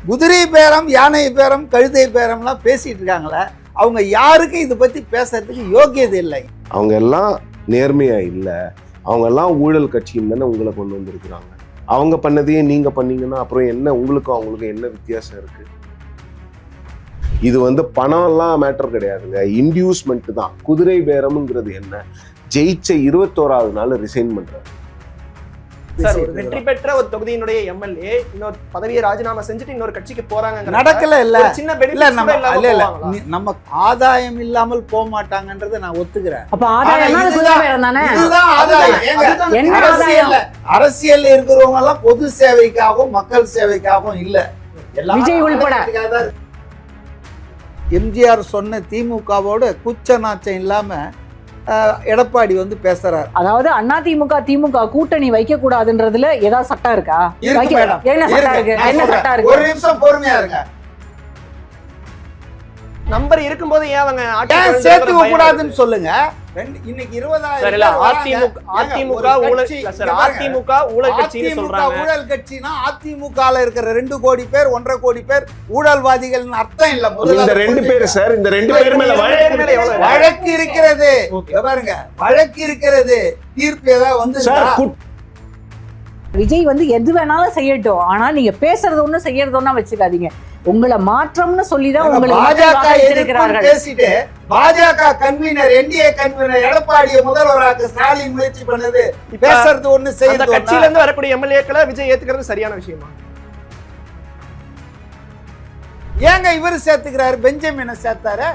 குதிரை பேரம், யானை பேரம், கழுதை பேரம்லாம் பேசிட்டு இருக்காங்களே, அவங்க யாருக்கும் இதை பத்தி பேசுறதுக்கு யோக்கியது இல்லை. அவங்க எல்லாம் நேர்மையா இல்லை, அவங்க எல்லாம் ஊழல் கட்சின்னு தானே உங்களை கொண்டு வந்திருக்கிறாங்க. அவங்க பண்ணதையே நீங்க பண்ணீங்கன்னா அப்புறம் என்ன உங்களுக்கும் அவங்களுக்கும் என்ன வித்தியாசம் இருக்கு? இது பணம் எல்லாம் மேட்டர் கிடையாதுங்க, இன்டியூஸ்மெண்ட் தான். குதிரை பேரம்ங்கிறது என்ன? ஜெயிச்ச 21வது நாள் ரிசைன் பண்றாரு. சார், ஒரு வெற்றி பெற்ற ஒரு தொகுதியினுடைய எம்எல்ஏ இன்னொரு பதவியை ராஜினாமா செஞ்சுட்டு இன்னொரு கட்சிக்கு போறாங்க. நடக்கல இல்ல, சின்ன நம்ம ஆதாயம் இல்லாமல் போக மாட்டாங்கன்றதை நான் ஒத்துக்கிறேன். அப்ப ஆதாயம் அரசியல் இருக்கிறவங்க எல்லாம் பொது சேவைக்காகவும் மக்கள் சேவைக்காகவும் இல்ல. விஜய் உள்பட எம்ஜிஆர் சொன்ன திமுகவோட குச்ச நாச்சம் இல்லாம எடப்பாடி பேசுறாரு. அதாவது அதிமுக திமுக கூட்டணி வைக்க கூடாதுன்றதுல ஏதாவது சட்டம் இருக்கா? என்ன சட்டம் இருக்கு? என்ன சட்டம் இருக்கு? ஒரு நிமிஷம் பொறுமையா இருங்க. நம்பர் இருக்கும்போது ஏன் அவங்க சேர்த்துக்க கூடாதுன்னு சொல்லுங்க. இன்னைக்கு 20,000 அதிமுக ஊழல் கட்சின்னு சொல்றாங்க. ஊழல் கட்சினா அதிமுகல இருக்கிற 2 கோடி பேர் 1.5 கோடி பேர் ஊழல்வாதிகள் அர்த்தம் இல்ல. இந்த 2 பேர் சார், இந்த 2 பேர் மேல வழக்கு இருக்கிறது. பாருங்க, வழக்கு இருக்கிறது. தீர்ப்பு ஏதாவது விஜய் எது வேணாலும் செய்யட்டும், ஆனா நீங்க பேசுறது ஒண்ணு செய்யறது ஒண்ணா வச்சுக்காதீங்க. உங்களை மாற்றம்னு சொல்லிதான் உங்களை பேசிட்டு பாஜக கன்வீனர், என்டிஏ கன்வீனர் எடப்பாடியை முதல்வராக ஸ்டாலின் முயற்சி பண்ணது, பேசுறது ஒண்ணு செய்யறது. கட்சியில இருந்து வரக்கூடிய எம்எல்ஏக்களை விஜய் ஏத்துக்கிறது சரியான விஷயமா? ஏங்க இவரு சேர்த்துக்கிறாரு, பெஞ்சமினை சேர்த்தாரு.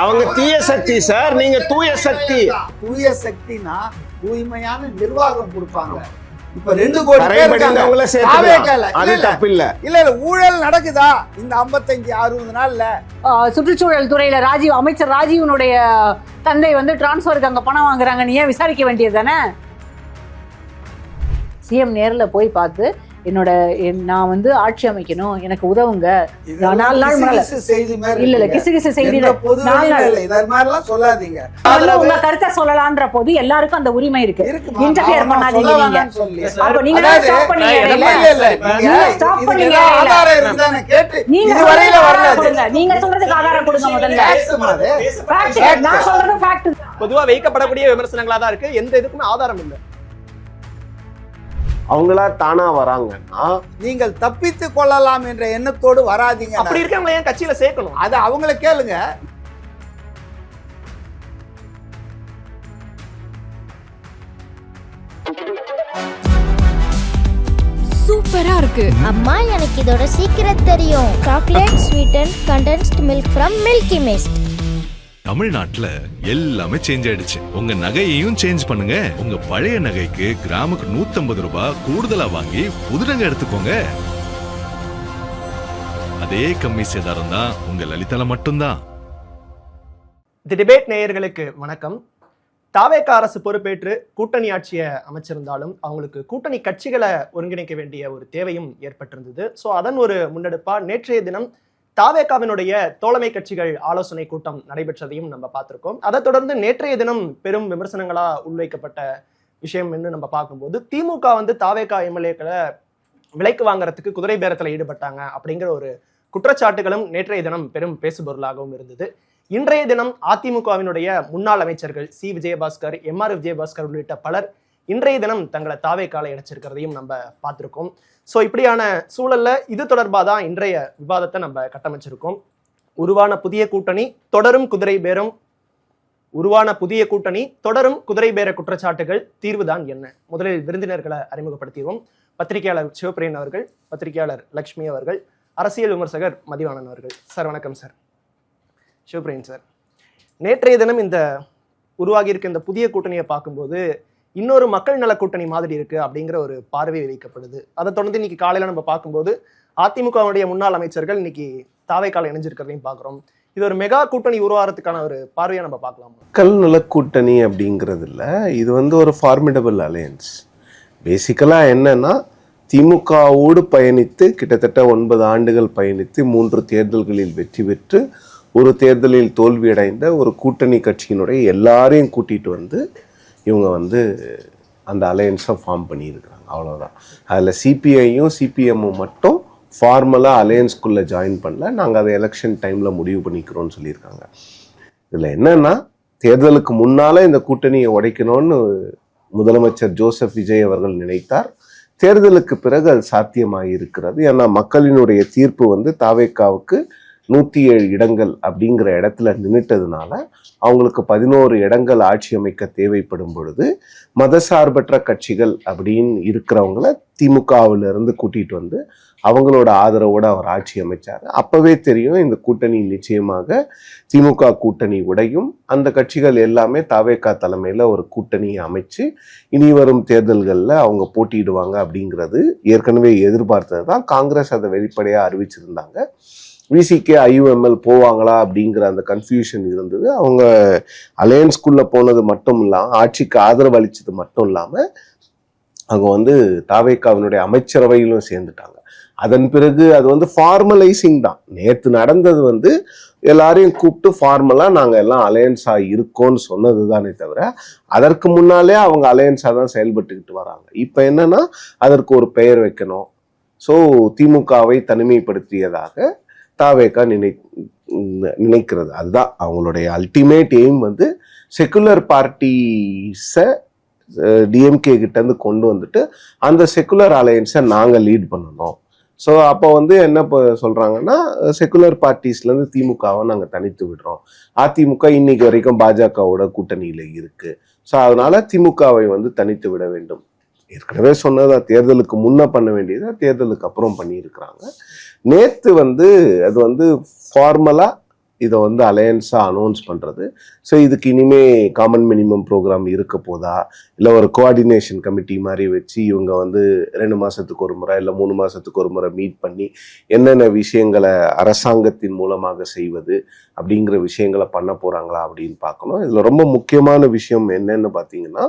அவங்க தீய சக்தி சார், நீங்க தூய சக்தி. தூய சக்தினா தூய்மையான நிர்வாகம் கொடுப்பாங்க. இப்ப 2 கோடி பேர் இல்ல ஊழல் நடக்குதா இந்த 55-60 நாள்ல? சுற்றுச்சூழல் துறையில அமைச்சர் ராஜீவனுடைய தந்தை டிரான்ஸ்பருக்கு அங்க பணம் வாங்குறாங்க, நீ ஏன் விசாரிக்க வேண்டியது தானே? சிஎம் நேர்ல போய் பார்த்து நான் ஆட்சி அமைக்கணும், எனக்கு உதவுங்க. 4 நாள் இல்ல கிசு செய்தி சொல்லாதீங்க. உங்க கருத்தை சொல்லலான்ற போது எல்லாருக்கும் அந்த உரிமை இருக்கு. இன்டர்ஃபியர் பண்ணாதீங்க. அப்ப நீங்க ஸ்டாப் பண்ணீங்க. நீங்க சொல்றதுக்கு ஆதாரம் கொடுங்க முதல்ல. நான் சொல்றது ஃபேக்ட். பொதுவா வைக்கப்படக்கூடிய விமர்சனங்களா தான் இருக்கு, எந்த இதுக்குமே ஆதாரம் இல்லை. அவங்களா தானா வராங்கன்னா நீங்கள் தப்பித்து கொள்ளலாம் என்ற எண்ணத்தோடு வராதீங்க. அப்படி இருக்கவங்க ஏன் கட்சியில சேர்க்கணும்? அது அவங்கள கேளுங்க. சூப்பரா இருக்கு அம்மா, எனக்கு இதோட சீக்கிரம் தெரியும். Chocolate sweetened condensed milk from Milky Mist. தமிழ்நாட்டுல எல்லாமே சேஞ்ச் ஆயிடுச்சு. உங்க நகையையும் சேஞ்ச் பண்ணுங்க. உங்க பழைய நகைக்கு கிராமுக்கு 150 ரூபாய் கூடுதலா வாங்கி புது நகை எடுத்துக்கோங்க. அதே கம்மி சேதாரம் தான் உங்க லலிதால மட்டும்தான். தி டிபேட் நேயர்களுக்கு வணக்கம். தாவேகா அரசு பொறுப்பேற்று கூட்டணி ஆட்சியை அமைச்சிருந்தாலும் அவங்களுக்கு கூட்டணி கட்சிகளை ஒருங்கிணைக்க வேண்டிய ஒரு தேவையும் ஏற்பட்டிருந்தது. ஸோ அதன் ஒரு முன்னெடுப்பா நேற்றைய தினம் தாவேகாவினுடைய தோழமை கட்சிகள் ஆலோசனை கூட்டம் நடைபெற்றதையும் நம்ம பார்த்திருக்கோம். அதை தொடர்ந்து நேற்றைய தினம் பெரும் விமர்சனங்களா உள்வைக்கப்பட்ட விஷயம் என்று நம்ம பார்க்கும்போது, திமுக தாவேகா எம்எல்ஏக்களை விலைக்கு வாங்குறதுக்கு குதிரை பேரத்தில் ஈடுபட்டாங்க அப்படிங்கிற ஒரு குற்றச்சாட்டுகளும் நேற்றைய தினம் பெரும் பேசுபொருளாகவும் இருந்தது. இன்றைய தினம் அதிமுகவினுடைய முன்னாள் அமைச்சர்கள் சி விஜயபாஸ்கர், எம்ஆர் விஜயபாஸ்கர் உள்ளிட்ட பலர் இன்றைய தினம் தங்களை தாவேகால இணைச்சிருக்கிறதையும் நம்ம பார்த்திருக்கோம். ஸோ இப்படியான சூழல்ல இது தொடர்பாக தான் இன்றைய விவாதத்தை நம்ம கட்டமைச்சிருக்கோம். உருவான புதிய கூட்டணி தொடரும் குதிரை பேர குற்றச்சாட்டுகள், தீர்வுதான் என்ன? முதலில் விருந்தினர்களை அறிமுகப்படுத்திடுவோம். பத்திரிகையாளர் சிவபிரியன் அவர்கள், பத்திரிகையாளர் லக்ஷ்மி அவர்கள், அரசியல் விமர்சகர் மதிவாணன் அவர்கள். சார் வணக்கம். சார் சிவபிரியன் சார், நேற்றைய தினம் இந்த உருவாகி இருக்க இந்த புதிய கூட்டணியை பார்க்கும்போது இன்னொரு மக்கள் நல கூட்டணி மாதிரி இருக்கு அப்படிங்கிற ஒரு பார்வை வைக்கப்படுது. அதை தொடர்ந்து இன்னைக்கு காலையில நம்ம பார்க்கும்போது அதிமுகவுடைய முன்னாள் அமைச்சர்கள் இன்னைக்கு தாவேகால இணைஞ்சிருக்கிறதையும் பார்க்கிறோம். இது ஒரு மெகா கூட்டணி உருவாகிறதுக்கான ஒரு பார்வையை நம்ம பார்க்கலாம். மக்கள் நல கூட்டணி அப்படிங்கிறது இல்லை, இது ஒரு ஃபார்மிடபிள் அலையன்ஸ். பேசிக்கலா என்னன்னா, திமுகவோடு பயணித்து கிட்டத்தட்ட 9 ஆண்டுகள் பயணித்து 3 தேர்தல்களில் வெற்றி பெற்று ஒரு தேர்தலில் தோல்வியடைந்த ஒரு கூட்டணி கட்சியினுடைய எல்லாரையும் கூட்டிட்டு இவங்க அந்த அலையன்ஸை ஃபார்ம் பண்ணியிருக்கிறாங்க. அவ்வளோதான். அதில் சிபிஐயும் சிபிஎம்மும் மட்டும் ஃபார்மலாக அலையன்ஸ்குள்ளே ஜாயின் பண்ணல, நாங்கள் அதை எலெக்ஷன் டைமில் முடிவு பண்ணிக்கிறோம்னு சொல்லியிருக்காங்க. இதில் என்னன்னா, தேர்தலுக்கு முன்னால் இந்த கூட்டணியை உடைக்கணும்னு முதலமைச்சர் ஜோசப் விஜய் அவர்கள் நினைத்தார். தேர்தலுக்கு பிறகு அது சாத்தியமாக இருக்கிறது. ஏன்னா மக்களினுடைய தீர்ப்பு வந்து தாவேக்காவுக்கு 107 இடங்கள் அப்படிங்கிற இடத்துல நின்றுட்டதுனால அவங்களுக்கு 11 இடங்கள் ஆட்சி அமைக்க தேவைப்படும் பொழுது மதசார்பற்ற கட்சிகள் அப்படின்னு இருக்கிறவங்கள திமுகவிலிருந்து கூட்டிட்டு வந்து அவங்களோட ஆதரவோட அவர் ஆட்சி அமைச்சார். அப்பவே தெரியும் இந்த கூட்டணி நிச்சயமாக திமுக கூட்டணி உடையும், அந்த கட்சிகள் எல்லாமே தாவேகா தலைமையில ஒரு கூட்டணியை அமைச்சு இனி வரும் தேர்தல்களில் அவங்க போட்டியிடுவாங்க அப்படிங்கிறது ஏற்கனவே எதிர்பார்த்தது தான். காங்கிரஸ் அதை வெளிப்படையாக அறிவிச்சிருந்தாங்க. விசிகே ஐயுஎம்எல் போவாங்களா அப்படிங்கிற அந்த கன்ஃபியூஷன் இருந்தது. அவங்க அலையன்ஸ்குள்ளே போனது மட்டும் இல்லாமல், ஆட்சிக்கு ஆதரவு அளித்தது மட்டும் இல்லாமல் அவங்க வந்து தாவேக்காவினுடைய அமைச்சரவையிலும் சேர்ந்துட்டாங்க. அதன் பிறகு அது வந்து ஃபார்மலைசிங் தான். நேற்று நடந்தது வந்து எல்லாரையும் கூப்பிட்டு ஃபார்மலாக நாங்கள் எல்லாம் அலையன்ஸாக இருக்கோன்னு சொன்னது தானே தவிர, அதற்கு முன்னாலே அவங்க அலையன்ஸாக தான் செயல்பட்டுக்கிட்டு வராங்க. இப்போ என்னன்னா, அதற்கு ஒரு பெயர் வைக்கணும். ஸோ திமுகவை தனிமைப்படுத்தியதாக தாவேகா நினைக்கிறது. அதுதான் அவங்களுடைய அல்டிமேட் எய்ம். வந்து செக்குலர் பார்ட்டிஸை டிஎம்கே கிட்டேருந்து கொண்டு வந்துட்டு அந்த செக்குலர் அலையன்ஸை நாங்கள் லீட் பண்ணணும். ஸோ அப்போ வந்து என்ன சொல்கிறாங்கன்னா, செக்குலர் பார்ட்டிஸ்லேருந்து திமுகவை நாங்கள் தனித்து விடுறோம். அதிமுக இன்னைக்கு வரைக்கும் பாஜகவோட கூட்டணியில் இருக்குது. ஸோ அதனால் திமுகவை வந்து தனித்து விட வேண்டும். ஏற்கனவே சொன்னதா, தேர்தலுக்கு முன்னே பண்ண வேண்டியதை தேர்தலுக்கு அப்புறம் பண்ணியிருக்கிறாங்க. நேற்று வந்து அது வந்து ஃபார்மலாக இதை வந்து அலையன்ஸாக அனௌன்ஸ் பண்ணுறது. ஸோ இதுக்கு இனிமே காமன் மினிமம் ப்ரோக்ராம் இருக்க போதா, இல்லை ஒரு கோஆர்டினேஷன் கமிட்டி மாதிரி வச்சு இவங்க வந்து 2 மாதத்துக்கு ஒரு முறை இல்லை 3 மாதத்துக்கு ஒரு முறை மீட் பண்ணி என்னென்ன விஷயங்களை அரசாங்கத்தின் மூலமாக செய்வது அப்படிங்கிற விஷயங்களை பண்ண போகிறாங்களா அப்படின்னு பார்க்கணும். இதில் ரொம்ப முக்கியமான விஷயம் என்னன்னு பார்த்தீங்கன்னா,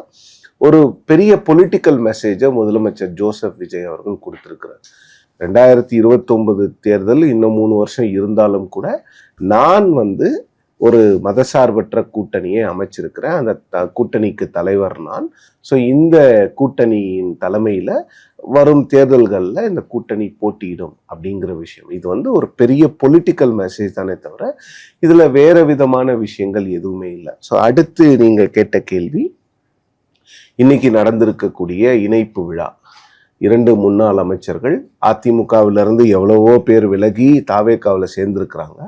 ஒரு பெரிய பொலிட்டிக்கல் மெசேஜை முதலமைச்சர் ஜோசப் விஜய் அவர்கள் கொடுத்துருக்கிறார். 2029 தேர்தல் இன்னும் 3 வருஷம் இருந்தாலும் கூட நான் வந்து ஒரு மதசார்பற்ற கூட்டணியை அமைச்சிருக்கிறேன், அந்த கூட்டணிக்கு தலைவர் நான். ஸோ இந்த கூட்டணியின் தலைமையில் வரும் தேர்தல்களில் இந்த கூட்டணி போட்டியிடும் அப்படிங்கிற விஷயம். இது வந்து ஒரு பெரிய பொலிட்டிக்கல் மெசேஜ் தானே தவிர இதில் வேற விதமான விஷயங்கள் எதுவுமே இல்லை. ஸோ அடுத்து நீங்கள் கேட்ட கேள்வி, இன்னைக்கு நடந்திருக்கக்கூடிய இணைப்பு விழா, 2 முன்னாள் அமைச்சர்கள் அதிமுகவிலிருந்து எவ்வளவோ பேர் விலகி தாவேக்காவில் சேர்ந்திருக்கிறாங்க.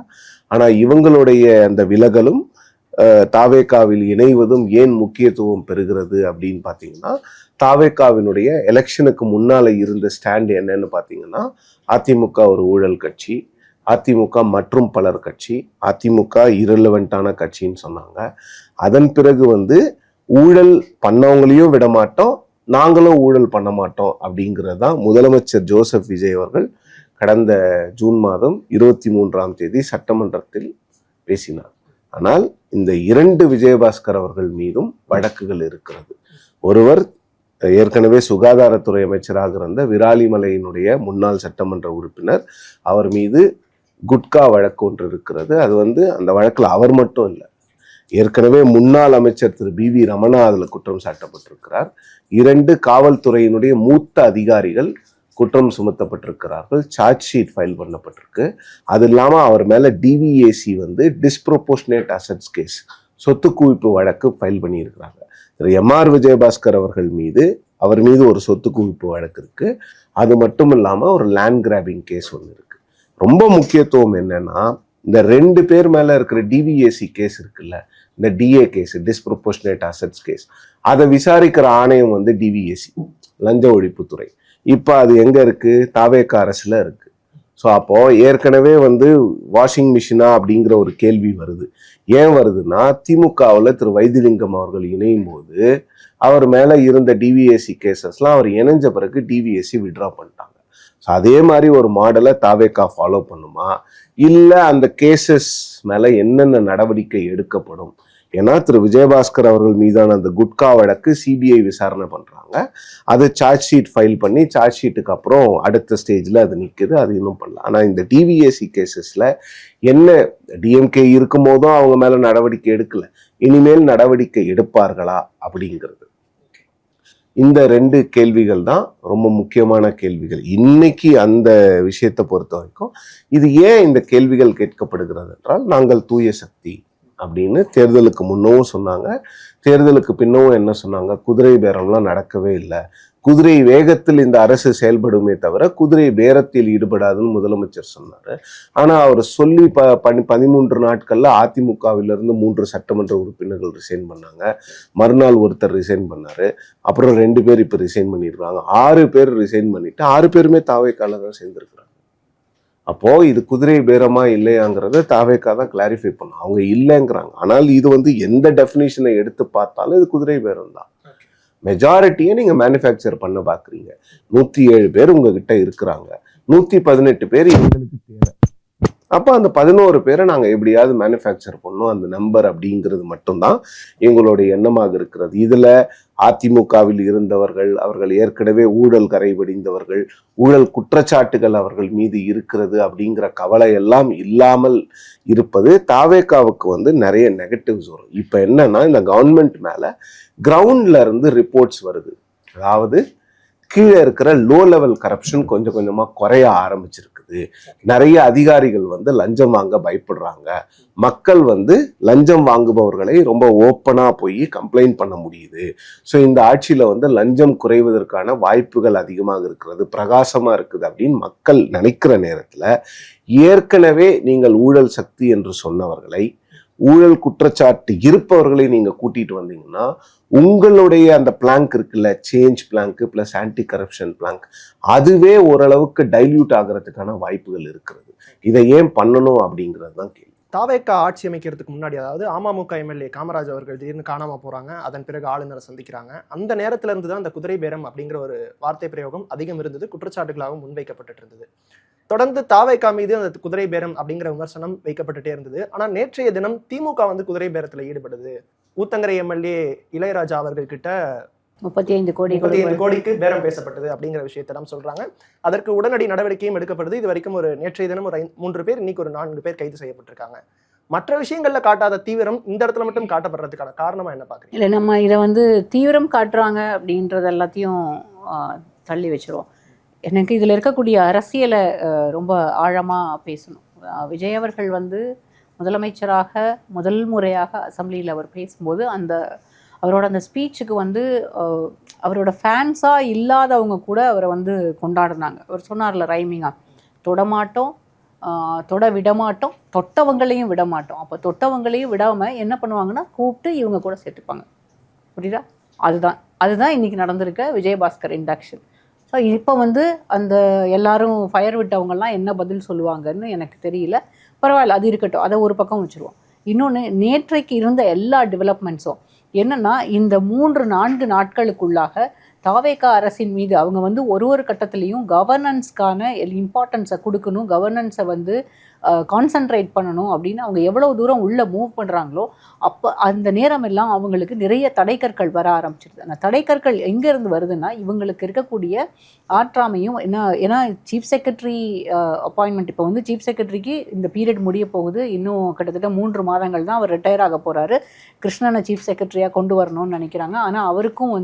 ஆனால் இவங்களுடைய அந்த விலகலும் தாவேக்காவில் இணைவதும் ஏன் முக்கியத்துவம் பெறுகிறது அப்படின்னு பார்த்தீங்கன்னா, தாவேக்காவினுடைய எலெக்ஷனுக்கு முன்னால் இருந்த ஸ்டாண்ட் என்னன்னு பார்த்தீங்கன்னா, அதிமுக ஒரு ஊழல் கட்சி, அதிமுக மற்றும் பலர் கட்சி, அதிமுக இரலவெண்டான கட்சின்னு சொன்னாங்க. அதன் பிறகு வந்து ஊழல் பண்ணவங்களையும் விட மாட்டோம், நாங்களும் ஊழல் பண்ண மாட்டோம் அப்படிங்கிறது தான் முதலமைச்சர் ஜோசப் விஜய் அவர்கள் கடந்த ஜூன் மாதம் 23ஆம் தேதி சட்டமன்றத்தில் பேசினார். ஆனால் இந்த 2 விஜயபாஸ்கர் அவர்கள் மீதும் வழக்குகள் இருக்கிறது. ஒருவர் ஏற்கனவே சுகாதாரத்துறை அமைச்சராக இருந்த விராலிமலையினுடைய முன்னாள் சட்டமன்ற உறுப்பினர், அவர் மீது குட்கா வழக்கு ஒன்று இருக்கிறது. அது வந்து அந்த வழக்கில் அவர் மட்டும் இல்லை, ஏற்கனவே முன்னாள் அமைச்சர் திரு பிவி ரமணா அதில் குற்றம் சாட்டப்பட்டிருக்கிறார். 2 காவல்துறையினுடைய மூத்த அதிகாரிகள் குற்றம் சுமத்தப்பட்டிருக்கிறார்கள். சார்ஜ் ஷீட் ஃபைல் பண்ணப்பட்டிருக்கு. அது இல்லாமல் அவர் மேலே டிவிஏசி வந்து டிஸ்ப்ரொபோர்ஷனேட் அசட்ஸ் கேஸ், சொத்து குவிப்பு வழக்கு ஃபைல் பண்ணியிருக்கிறாங்க. திரு எம்ஆர் விஜயபாஸ்கர் அவர்கள் மீது அவர் மீது ஒரு சொத்து குவிப்பு வழக்கு இருக்கு. அது மட்டும் இல்லாமல் ஒரு லேண்ட் கிராபிங் கேஸ் ஒன்று இருக்கு. ரொம்ப முக்கியத்துவம் என்னன்னா, இந்த 2 பேர் மேலே இருக்கிற டிவிஏசி கேஸ் இருக்குல்ல, இந்த DA case, disproportionate assets case, அதை விசாரிக்கிற ஆணையம் வந்து டிவிஏசி, லஞ்ச ஒழிப்புத்துறை. இப்போ அது எங்கே இருக்குது? தாவேகா அரசில் இருக்குது. ஸோ அப்போது ஏற்கனவே வந்து வாஷிங் மிஷினா அப்படிங்கிற ஒரு கேள்வி வருது. ஏன் வருதுன்னா, திமுகவில் திரு வைத்திலிங்கம் அவர்கள் இணையும் போது அவர் மேலே இருந்த டிவிஏசி கேசஸ்லாம் அவர் இணைஞ்ச பிறகு டிவிஏசி விட்ரா பண்ணிட்டாங்க. ஸோ அதே மாதிரி ஒரு மாடலை தாவேகா ஃபாலோ பண்ணுமா, இல்லை அந்த கேசஸ் மேலே என்னென்ன நடவடிக்கை எடுக்கப்படும்? ஏன்னா திரு விஜயபாஸ்கர் அவர்கள் மீதான அந்த குட்கா வழக்கு சிபிஐ விசாரணை பண்ணுறாங்க. அது சார்ஜ் ஷீட் ஃபைல் பண்ணி சார்ஜ் ஷீட்டுக்கு அப்புறம் அடுத்த ஸ்டேஜில் அது நிற்குது, அது இன்னும் பண்ணலாம். ஆனால் இந்த டிவிஏசி கேசஸில் என்ன, டிஎம்கே இருக்கும் போதும் அவங்க மேலே நடவடிக்கை எடுக்கலை, இனிமேல் நடவடிக்கை எடுப்பார்களா அப்படிங்கிறது. இந்த 2 கேள்விகள் தான் ரொம்ப முக்கியமான கேள்விகள் இன்னைக்கு. அந்த விஷயத்தை பொறுத்த வரைக்கும் இது ஏன் இந்த கேள்விகள் கேட்கப்படுகிறது என்றால், நாங்கள் தூய சக்தி அப்படின்னு தேர்தலுக்கு முன்னவும் சொன்னாங்க, தேர்தலுக்கு பின்னவும் என்ன சொன்னாங்க, குதிரை பேரம்லாம் நடக்கவே இல்லை, குதிரை வேகத்தில் இந்த அரசு செயல்படுமே தவிர குதிரை பேரத்தில் ஈடுபடாதுன்னு முதலமைச்சர் சொன்னாரு. ஆனா அவர் சொல்லி 13 நாட்கள்ல அதிமுகவிலிருந்து 3 சட்டமன்ற உறுப்பினர்கள் ரிசைன் பண்ணாங்க, மறுநாள் ஒருத்தர் ரிசைன் பண்ணாரு, அப்புறம் 2 பேர் இப்ப ரிசைன் பண்ணிருக்காங்க, 6 பேர் ரிசைன் பண்ணிட்டு 6 பேருமே தாவேக்கால தான் சேர்ந்திருக்கிறாங்க. அப்போ இது குதிரை பேரமா இல்லையாங்கிறத தாவேக்கா தான் கிளாரிஃபை பண்ணும். அவங்க இல்லைங்கிறாங்க, ஆனால் இது எந்த டெஃபினிஷனை எடுத்து பார்த்தாலும் இது குதிரை பேரம் தான். மெஜாரிட்டியை நீங்க மேனுஃபேக்சர் பண்ண பாக்குறீங்க. 107 பேர் உங்ககிட்ட இருக்கிறாங்க, 118 பேர் எங்களுக்கு தேவை. அப்போ அந்த 11 பேரை நாங்க எப்படியாவது மேனுஃபேக்சர் பண்ணோம் அந்த நம்பர் அப்படிங்கிறது மட்டும்தான் எங்களுடைய எண்ணமாக இருக்கிறது. இதுல அதிமுகவில் இருந்தவர்கள், அவர்கள் ஏற்கனவே ஊழல் கரைபடிந்தவர்கள், ஊழல் குற்றச்சாட்டுகள் அவர்கள் மீது இருக்கிறது அப்படிங்கிற கவலை எல்லாம் இல்லாமல் இருப்பது. தாவேக்காவுக்கு நிறைய நெகட்டிவ்ஸ் வரும். இப்ப என்னன்னா, இந்த கவர்மெண்ட் மேல கிரவுண்ட்ல இருந்து ரிப்போர்ட்ஸ் வருது. அதாவது கீழே இருக்கிற லோ லெவல் கரப்ஷன் கொஞ்சம் கொஞ்சமா குறைய ஆரம்பிச்சிருக்குது. நிறைய அதிகாரிகள் லஞ்சம் வாங்க பயப்படுறாங்க. மக்கள் லஞ்சம் வாங்குபவர்களை ரொம்ப ஓப்பனா போய் கம்ப்ளைண்ட் பண்ண முடியுது. ஸோ இந்த ஆட்சியில லஞ்சம் குறைவதற்கான வாய்ப்புகள் அதிகமாக இருக்கிறது, பிரகாசமா இருக்குது அப்படின்னு மக்கள் நினைக்கிற நேரத்துல, ஏற்கனவே நீங்கள் ஊழல் சக்தி என்று சொன்னவர்களை, ஊழல் குற்றச்சாட்டு இருப்பவர்களை நீங்க கூட்டிட்டு வந்தீங்கன்னா, உங்களுடைய அந்த பிளாங்க் இருக்குல்ல, change plank plus anti corruption plank, அதுவே ஓரளவுக்கு டைல்யூட் ஆகிறதுக்கான வாய்ப்புகள் இருக்கிறது. இதை ஏன் பண்ணணும் அப்படிங்கிறது தான் கேள்வி. தாவேக்கா ஆட்சி அமைக்கிறதுக்கு முன்னாடி, அதாவது அமமுக எம்எல்ஏ காமராஜ் அவர்கள் திடீர்னு காணாம போறாங்க, அதன் பிறகு ஆளுநரை சந்திக்கிறாங்க. அந்த நேரத்துல இருந்து தான் அந்த குதிரை பேரம் அப்படிங்கிற ஒரு வார்த்தை பிரயோகம் அதிகம் இருந்தது, குற்றச்சாட்டுகளாகவும் முன்வைக்கப்பட்டு இருந்தது. தொடர்ந்து தாவேக்கா மீது அந்த குதிரை பேரம் அப்படிங்கிற விமர்சனம் வைக்கப்பட்டுட்டே இருந்தது. ஆனா நேற்றைய தினம் திமுக குதிரை பேரத்துல ஈடுபடுது. ஊத்தங்கரை எம்எல்ஏ இளையராஜா அவர்கள் கிட்ட 35 கோடிக்கு பேரம் பேசப்பட்டது அப்படிங்கிற விஷயத்தெல்லாம் சொல்றாங்க. அதற்கு உடனடி நடவடிக்கையும் எடுக்கப்படுது. இது வரைக்கும் நேற்றைய தினம் ஒரு 3 பேர், இன்னைக்கு ஒரு 4 பேர் கைது செய்யப்பட்டிருக்காங்க. மற்ற விஷயங்கள்ல காட்டாத தீவிரம் இந்த இடத்துல மட்டும் காட்டப்படுறதுக்கான காரணமா என்ன பாக்குறீங்க? இல்லை, நம்ம இதை தீவிரம் காட்டுறாங்க அப்படின்றது எல்லாத்தையும் தள்ளி வச்சிருவோம். எனக்கு இதில் இருக்கக்கூடிய அரசியலை ரொம்ப ஆழமாக பேசணும். விஜய் அவர்கள் முதலமைச்சராக முதல் முறையாக அசெம்பிளியில் அவர் பேசும்போது அவரோட அந்த ஸ்பீச்சுக்கு அவரோட ஃபேன்ஸாக இல்லாதவங்க கூட அவரை கொண்டாடினாங்க. அவர் சொன்னார்ல ரைமிங்காக, தொடமாட்டோம், தொட விடமாட்டோம், தொட்டவங்களையும் விடமாட்டோம். அப்போ தொட்டவங்களையும் விடாமல் என்ன பண்ணுவாங்கன்னா, கூப்பிட்டு இவங்க கூட சேர்த்துப்பாங்க. புரியுதா? அதுதான் இன்றைக்கி நடந்திருக்க விஜயபாஸ்கர் இண்டக்ஷன். ஸோ இப்போ அந்த எல்லாரும் ஃபயர் விட்டவங்கெல்லாம் என்ன பதில் சொல்லுவாங்கன்னு எனக்கு தெரியல. பரவாயில்ல, அது இருக்கட்டும், அதை ஒரு பக்கம் வச்சுருவோம். இன்னொன்று, நேற்றைக்கு இருந்த எல்லா டெவலப்மெண்ட்ஸும் என்னென்னா, இந்த 3-4 நாட்களுக்குள்ளாக தாவேக்கா அரசின் மீது அவங்க ஒரு கட்டத்துலேயும் கவர்னன்ஸ்க்கான இம்பார்ட்டன்ஸை கொடுக்கணும், கவர்னன்ஸை கான்சன்ட்ரேட் பண்ணணும் அப்படின்னு அவங்க எவ்வளோ தூரம் உள்ளே மூவ் பண்ணுறாங்களோ, அப்போ அந்த நேரம் எல்லாம் அவங்களுக்கு நிறைய தடைக்கற்கள் வர ஆரம்பிச்சிருது. அந்த தடைக்கற்கள் எங்கேருந்து வருதுன்னா, இவங்களுக்கு இருக்கக்கூடிய ஆற்றாமையும் ஏன்னா சீஃப் செக்ரட்டரி அப்பாயின்மெண்ட், இப்போ சீஃப் செக்ரட்டரிக்கு இந்த பீரியட் முடிய போகுது. இன்னும் கிட்டத்தட்ட 3 மாதங்கள் தான் அவர் ரிட்டையர் ஆக போகிறாரு. கிருஷ்ணனை சீஃப் செக்ரட்டரியாக கொண்டு வரணும்னு நினைக்கிறாங்க. ஆனால் அவருக்கும்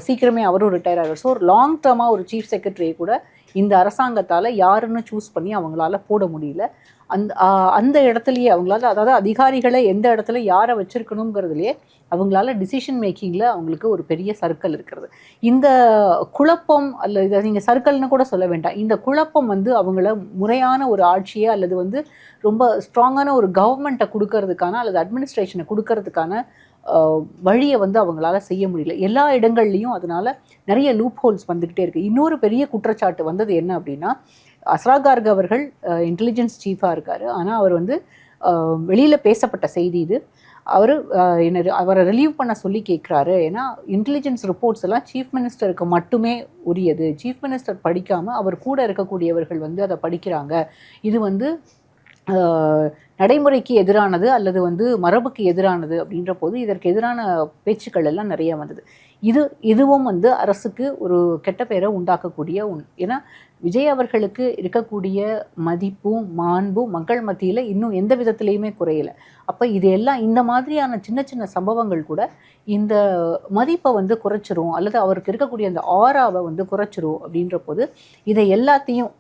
சீக்கிரமே அவரும் ரிட்டையர் ஆகிறார். ஸோ ஒரு லாங் டேர்மாக ஒரு சீஃப் செக்ரட்டரியை கூட இந்த அரசாங்கத்தால் யாருன்னு சூஸ் பண்ணி அவங்களால போட முடியல. அந்த இடத்துலையே அவங்களால, அதாவது அதிகாரிகளை எந்த இடத்துல யாரை வச்சிருக்கணுங்கிறதுலையே அவங்களால டிசிஷன் மேக்கிங்கில் அவங்களுக்கு ஒரு பெரிய சர்க்கிள் இருக்கிறது. இந்த குழப்பம், அல்ல இதை நீங்கள் சர்க்கிள்னு கூட சொல்ல வேண்டாம், இந்த குழப்பம் அவங்கள முறையான ஒரு ஆட்சியை அல்லது ரொம்ப ஸ்ட்ராங்கான ஒரு கவர்மெண்ட்டை கொடுக்கறதுக்கான அல்லது அட்மினிஸ்ட்ரேஷனை கொடுக்கறதுக்கான வழியை அவங்களால செய்ய முடியல. எல்லா இடங்கள்லையும் அதனால நிறைய லூப் ஹோல்ஸ் வந்துக்கிட்டே இருக்குது. இன்னொரு பெரிய குற்றச்சாட்டு வந்தது என்ன அப்படின்னா, அஸ்ரா கார்க் அவர்கள் இன்டெலிஜென்ஸ் சீஃபாக இருக்கார். ஆனால் அவர் வெளியில் பேசப்பட்ட செய்தி இது. அவரை ரிலீவ் பண்ண சொல்லி கேட்குறாரு. ஏன்னா இன்டெலிஜென்ஸ் ரிப்போர்ட்ஸ் எல்லாம் சீஃப் மினிஸ்டருக்கு மட்டுமே உரியது. சீஃப் மினிஸ்டர் படிக்காமல் அவர் கூட இருக்கக்கூடியவர்கள் அதை படிக்கிறாங்க. இது நடைமுறைக்கு எதிரானது அல்லது மரபுக்கு எதிரானது அப்படின்ற போது இதற்கு எதிரான பேச்சுக்கள் எல்லாம் நிறைய வந்தது. இதுவும் அரசுக்கு ஒரு கெட்ட பேரை உண்டாக்கக்கூடிய ஒன்று. ஏன்னா விஜய் அவர்களுக்கு இருக்கக்கூடிய மதிப்பும் மாண்பும் மக்கள் மத்தியில் இன்னும் எந்த விதத்துலேயுமே குறையலை. அப்போ இது எல்லாம் இந்த மாதிரியான சின்ன சின்ன சம்பவங்கள் கூட இந்த மதிப்பை வந்து குறைச்சிரும், அல்லது அவருக்கு இருக்கக்கூடிய அந்த ஆராவை வந்து குறைச்சிரும். அப்படின்ற போது இதை எல்லாத்தையும்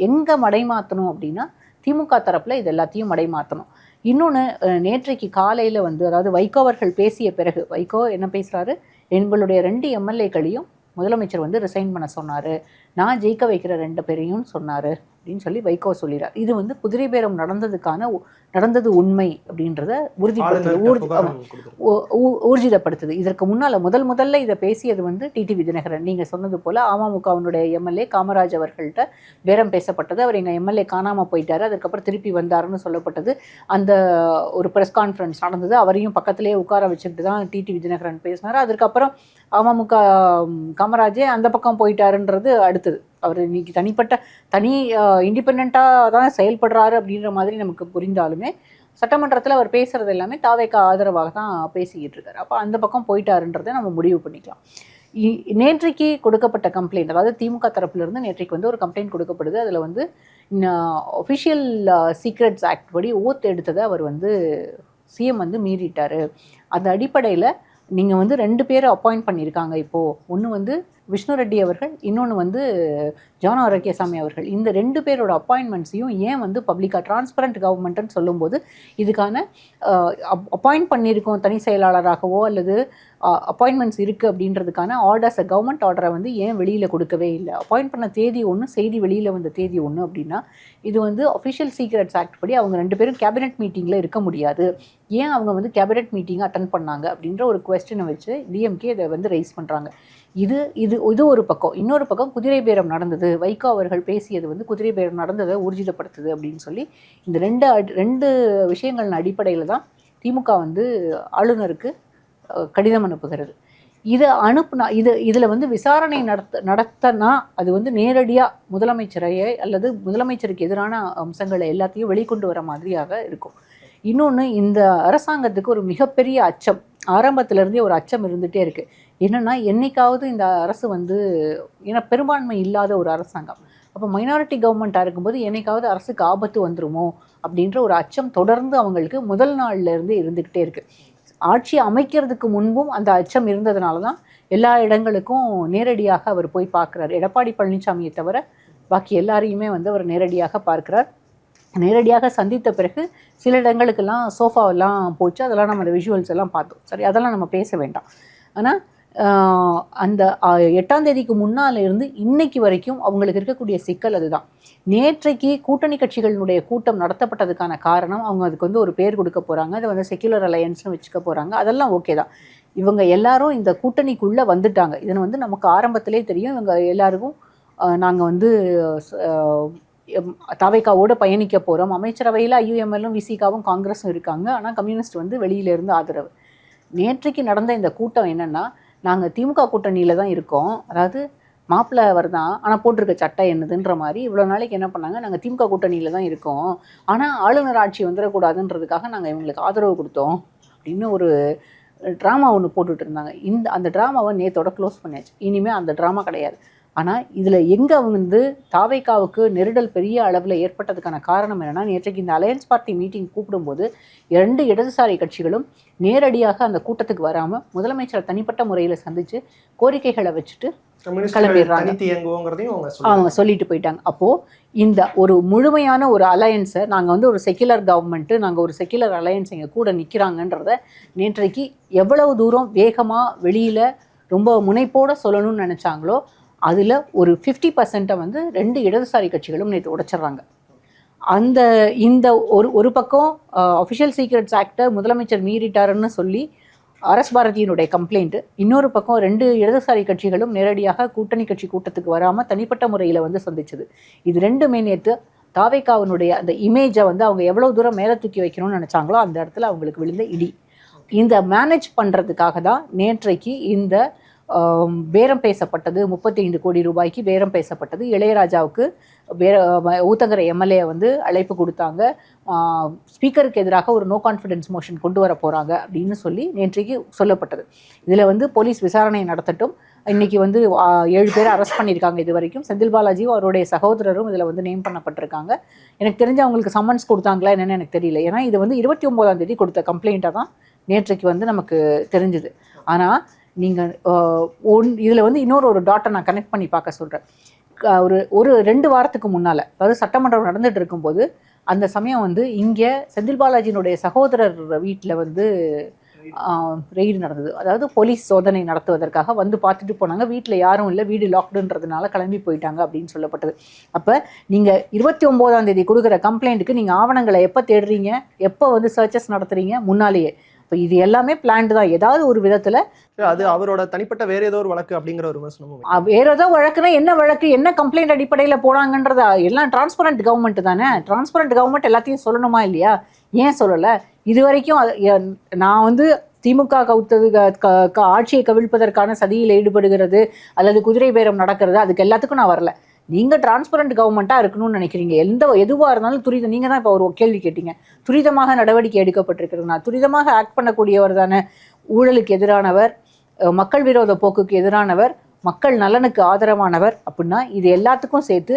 எங்கே மடைமாற்றணும் அப்படின்னா திமுக தரப்பில் இது எல்லாத்தையும் மடைமாற்றணும். இன்னொன்று, நேற்றைக்கு காலையில் வந்து, அதாவது வைகோ அவர்கள் பேசிய பிறகு வைகோ என்ன பேசுகிறாரு, எங்களுடைய 2 எம்எல்ஏக்களையும் முதலமைச்சர் வந்து ரிசைன் பண்ண சொன்னார், நான் ஜெயிக்க வைக்கிற 2 பேரையும் சொன்னார் அப்படின்னு சொல்லி வைகோ சொல்லிடுறார். இது வந்து குதிரை பேரம் நடந்தது உண்மை அப்படின்றத ஊர்ஜிதப்படுத்துது. இதற்கு முன்னால் முதல்ல இதை பேசியது வந்து டிடிவி தினகரன். நீங்கள் சொன்னது போல் அமமுகவினுடைய எம்எல்ஏ காமராஜ் அவர்கள்ட்ட பேரம் பேசப்பட்டது. அவர் எங்கள் எம்எல்ஏ காணாமல் போயிட்டார், அதுக்கப்புறம் திருப்பி வந்தாருன்னு சொல்லப்பட்டது. அந்த ஒரு ப்ரெஸ் கான்ஃபரன்ஸ் நடந்தது, அவரையும் பக்கத்திலே உட்கார வச்சுக்கிட்டு தான் டிடிவி தினகரன் பேசினார். அதுக்கப்புறம் அமமுக காமராஜே அந்த பக்கம் போயிட்டாருன்றது அடுத்தது. அவர் இன்னைக்கு தனி இண்டிபெண்ட்டாக தான் செயல்படுறாரு அப்படின்ற மாதிரி நமக்கு புரிந்தாலுமே சட்டமன்றத்தில் அவர் பேசுகிறது எல்லாமே தாவேக்கு ஆதரவாக தான் பேசிக்கிட்டு இருக்காரு. அப்போ அந்த பக்கம் போயிட்டாருன்றதை நம்ம முடிவு பண்ணிக்கலாம். நேற்றைக்கு கொடுக்கப்பட்ட கம்ப்ளைண்ட், அதாவது திமுக தரப்புலேருந்து நேற்றைக்கு வந்து ஒரு கம்ப்ளைண்ட் கொடுக்கப்படுது. அதில் வந்து ஒஃபிஷியல் சீக்ரெட்ஸ் ஆக்ட் படி ஓத் எடுத்ததை அவர் வந்து சிஎம் வந்து மீறிட்டார். அந்த அடிப்படையில் நீங்கள் வந்து 2 பேரை அப்பாயிண்ட் பண்ணியிருக்காங்க. இப்போது ஒன்று வந்து விஷ்ணு ரெட்டி அவர்கள், இன்னொன்று வந்து ஜான் ஆரோக்கியசாமி அவர்கள். இந்த 2 பேரோட அப்பாயின்மெண்ட்ஸையும் ஏன் வந்து பப்ளிக்காக டிரான்ஸ்பரண்ட் கவர்மெண்ட்டுன்னு சொல்லும்போது இதுக்கான அப்பாயிண்ட் பண்ணியிருக்கோம் தனி செயலாளராகவோ அல்லது அப்பாயின்மெண்ட்ஸ் இருக்குது அப்படின்றதுக்கான ஆர்டர்ஸை கவர்மெண்ட் ஆர்டரை வந்து ஏன் வெளியில் கொடுக்கவே இல்லை? அப்பாயிண்ட் பண்ண தேதி ஒன்று, செய்தி வெளியில் வந்த தேதி ஒன்று அப்படின்னா இது வந்து அஃபிஷியல் சீக்ரெட்ஸ் ஆக்ட் படி அவங்க 2 பேரும் கேபினெட் மீட்டிங்கில் இருக்க முடியாது. ஏன் அவங்க வந்து கேபினெட் மீட்டிங்கை அட்டன் பண்ணாங்க அப்படின்ற ஒரு குவெஸ்டனை வச்சு டிஎம்கே இதை வந்து ரைஸ் பண்ணுறாங்க. இது ஒரு பக்கம். இன்னொரு பக்கம் குதிரை பேரம் நடந்தது, வைகோ அவர்கள் பேசியது வந்து குதிரை பேரம் நடந்ததை ஊர்ஜிதப்படுத்துது அப்படின்னு சொல்லி இந்த 2 விஷயங்களின் அடிப்படையில் தான் திமுக வந்து ஆளுநருக்கு கடிதம் அனுப்புகிறது. இதை அனுப்புனா இதில் வந்து விசாரணை நடத்தனா அது வந்து நேரடியாக முதலமைச்சரையே அல்லது முதலமைச்சருக்கு எதிரான அம்சங்களை எல்லாத்தையும் வெளிக்கொண்டு வர மாதிரியாக இருக்கும். இன்னொன்று, இந்த அரசாங்கத்துக்கு ஒரு மிகப்பெரிய அச்சம், ஆரம்பத்திலேருந்தே ஒரு அச்சம் இருந்துகிட்டே இருக்குது. என்னென்னா, என்னைக்காவது இந்த அரசு வந்து, ஏன்னா பெரும்பான்மை இல்லாத ஒரு அரசாங்கம், அப்போ மைனாரிட்டி கவர்மெண்ட்டாக இருக்கும்போது என்னைக்காவது அரசுக்கு ஆபத்து வந்துருமோ அப்படின்ற ஒரு அச்சம் தொடர்ந்து அவங்களுக்கு முதல் நாள்லேருந்து இருந்துக்கிட்டே இருக்குது. ஆட்சி அமைக்கிறதுக்கு முன்பும் அந்த அச்சம் இருந்ததுனால தான் எல்லா இடங்களுக்கும் நேரடியாக அவர் போய் பார்க்குறாரு. எடப்பாடி பழனிசாமியை தவிர பாக்கி எல்லாரையுமே வந்து அவர் நேரடியாக பார்க்குறார். நேரடியாக சந்தித்த பிறகு சில இடங்களுக்கெல்லாம் சோஃபாவெல்லாம் போச்சு, அதெல்லாம் நம்ம அந்த விஷுவல்ஸ் எல்லாம் பார்த்தோம். சரி, அதெல்லாம் நம்ம பேச வேண்டாம். ஆனால் அந்த 8ஆம் தேதிக்கு முன்னால் இருந்து இன்னைக்கு வரைக்கும் அவங்களுக்கு இருக்கக்கூடிய சிக்கல் அதுதான். நேற்றைக்கு கூட்டணி கட்சிகளினுடைய கூட்டம் நடத்தப்பட்டதுக்கான காரணம், அவங்க அதுக்கு வந்து ஒரு பேர் கொடுக்க போகிறாங்க, அதை வந்து செக்யுலர் அலையன்ஸ்னு வச்சுக்க போகிறாங்க, அதெல்லாம் ஓகே தான். இவங்க எல்லாரும் இந்த கூட்டணிக்குள்ளே வந்துட்டாங்க. இதனை வந்து நமக்கு ஆரம்பத்திலே தெரியும். இவங்க எல்லாருக்கும் நாங்கள் வந்து தவைக்காவோடு பயணிக்க போகிறோம், அமைச்சரவையில் ஐயுஎம்எல்லும் விசிகாவும் காங்கிரஸும் இருக்காங்க, ஆனால் கம்யூனிஸ்ட் வந்து வெளியிலேருந்து ஆதரவு. நேற்றைக்கு நடந்த இந்த கூட்டம் என்னென்னா, நாங்கள் திமுக கூட்டணியில் தான் இருக்கோம், அதாவது மாப்பிள்ளை அவர் தான், ஆனால் போட்டிருக்க சட்டை என்னதுன்ற மாதிரி இவ்வளோ நாளைக்கு என்ன பண்ணாங்க, நாங்கள் திமுக கூட்டணியில் தான் இருக்கோம், ஆனால் ஆளுநர் ஆட்சி வந்துடக்கூடாதுன்றதுக்காக நாங்கள் இவங்களுக்கு ஆதரவு கொடுத்தோம் அப்படின்னு ஒரு ட்ராமா ஒன்று போட்டுட்டு இருந்தாங்க. அந்த ட்ராமாவை நேற்றோட க்ளோஸ் பண்ணியாச்சு. இனிமேல் அந்த ட்ராமா கிடையாது. ஆனால் இதில் எங்கே வந்து தாவேக்காவுக்கு நெருடல் பெரிய அளவில் ஏற்பட்டதுக்கான காரணம் என்னென்னா, நேற்றைக்கு இந்த அலையன்ஸ் பார்ட்டி மீட்டிங் கூப்பிடும்போது 2 இடதுசாரி கட்சிகளும் நேரடியாக அந்த கூட்டத்துக்கு வராமல் முதலமைச்சரை தனிப்பட்ட முறையில் சந்தித்து கோரிக்கைகளை வச்சுட்டு கிளம்பிடுறாங்க. அவங்க சொல்லிட்டு போயிட்டாங்க. அப்போது இந்த ஒரு முழுமையான ஒரு அலையன்ஸை, நாங்கள் வந்து ஒரு செக்யுலர் கவர்மெண்ட்டு, நாங்கள் ஒரு செக்யுலர் அலையன்ஸ் எங்கள் கூட நிற்கிறாங்கன்றத நேற்றைக்கு எவ்வளவு தூரம் வேகமாக வெளியில் ரொம்ப முனைப்போடு சொல்லணும்னு நினச்சாங்களோ அதில் ஒரு 50% வந்து 2 இடதுசாரி கட்சிகளும் நேற்று உடைச்சிட்றாங்க. இந்த ஒரு பக்கம் அஃபிஷியல் சீக்ரெட்ஸ் ஆக்டை முதலமைச்சர் மீறிட்டாருன்னு சொல்லி அரசு பாரதியினுடைய கம்ப்ளைண்ட்டு, இன்னொரு பக்கம் 2 இடதுசாரி கட்சிகளும் நேரடியாக கூட்டணி கட்சி கூட்டத்துக்கு வராமல் தனிப்பட்ட முறையில் வந்து சந்திச்சது. இது 2மே நேற்று தாவேக்காவினுடைய அந்த இமேஜை வந்து அவங்க எவ்வளோ தூரம் மேலே தூக்கி வைக்கணும்னு நினச்சாங்களோ அந்த இடத்துல அவங்களுக்கு விழுந்த இடி. இந்த மேனேஜ் பண்ணுறதுக்காக தான் நேற்றைக்கு இந்த பேரம் பேசப்பட்டது. 35 கோடி ரூபாய்க்கு பேரம் பேசப்பட்டது. இளையராஜாவுக்கு ஊத்தங்கரை எம்எல்ஏ வந்து அழைப்பு கொடுத்தாங்க, ஸ்பீக்கருக்கு எதிராக ஒரு நோ கான்ஃபிடன்ஸ் மோஷன் கொண்டு வர போகிறாங்க அப்படின்னு சொல்லி நேற்றைக்கு சொல்லப்பட்டது. இதில் வந்து போலீஸ் விசாரணை நடத்தட்டும், இன்னைக்கு வந்து 7 பேரை அரெஸ்ட் பண்ணியிருக்காங்க. இது வரைக்கும் செந்தில் பாலாஜியும் அவருடைய சகோதரரும் இதில் வந்து நேம் பண்ணப்பட்டிருக்காங்க. எனக்கு தெரிஞ்சு அவங்களுக்கு சம்மன்ஸ் கொடுத்தாங்களா என்னன்னு எனக்கு தெரியல. ஏன்னா இது வந்து 29ஆம் தேதி கொடுத்த கம்ப்ளைண்ட்டாக தான் நேற்றைக்கு வந்து நமக்கு தெரிஞ்சுது. ஆனால் நீங்கள் இதில் வந்து இன்னொரு டாட்டை நான் கனெக்ட் பண்ணி பார்க்க சொல்கிறேன். ஒரு 2 வாரத்துக்கு முன்னால், அதாவது சட்டமன்றம் நடந்துகிட்டு இருக்கும்போது, அந்த சமயம் வந்து இங்கே செந்தில் பாலாஜியினுடைய சகோதரர் வீட்டில் வந்து ரெய்டு நடந்தது. அதாவது போலீஸ் சோதனை நடத்துவதற்காக வந்து பார்த்துட்டு போனாங்க. வீட்டில் யாரும் இல்லை, வீடு லாக்டுன்றதுனால கிளம்பி போயிட்டாங்க அப்படின்னு சொல்லப்பட்டது. அப்போ நீங்கள் 29ஆம் தேதி கொடுக்குற கம்ப்ளைண்ட்டுக்கு நீங்கள் ஆவணங்களை எப்போ தேடுறீங்க, எப்போ வந்து சர்ச்சஸ் நடத்துறீங்க? முன்னாலேயே. இப்போ இது எல்லாமே பிளான்டு தான் ஏதாவது ஒரு விதத்தில். அது அவரோட தனிப்பட்ட வேற ஏதோ ஒரு வழக்கு அப்படிங்கிற ஒரு விமர்சனமும். வேற ஏதோ வழக்குனா என்ன வழக்கு, என்ன கம்ப்ளைண்ட் அடிப்படையில் போனாங்கன்றதா? எல்லாம் டிரான்ஸ்பரண்ட் கவர்மெண்ட் தானே. டிரான்ஸ்பரண்ட் கவர்மெண்ட் எல்லாத்தையும் சொல்லணுமா இல்லையா? ஏன் சொல்லலை? இது வரைக்கும் நான் வந்து திமுக கவுத்தது ஆட்சியை கவிழ்ப்பதற்கான சதியில் ஈடுபடுகிறது அல்லது குதிரை பேரம் நடக்கிறது, அதுக்கு எல்லாத்துக்கும் நான் வரல. நீங்கள் டிரான்ஸ்பரண்ட் கவர்மெண்ட்டாக இருக்கணும்னு நினைக்கிறீங்க. எதுவாக இருந்தாலும் நீங்கள் தான் இப்போ ஒரு கேள்வி கேட்டீங்க, துரிதமாக நடவடிக்கை எடுக்கப்பட்டிருக்கிறதுனா துரிதமாக ஆக்ட் பண்ணக்கூடியவர் தானே. ஊழலுக்கு எதிரானவர், மக்கள் விரோத போக்குக்கு எதிரானவர், மக்கள் நலனுக்கு ஆதரவானவர் அப்படின்னா இது எல்லாத்துக்கும் சேர்த்து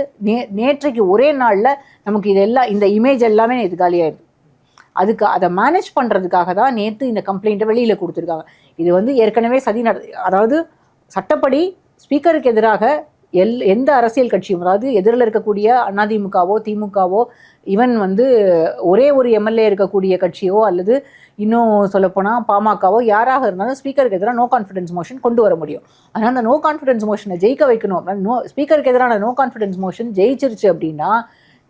நேற்றைக்கு ஒரே நாளில் நமக்கு இந்த இமேஜ் எல்லாமே நேற்று காலியாயிருது. அதை மேனேஜ் பண்ணுறதுக்காக தான் நேற்று இந்த கம்ப்ளைண்ட்டை வெளியில் கொடுத்துருக்காங்க. இது வந்து ஏற்கனவே அதாவது சட்டப்படி ஸ்பீக்கருக்கு எதிராக எந்த அரசியல் கட்சியும், அதாவது எதிரில் இருக்கக்கூடிய அதிமுகவோ திமுகவோ ஈவன் வந்து ஒரே ஒரு எம்எல்ஏ இருக்கக்கூடிய கட்சியோ அல்லது இன்னும் சொல்லப்போனால் பாமகவோ யாராக இருந்தாலும் ஸ்பீக்கருக்கு எதிராக நோ கான்ஃபிடன்ஸ் மோஷன் கொண்டு வர முடியும். ஆனால் அந்த நோ கான்ஃபிடன்ஸ் மோஷனை ஜெயிக்க வைக்கணும். ஸ்பீக்கருக்கு எதிரான நோ கான்ஃபிடன்ஸ் மோஷன் ஜெயிச்சிருச்சு அப்படின்னா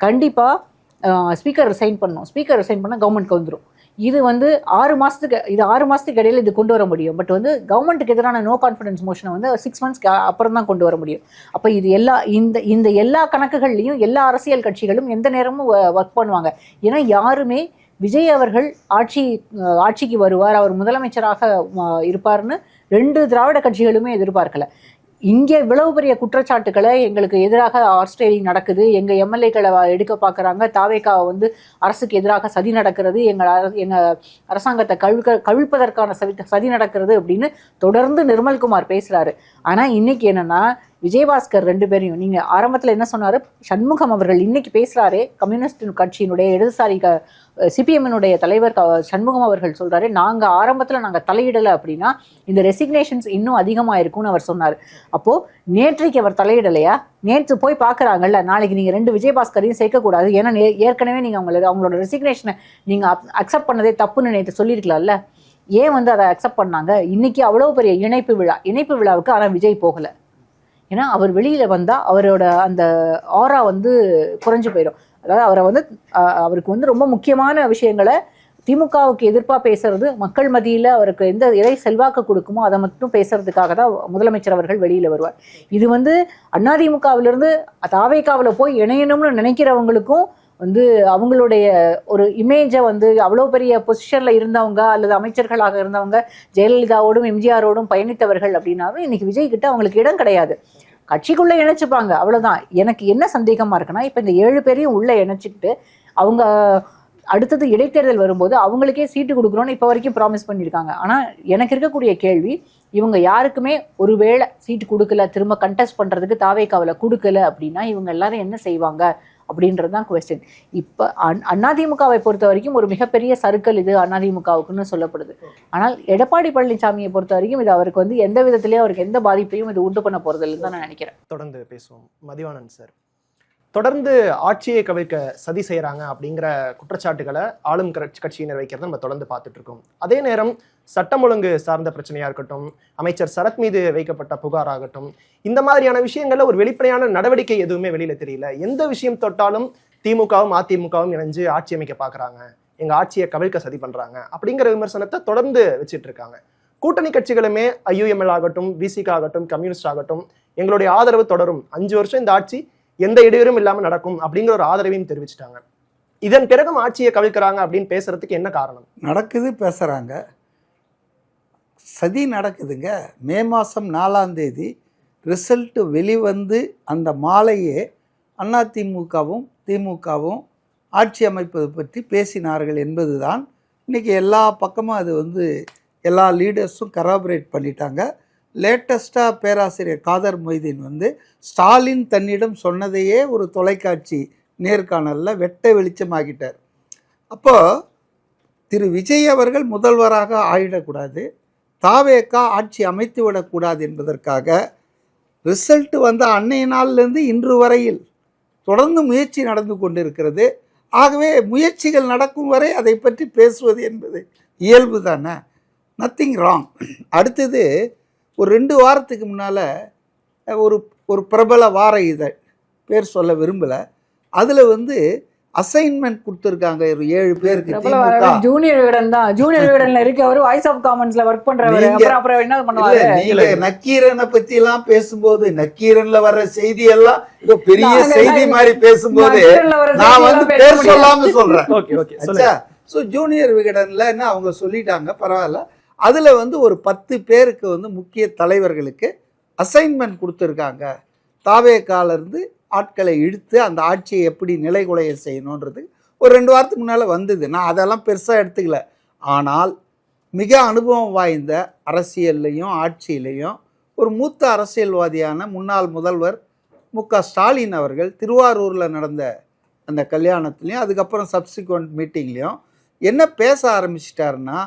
கண்டிப்பாக ஸ்பீக்கர் ரிசைன் பண்ணணும். ஸ்பீக்கர் ரிசைன் பண்ணால் கவர்மெண்ட்க்கு வந்துடும். இது வந்து 6 மாதத்துக்கு இடையில் இது கொண்டு வர முடியும். பட் வந்து கவர்மெண்ட்டுக்கு எதிரான நோ கான்ஃபிடன்ஸ் மோஷனை வந்து 6 மந்த்ஸ்க்கு அப்புறம் தான் கொண்டு வர முடியும். அப்போ இது இந்த எல்லா கணக்குகள்லையும் எல்லா அரசியல் கட்சிகளும் எந்த நேரமும் ஒர்க் பண்ணுவாங்க. ஏன்னா யாருமே விஜய் அவர்கள் ஆட்சிக்கு வருவார், அவர் முதலமைச்சராக இருப்பார்னு 2 திராவிட கட்சிகளுமே எதிர்பார்க்கல. இங்கே இவ்வளவு பெரிய குற்றச்சாட்டுக்களை எங்களுக்கு எதிராக ஆர்ஸ்ட்ரேலியா நடக்குது, எங்கள் எம்எல்ஏக்களை எடுக்க பார்க்குறாங்க, தாவேக்காவை வந்து அரசுக்கு எதிராக சதி நடக்கிறது, எங்கள் அரசாங்கத்தை கவிழ்ப்பதற்கான சதி நடக்கிறது அப்படின்னு தொடர்ந்து நிர்மல்குமார் பேசுகிறாரு. ஆனால் இன்னைக்கு என்னென்னா விஜயபாஸ்கர் 2 பேரையும் நீங்கள் ஆரம்பத்தில் என்ன சொன்னார், சண்முகம் அவர்கள் இன்னைக்கு பேசுகிறாரே, கம்யூனிஸ்ட் கட்சியினுடைய இடதுசாரி சிபிஎம்னுடைய தலைவர் சண்முகம் அவர்கள் சொல்கிறாரு, நாங்கள் தலையிடலை அப்படின்னா இந்த ரெசிக்னேஷன்ஸ் இன்னும் அதிகமாக இருக்கும்னு அவர் சொன்னார். அப்போது நேற்றைக்கு அவர் தலையிடலையா? நேற்று போய் பார்க்குறாங்கல்ல, நாளைக்கு நீங்கள் 2 விஜயபாஸ்கரையும் சேர்க்கக்கூடாது, ஏன்னா ஏற்கனவே நீங்கள் அவங்களோட ரெசிக்னேஷனை நீங்கள் அக்செப்ட் பண்ணதே தப்புன்னு நேற்று சொல்லியிருக்கலாம்ல. ஏன் வந்து அதை அக்செப்ட் பண்ணாங்க? இன்றைக்கி அவ்வளோ பெரிய இணைப்பு விழாவுக்கு ஆனால் விஜய் போகலை. ஏன்னா அவர் வெளியில் வந்தால் அவரோட அந்த ஆரா வந்து குறைஞ்சி போயிடும். அதாவது அவருக்கு வந்து ரொம்ப முக்கியமான விஷயங்களை திமுகவுக்கு எதிர்ப்பாக பேசுறது, மக்கள் மத்தியில் அவருக்கு எதை செல்வாக்கு கொடுக்குமோ அதை மட்டும் பேசுறதுக்காக தான் முதலமைச்சர் அவர்கள் வெளியில் வருவார். இது வந்து அதிமுகவிலிருந்து தாவேக்காவில் போய் இணையணும்னு நினைக்கிறவங்களுக்கும் வந்து அவங்களுடைய ஒரு இமேஜை வந்து அவ்வளோ பெரிய பொசிஷனில் இருந்தவங்க அல்லது அமைச்சர்களாக இருந்தவங்க ஜெயலலிதாவோடும் எம்ஜிஆரோடும் பயணித்தவர்கள் அப்படின்னாலும் இன்னைக்கு விஜய் கிட்ட அவங்களுக்கு இடம் கிடையாது. கட்சிக்குள்ளே இணைச்சிப்பாங்க, அவ்வளோதான். எனக்கு என்ன சந்தேகமாக இருக்குன்னா, இப்போ இந்த 7 பேரையும் உள்ளே இணைச்சிக்கிட்டு அவங்க அடுத்தது இடைத்தேர்தல் வரும்போது அவங்களுக்கே சீட்டு கொடுக்குறோன்னு இப்போ வரைக்கும் ப்ராமிஸ் பண்ணியிருக்காங்க. ஆனால் எனக்கு இருக்கக்கூடிய கேள்வி, இவங்க யாருக்குமே ஒருவேளை சீட்டு கொடுக்கல, திரும்ப கண்டெஸ்ட் பண்ணுறதுக்கு தாவேக்காவில் கொடுக்கல அப்படின்னா இவங்க எல்லாரும் என்ன செய்வாங்க அப்படின்றது தான் குவெஸ்டின். இப்போ அதிமுகவை பொறுத்த வரைக்கும் ஒரு மிகப்பெரிய சர்க்கிள் இது அதிமுகவுக்குன்னு சொல்லப்படுது. ஆனால் எடப்பாடி பழனிசாமியை பொறுத்த வரைக்கும் இது அவருக்கு வந்து எந்த விதத்திலேயும் அவருக்கு எந்த பாதிப்பையும் இது உண்டு பண்ண போகிறதில்லைன்னு தான் நான் நினைக்கிறேன். தொடர்ந்து பேசுவோம். மதிவாணன் சார், தொடர்ந்து ஆட்சியை கவிழ்க்க சதி செய்கிறாங்க அப்படிங்கிற குற்றச்சாட்டுகளை ஆளும் கட்சியினர் வைக்கிறத நம்ம தொடர்ந்து பார்த்துட்டு இருக்கோம். அதே நேரம் சட்டம் ஒழுங்கு சார்ந்த பிரச்சனையா இருக்கட்டும், அமைச்சர் சரத் மீது வைக்கப்பட்ட புகாராகட்டும், இந்த மாதிரியான விஷயங்கள்ல ஒரு வெளிப்படையான நடவடிக்கை எதுவுமே வெளியில தெரியல. எந்த விஷயம் தொட்டாலும் திமுகவும் அதிமுகவும் இணைஞ்சு ஆட்சி அமைக்க பாக்குறாங்க, எங்க ஆட்சியை கவிழ்க்க சதி பண்றாங்க அப்படிங்கிற விமர்சனத்தை தொடர்ந்து வச்சுட்டு இருக்காங்க. கூட்டணி கட்சிகளுமே ஐயுஎம்எல் ஆகட்டும், விசிக ஆகட்டும், கம்யூனிஸ்ட் ஆகட்டும், எங்களுடைய ஆதரவு தொடரும், 5 வருஷம் இந்த ஆட்சி எந்த இடையூறும் இல்லாம நடக்கும் அப்படிங்கிற ஒரு ஆதரவையும் தெரிவிச்சிட்டாங்க. இதன் பிறகும் ஆட்சியை கவிழ்க்கிறாங்க அப்படின்னு பேசுறதுக்கு என்ன காரணம்? நடக்குது, பேசுறாங்க, சதி நடக்குதுங்க. மே மாதம் 4ஆம் தேதி ரிசல்ட் வெளிவந்து அந்த மாலையே அதிமுகவும் திமுகவும் ஆட்சி அமைப்பது பற்றி பேசினார்கள் என்பது தான் இன்றைக்கி எல்லா பக்கமும் அது வந்து எல்லா லீடர்ஸும் கராபரேட் பண்ணிட்டாங்க. லேட்டஸ்ட்டாக பேராசிரியர் காதர் மொய்தீன் வந்து ஸ்டாலின் தன்னிடம் சொன்னதையே ஒரு தொலைக்காட்சி நேர்காணலில் வெட்ட வெளிச்சமாகிட்டார். அப்போது திரு விஜய் அவர்கள் முதல்வராக ஆயிடக்கூடாது, தாவேகா ஆட்சி அமைத்து விடக்கூடாது என்பதற்காக ரிசல்ட் வந்த அன்னைய நாளிலிருந்து இன்று வரையில் தொடர்ந்து முயற்சி நடந்து கொண்டிருக்கிறது. ஆகவே முயற்சிகள் நடக்கும் வரை அதை பற்றி பேசுவது என்பது இயல்பு தானே, நத்திங் ராங். அடுத்தது ஒரு 2 வாரத்துக்கு முன்னால் ஒரு பிரபல வார இதழ், பேர் சொல்ல விரும்பலை, அதில் வந்து அசைன்மெண்ட் கொடுத்துருக்காங்க ஒரு 7 பேருக்கு. ஜூனியர் விகடன் தான், ஜூனியர் விகடன்ல இருக்கவர், வாய்ஸ் ஆஃப் காமன்ஸ்ல ஒர்க் பண்றவர். அப்புறம் என்ன பண்ணுவாரு? நீங்க நக்கீரனை பத்தி எல்லாம் பேசும்போது, நக்கீரன்ல வர்ற செய்தி எல்லாம் ஏதோ பெரிய செய்தி மாதிரி பேசும்போது நான் வந்து பேர் சொல்லாம சொல்றேன். ஸோ ஜூனியர் விகடன்ல என்ன அவங்க சொல்லிட்டாங்க, பரவாயில்ல. அதுல வந்து ஒரு 10 பேருக்கு வந்து முக்கிய தலைவர்களுக்கு அசைன்மெண்ட் கொடுத்துருக்காங்க. தாவேகாலிருந்து ஆட்களை இழுத்து அந்த ஆட்சியை எப்படி நிலைகுலைய செய்யணுன்றது ஒரு 2 வாரத்துக்கு முன்னால் வந்தது. நான் அதெல்லாம் பெருசாக எடுத்துக்கல. ஆனால் மிக அனுபவம் வாய்ந்த அரசியல்லையும் ஆட்சியிலையும் ஒரு மூத்த அரசியல்வாதியான முன்னாள் முதல்வர் மு.க. ஸ்டாலின் அவர்கள் திருவாரூரில் நடந்த அந்த கல்யாணத்துலேயும் அதுக்கப்புறம் சப்சிக்வெண்ட் மீட்டிங்லேயும் என்ன பேச ஆரம்பிச்சிட்டாருன்னா,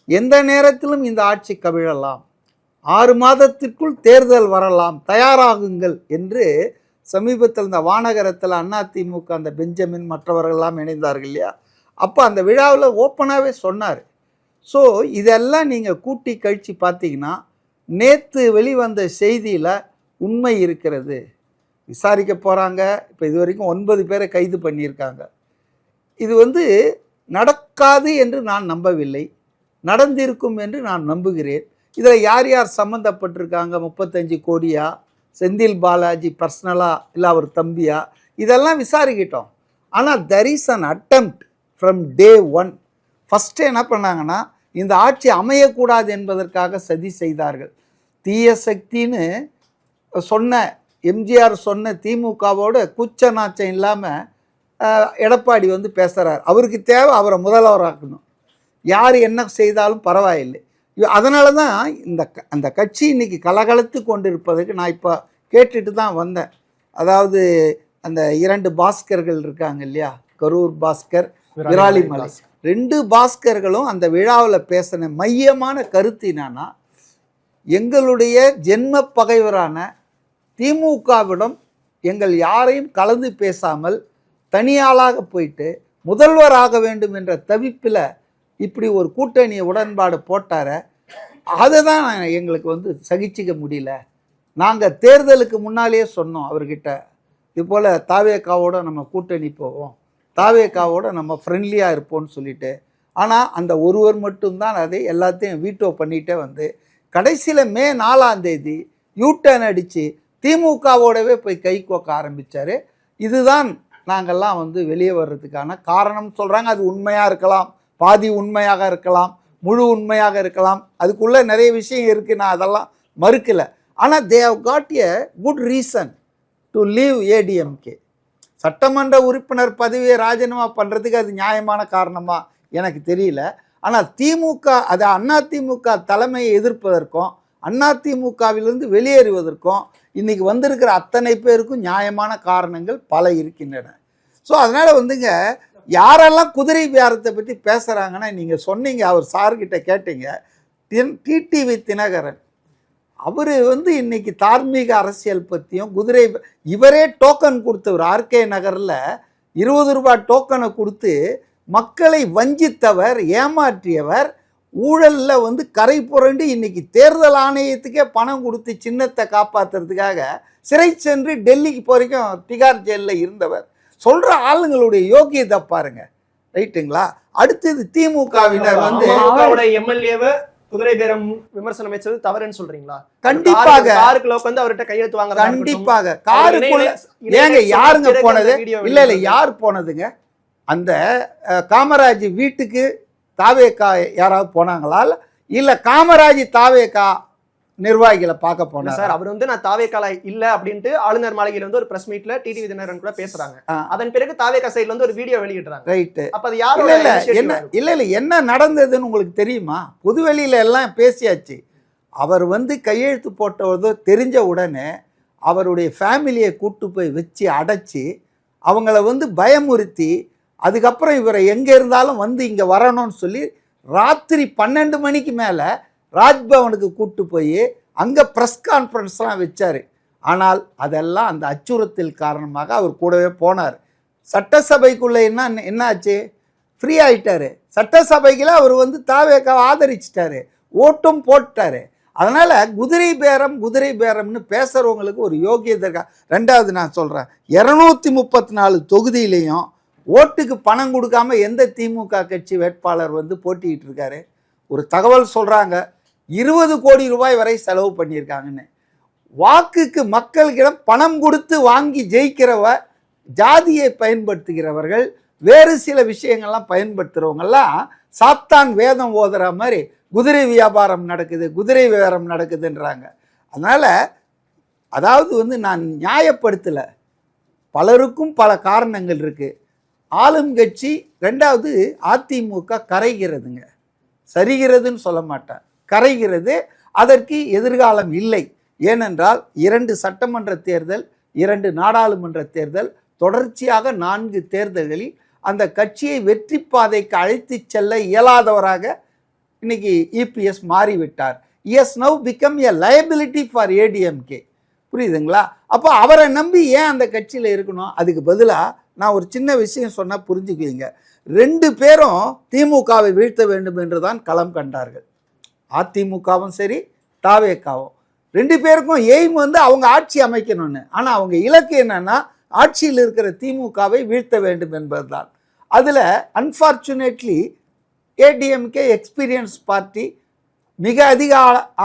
எந்த நேரத்திலும் இந்த ஆட்சி கவிழலாம், 6 மாதத்திற்குள் தேர்தல் வரலாம், தயாராகுங்கள் என்று சமீபத்தில் இந்த வானகரத்தில் அதிமுக அந்த பெஞ்சமின் மற்றவர்கள்லாம் இணைந்தார்கள் இல்லையா, அப்போ அந்த விழாவில் ஓப்பனாகவே சொன்னார். ஸோ இதெல்லாம் நீங்கள் கூட்டி கழித்து பார்த்தீங்கன்னா நேற்று வெளிவந்த செய்தியில் உண்மை இருக்கிறது. விசாரிக்க போகிறாங்க. இப்போ இது வரைக்கும் 9 பேரை கைது பண்ணியிருக்காங்க. இது வந்து நடக்காது என்று நான் நம்பவில்லை, நடந்திருக்கும் என்று நான் நம்புகிறேன். இதில் யார் யார் சம்மந்தப்பட்டிருக்காங்க, 35 கோடியா, செந்தில் பாலாஜி பர்சனலாக, இல்லை அவர் தம்பியா, இதெல்லாம் விசாரிக்கிட்டோம். ஆனால் there is an attempt from day 1. First என்ன பண்ணாங்கன்னா, இந்த ஆட்சி அமையக்கூடாது என்பதற்காக சதி செய்தார்கள். தீய சக்தின்னு சொன்ன எம்ஜிஆர் சொன்ன திமுகவோட கூச்ச நாச்சம் இல்லாமல் எடப்பாடி வந்து பேசுகிறார். அவருக்கு தேவை அவரை முதல்வராக்கணும், யார் என்ன செய்தாலும் பரவாயில்லை. அதனால தான் அந்த கட்சி இன்னைக்கு கலகலத்து கொண்டு இருப்பதற்கு நான் இப்போ கேட்டுட்டு தான் வந்தேன். அதாவது அந்த 2 பாஸ்கர்கள் இருக்காங்க இல்லையா, கரூர் பாஸ்கர், விராலிமலை, 2 பாஸ்கர்களும் அந்த விழாவில் பேசின மையமான கருத்து என்னன்னா, எங்களுடைய ஜென்ம பகைவரான திமுகவிடம் எங்கள் யாரையும் கலந்து பேசாமல் தனியாளாக போயிட்டு முதல்வராக வேண்டும் என்ற தவிப்பில் இப்படி ஒரு கூட்டணி உடன்பாடு போட்டார, அதை தான் எங்களுக்கு வந்து சகிச்சிக்க முடியல. நாங்கள் தேர்தலுக்கு முன்னாலேயே சொன்னோம் அவர்கிட்ட, இது போல் தாவேகாவோட நம்ம கூட்டணி போவோம், தாவேகாவோட நம்ம ஃப்ரெண்ட்லியாக இருப்போம்னு சொல்லிட்டு. ஆனால் அந்த ஒருவர் மட்டும்தான் அதை எல்லாத்தையும் வீட்டோ பண்ணிகிட்டே வந்து கடைசியில் மே 4 யூட்டர்ன் அடித்து திமுகவோடவே போய் கை கோக்க ஆரம்பித்தார். இதுதான் நாங்கள்லாம் வந்து வெளியே வர்றதுக்கான காரணம் சொல்கிறாங்க. அது உண்மையாக இருக்கலாம், பாதி உண்மையாக இருக்கலாம், முழு உண்மையாக இருக்கலாம், அதுக்குள்ளே நிறைய விஷயம் இருக்குது, நான் அதெல்லாம் மறுக்கலை. ஆனால் they have got a good reason to leave ADMK. சட்டமன்ற உறுப்பினர் பதவியை ராஜினாமா பண்ணுறதுக்கு அது நியாயமான காரணமா எனக்கு தெரியல. ஆனால் திமுக, அது அதிமுக தலைமையை எதிர்ப்பதற்கும் அதிமுகவிலிருந்து வெளியேறுவதற்கும் இன்றைக்கி வந்திருக்கிற அத்தனை பேருக்கும் நியாயமான காரணங்கள் பல இருக்கின்றன. ஸோ அதனால் வந்துங்க, யாரெல்லாம் குதிரை வியாரத்தை பற்றி பேசுகிறாங்கன்னா, நீங்கள் சொன்னீங்க, அவர் சார்கிட்ட கேட்டீங்க, டிடிவி தினகரன் அவர் வந்து இன்னைக்கு தார்மீக அரசியல் பற்றியும் குதிரை, இவரே டோக்கன் கொடுத்தவர், ஆர்கே நகரில் 20 ரூபாய் டோக்கனை கொடுத்து மக்களை வஞ்சித்தவர், ஏமாற்றியவர், ஊழலில் வந்து கரை புரண்டு இன்னைக்கு தேர்தல் ஆணையத்துக்கே பணம் கொடுத்து சின்னத்தை காப்பாற்றுறதுக்காக சிறை சென்று டெல்லிக்கு போகிறக்கும் திகார் ஜெயிலில் இருந்தவர். சொல்கிற ஆளுங்களுடைய யோகியத்தை பாருங்க, ரைட்டுங்களா? அடுத்தது திமுகவினர் வந்து எம்எல்ஏவை குதிரை பேரம் விமர்சனம் வச்சது தவறுன்னு சொல்றீங்களா? கண்டிப்பாக காருக்குள்ள வந்து அவர்கிட்ட கையெழுத்து வாங்க, கண்டிப்பாக காருக்குள்ள ஏங்க யாருங்க போனது? இல்ல யார் போனதுங்க? அந்த காமராஜ் வீட்டுக்கு தாவேகா யாராவது போனாங்களா, இல்ல காமராஜ் தாவேகா நிர்வாகிகளை பார்க்க போனார் சார்? அவர் வந்து நான் தாவேகால இல்ல அப்படின்ட்டு ஆளுநர் மாளிகையில வந்து ஒரு பிரஸ் மீட்ல டிடிவி தினகரன் கூட பேசுறாங்க. அதன் பிறகு தாவேகா சைடுல வந்து ஒரு வீடியோ வெளியிடுறாங்க. ரைட். அப்ப அது யாரோட என்ன நடந்ததுன்னு உங்களுக்கு தெரியுமா? பொதுவெளியில எல்லாம் பேசியாச்சு. அவர் வந்து கையெழுத்து போட்டதோ தெரிஞ்ச உடனே அவருடைய ஃபேமிலியை கூட்டு போய் வச்சு அடைச்சி அவங்கள வந்து பயமுறுத்தி அதுக்கப்புறம் இவரை எங்கே இருந்தாலும் வந்து இங்கே வரணும்னு சொல்லி ராத்திரி 12 மணிக்கு மேலே ராஜ்பவனுக்கு கூட்டு போய் அங்கே ப்ரெஸ் கான்ஃபரன்ஸ்லாம் வச்சார். ஆனால் அதெல்லாம் அந்த அச்சுறுத்தல் காரணமாக அவர் கூடவே போனார். சட்டசபைக்குள்ளே என்ன ஆச்சு? ஃப்ரீ ஆகிட்டார். சட்டசபைக்குள்ள அவர் வந்து தாவேக்காவை ஆதரிச்சிட்டாரு, ஓட்டும் போட்டார். அதனால் குதிரை பேரம்னு பேசுகிறவங்களுக்கு ஒரு யோகியதை இருக்கா. ரெண்டாவது நான் சொல்கிறேன், 234 தொகுதியிலையும் ஓட்டுக்கு பணம் கொடுக்காம எந்த திமுக கட்சி வேட்பாளர் வந்து போட்டிக்கிட்டு இருக்காரு? ஒரு தகவல் சொல்கிறாங்க, 20 கோடி ரூபாய் வரை செலவு பண்ணியிருக்காங்கன்னு. வாக்குக்கு மக்களிடம் பணம் கொடுத்து வாங்கி ஜெயிக்கிறவ ஜாதியை பயன்படுத்துகிறவர்கள், வேறு சில விஷயங்கள்லாம் பயன்படுத்துகிறவங்கெல்லாம் சாத்தான் வேதம் ஓதுற மாதிரி குதிரை வியாபாரம் நடக்குதுன்றாங்க. அதனால் அதாவது வந்து நான் நியாயப்படுத்தலை, பலருக்கும் பல காரணங்கள் இருக்குது. ஆளும் கட்சி, ரெண்டாவது அதிமுக கரைகிறதுங்க, சரிகிறதுன்னு சொல்ல மாட்டேன், கரைகிறது. அதற்கு எதிர்காலம் இல்லை. ஏனென்றால் 2 சட்டமன்ற தேர்தல், 2 நாடாளுமன்ற தேர்தல், தொடர்ச்சியாக 4 தேர்தல்களில் அந்த கட்சியை வெற்றி பாதைக்கு அழைத்து செல்ல இயலாதவராக இன்னைக்கு இபிஎஸ் மாறிவிட்டார். Is now become a liability for ADMK. புரியுதுங்களா? அப்போ அவரை நம்பி ஏன் அந்த கட்சியில் இருக்கணும்? அதுக்கு பதிலாக நான் ஒரு சின்ன விஷயம் சொன்னால் புரிஞ்சுக்குவீங்க. 2 பேரும் திமுகவை வீழ்த்த வேண்டும் என்று தான் களம் கண்டார்கள். அதிமுகவும் சரி, தாவேக்காவும். 2 பேருக்கும் எய்ம் வந்து அவங்க ஆட்சி அமைக்கணும்னு. ஆனால் அவங்க இலக்கு என்னன்னா ஆட்சியில் இருக்கிற திமுகவை வீழ்த்த வேண்டும் என்பது தான். அதில் அன்ஃபார்ச்சுனேட்லி ஏடிஎம்கே எக்ஸ்பீரியன்ஸ் பார்ட்டி, மிக அதிக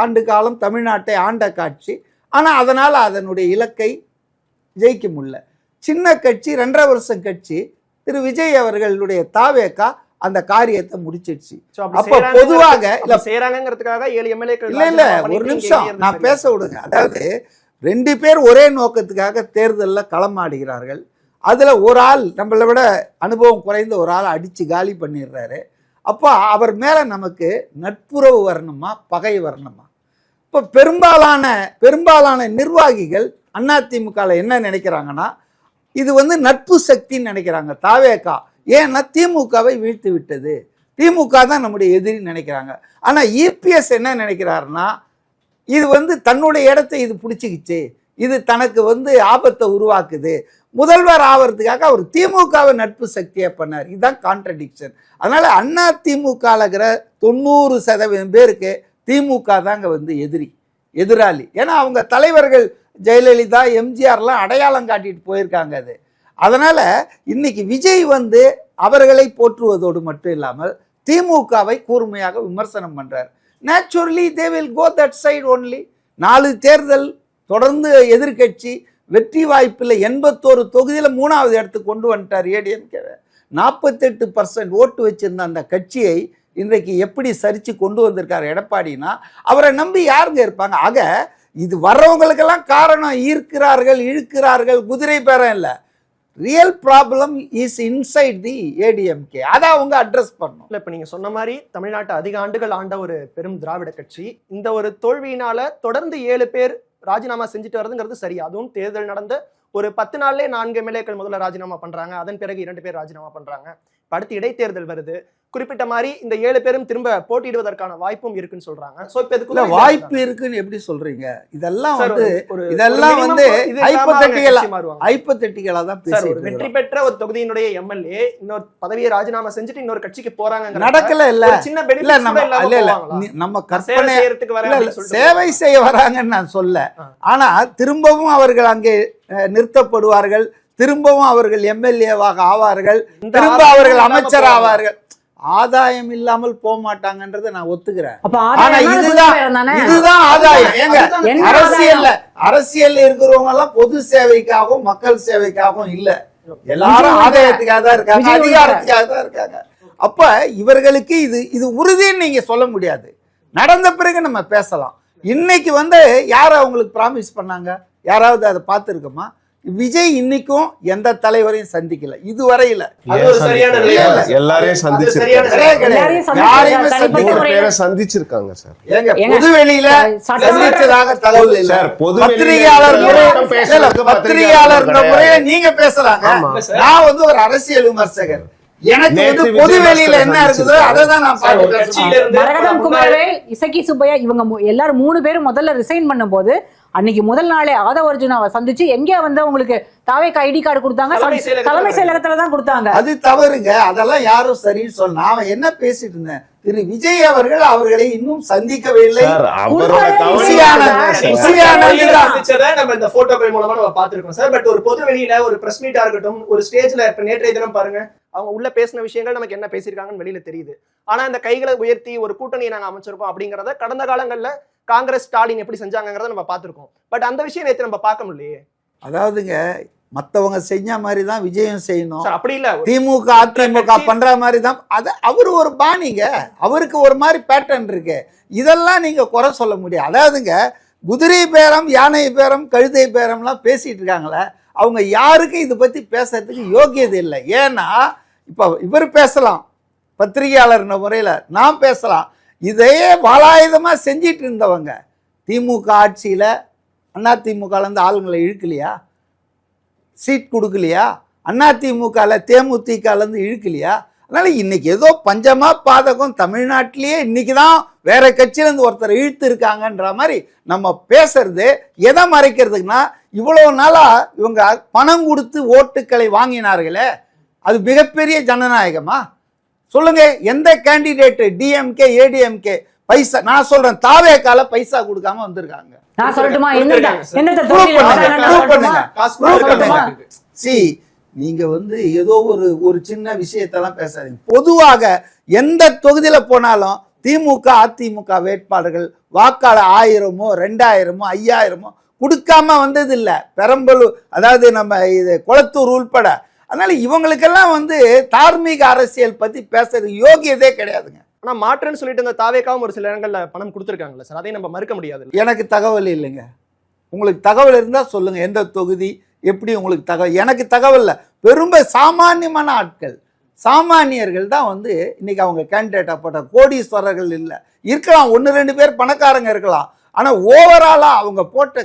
ஆண்டு காலம் தமிழ்நாட்டை ஆண்ட காட்சி. ஆனால் அதனால் அதனுடைய இலக்கை ஜெயிக்க முடியல. சின்ன கட்சி, 2.5 வருஷம் கட்சி, திரு விஜய் அவர்களுடைய தாவேக்கா அந்த காரியத்தை முடிச்சிடுச்சு. அப்ப பொதுவாக இல்ல ஒரு நிமிஷம் நான் பேச விடுங்க. அதாவது 2 பேர் ஒரே நோக்கத்துக்காக தேர்தலில் களமாடுகிறார்கள். அதுல ஒரு ஆள், நம்மளை விட அனுபவம் குறைந்த ஒரு ஆள் அடிச்சு காலி பண்ணிடுறாரு. அப்போ அவர் மேல நமக்கு நட்புறவு வரணுமா, பகை வரணுமா? இப்போ பெரும்பாலான நிர்வாகிகள் அதிமுக என்ன நினைக்கிறாங்கன்னா, இது வந்து நட்பு சக்தின்னு நினைக்கிறாங்க. தாவேக்கா ஏன்னா திமுகவை வீழ்த்து விட்டது, திமுக தான் நம்முடைய எதிரின்னு நினைக்கிறாங்க. ஆனால் இபிஎஸ் என்ன நினைக்கிறாருன்னா, இது வந்து தன்னுடைய இடத்தை இது பிடிச்சிக்கிச்சு, இது தனக்கு வந்து ஆபத்தை உருவாக்குது, முதல்வர் ஆவறதுக்காக அவர் திமுகவை நட்பு சக்தியை பண்ணார். இதுதான் கான்ட்ரடிக்ஷன். அதனால அதிமுகங்கிற 90% பேருக்கு திமுக தாங்க வந்து எதிராளி. ஏன்னா அவங்க தலைவர்கள் ஜெயலலிதா, எம்ஜிஆர்லாம் அடையாளம் காட்டிட்டு போயிருக்காங்க. அது அதனால இன்னைக்கு விஜய் வந்து அவர்களை போற்றுவதோடு மட்டும் இல்லாமல் திமுகவை கூர்மையாக விமர்சனம் பண்றார். Naturally they will go that side only. 4 தேர்தல் தொடர்ந்து எதிர்கட்சி, வெற்றி வாய்ப்பில் 81 தொகுதியில் 3வது இடத்துக்கு கொண்டு வந்துட்டார் ஏடிஎம்கே. 48% ஓட்டு வச்சிருந்த அந்த கட்சியை இன்றைக்கு எப்படி சரிச்சு கொண்டு வந்திருக்காரு எடப்பாடினா, அவரை நம்பி யாருங்க இருப்பாங்க? ஆக இது வர்றவங்களுக்கெல்லாம் காரணம் ஈர்க்கிறார்கள், இழுக்கிறார்கள், குதிரை பேரம் இல்லை. Real problem is inside the ADMK. அதை அவங்க அட்ரஸ் பண்ணணும். இல்லை, இப்போ நீங்கள் சொன்ன மாதிரி தமிழ்நாட்டை அதிக ஆண்டுகள் ஆண்ட ஒரு பெரும் திராவிட கட்சி இந்த ஒரு தோல்வியினால தொடர்ந்து 7 பேர் ராஜினாமா செஞ்சுட்டு வரதுங்கிறது சரி. அதுவும் தேர்தல் நடந்த ஒரு 10 நாள்லேயே 4 எம்எல்ஏக்கள் முதல்ல ராஜினாமா பண்றாங்க. அதன் பிறகு 2 பேர் ராஜினாமா பண்றாங்க. அடுத்து இடைத்தேர்தல் வருது. குறிப்பிட்ட மாதிரி இந்த 7 பேரும் திரும்ப போட்டியிடுவதற்கான வாய்ப்பும் இருக்குன்னு சொல்றாங்க. சோ இப்ப இதுக்குள்ள வாய்ப்பு இருக்குன்னு எப்படி சொல்றீங்க? இதெல்லாம் வந்து ஹைப்போதெட்டிக்கலா தான் பேசுறோம். வெற்றி பெற்ற ஒரு தொகுதியினுடைய எம்எல்ஏ இன்னொரு பதவியை ராஜினாமா செஞ்சுட்டு இன்னொரு கட்சிக்கு போறாங்க. நடக்கல இல்ல, சின்ன பெனிஃபிட் நம்ம கற்பனை சேவை செய்ய வராங்கன்னு நான் சொல்ல. ஆனா திரும்பவும் அவர்கள் அங்கே நிறுத்தப்படுவார்கள், திரும்பவும் அவர்கள் எம்எல்ஏவாக ஆவார்கள், திரும்ப அவர்கள் அமைச்சர் ஆவார்கள். ஆதாயம் இல்லாமல் போக மாட்டாங்கன்றதை நான் ஒத்துக்கிறேன். ஆனா இதுதான் ஆதாயம். அரசியல் இருக்கிறவங்க எல்லாம் பொது சேவைக்காகவும் மக்கள் சேவைக்காகவும் இல்ல, எல்லாரும் ஆதாயத்துக்காக தான் இருக்காங்க, அதிகாரத்துக்காக தான் இருக்காங்க. அப்ப இவர்களுக்கு இது உறுதின்னு நீங்க சொல்ல முடியாது. நடந்த பிறகு நம்ம பேசலாம். இன்னைக்கு வந்து யார் அவங்களுக்கு ப்ராமிஸ் பண்ணாங்க? யாராவது அதை பார்த்துருக்கோமா? விஜய் இன்னைக்கும் எந்த தலைவரையும் சந்திக்கல இதுவரையில. அது ஒரு சரியான நிலையா இல்ல. எல்லாரையும் சரியான யாரையுமே சந்திச்சிருக்காங்க சார். ஏங்க பொதுவெளியில சந்திச்சதாக தகவல் இல்ல சார். பத்திரிகையாளர் முறையில நீங்க பேசலாங்க. நான் வந்து ஒரு அரசியல் விமர்சகர். எனக்கு வந்து பொதுவெளியில என்ன இருக்குதோ அதை தான் நான் பார்க்கிறேன். மரகதம் குமரவேல், இசக்கி சுப்பையா இவங்க எல்லாரும் 3 பேரும் முதல்ல ரிசைன் பண்ணும்போது அன்னைக்கு முதல் நாளே ஆதவ அர்ஜுனாவை சந்திச்சு எங்க வந்து உங்களுக்கு தாவேக்கா ஐடி கார்டு கொடுத்தாங்க, தலைமை செயலகத்துல தான் கொடுத்தாங்க. அது தவறுங்க. அதெல்லாம் யாரும் சரின்னு சொல்ல. நான் என்ன பேசிட்டு இருந்தேன், திரு விஜய் அவர்கள் அவர்களை இன்னும் சந்திக்கவே இல்லை. நம்ம இந்த போட்டோக்கள் மூலமா நம்ம பாத்துருக்கோம் சார். பட் ஒரு பொது வெளியில ஒரு பிரஸ் மீட்டா இருக்கட்டும், ஒரு ஸ்டேஜ்ல இப்ப நேற்றைய தினம் பாருங்க, அவங்க உள்ள பேசின விஷயங்கள் நமக்கு என்ன பேசியிருக்காங்கன்னு வெளியில தெரியுது. ஆனா இந்த கைகளை உயர்த்தி ஒரு கூட்டணியை நாங்க அமைச்சிருப்போம் அப்படிங்கறத கடந்த காலங்கள்ல காங்கிரஸ் ஸ்டாலின் எப்படி செஞ்சாங்கிறத நம்ம பார்த்திருக்கோம். பட் அந்த விஷயம் நேற்று நம்ம பார்க்க முடியலையே. அதாவதுங்க மத்தவங்க செஞ்ச மாதிரி தான் விஜயம் செய்யணும். அப்படி இல்ல, திமுக அதிமுக பண்ற மாதிரி தான். அது அவரு ஒரு பாணிங்க, அவருக்கு ஒரு மாதிரி பேட்டர்ன் இருக்கு. இதெல்லாம் நீங்க குறை சொல்ல முடியாது. அதாவதுங்க குதிரை பேரம், யானை பேரம், கழுதை பேரம்லாம் பேசிட்டு இருக்காங்களே, அவங்க யாருக்கும் இதை பத்தி பேசுறதுக்கு யோகியது இல்லை. ஏன்னா இப்ப இவர் பேசலாம் பத்திரிகையாளர் முறையில, நான் பேசலாம். இதையே வாலாயுதமா செஞ்சிட்டு இருந்தவங்க திமுக ஆட்சியில அதிமுகல இருந்து ஆளுங்களை இழுக்கலையா, சீட் கொடுக்கலையா, அதிமுகல தேமுதிகல இருந்து இழுக்கலையா? அதனால இன்னைக்கு ஏதோ பஞ்சமா பாதகம் தமிழ்நாட்டிலேயே இன்னைக்குதான் வேற கட்சியில இருந்து ஒருத்தர் இழுத்து இருக்காங்கன்ற மாதிரி நம்ம பேசுறது எதை மறைக்கிறதுக்குன்னா, இவ்வளவு நாளா இவங்க பணம் கொடுத்து ஓட்டுக்களை வாங்கினார்களே, அது மிகப்பெரிய ஜனநாயகமா? சொல்லுங்க. எந்த கேண்டிடேட் டிஎம்கே ஏடிஎம்கே பைசா, நான் சொல்றேன் தாவேக்கால பைசா கொடுக்காம வந்திருக்காங்க. நான் சொல்லட்டுமா? நீங்க வந்து ஏதோ ஒரு சின்ன விஷயத்தெல்லாம் பேசாதீங்க. பொதுவாக எந்த தொகுதியில போனாலும் திமுக அதிமுக வேட்பாளர்கள் வாக்காளர் 1000மோ 2000மோ 5000மோ கொடுக்காம வந்தது இல்ல. பெரம்பலூர், அதாவது நம்ம இது குளத்தூர் உள்பட. அதனால இவங்களுக்கெல்லாம் வந்து தார்மீக அரசியல் பத்தி பேசுறது யோகியதே கிடையாதுங்க. ஆனா மாற்றன்னு சொல்லிட்டு இந்த தாவேக்காவும் ஒரு சில இடங்கள்ல பணம் கொடுத்துருக்காங்கல்ல சார், அதையும் நம்ம மறுக்க முடியாது. எனக்கு தகவல் இல்லைங்க. உங்களுக்கு தகவல் இருந்தா சொல்லுங்க, எந்த தொகுதி எப்படி உங்களுக்கு தகவல்? எனக்கு தகவல் இல்லை. சாமானியமான ஆட்கள், சாமானியர்கள் தான் வந்து இன்னைக்கு அவங்க கேண்டிடேட்டா போட்ட. கோடீஸ்வரர்கள் இல்லை, இருக்கலாம் 1-2 பேர் பணக்காரங்க இருக்கலாம். ஆனா ஓவராலா அவங்க போட்ட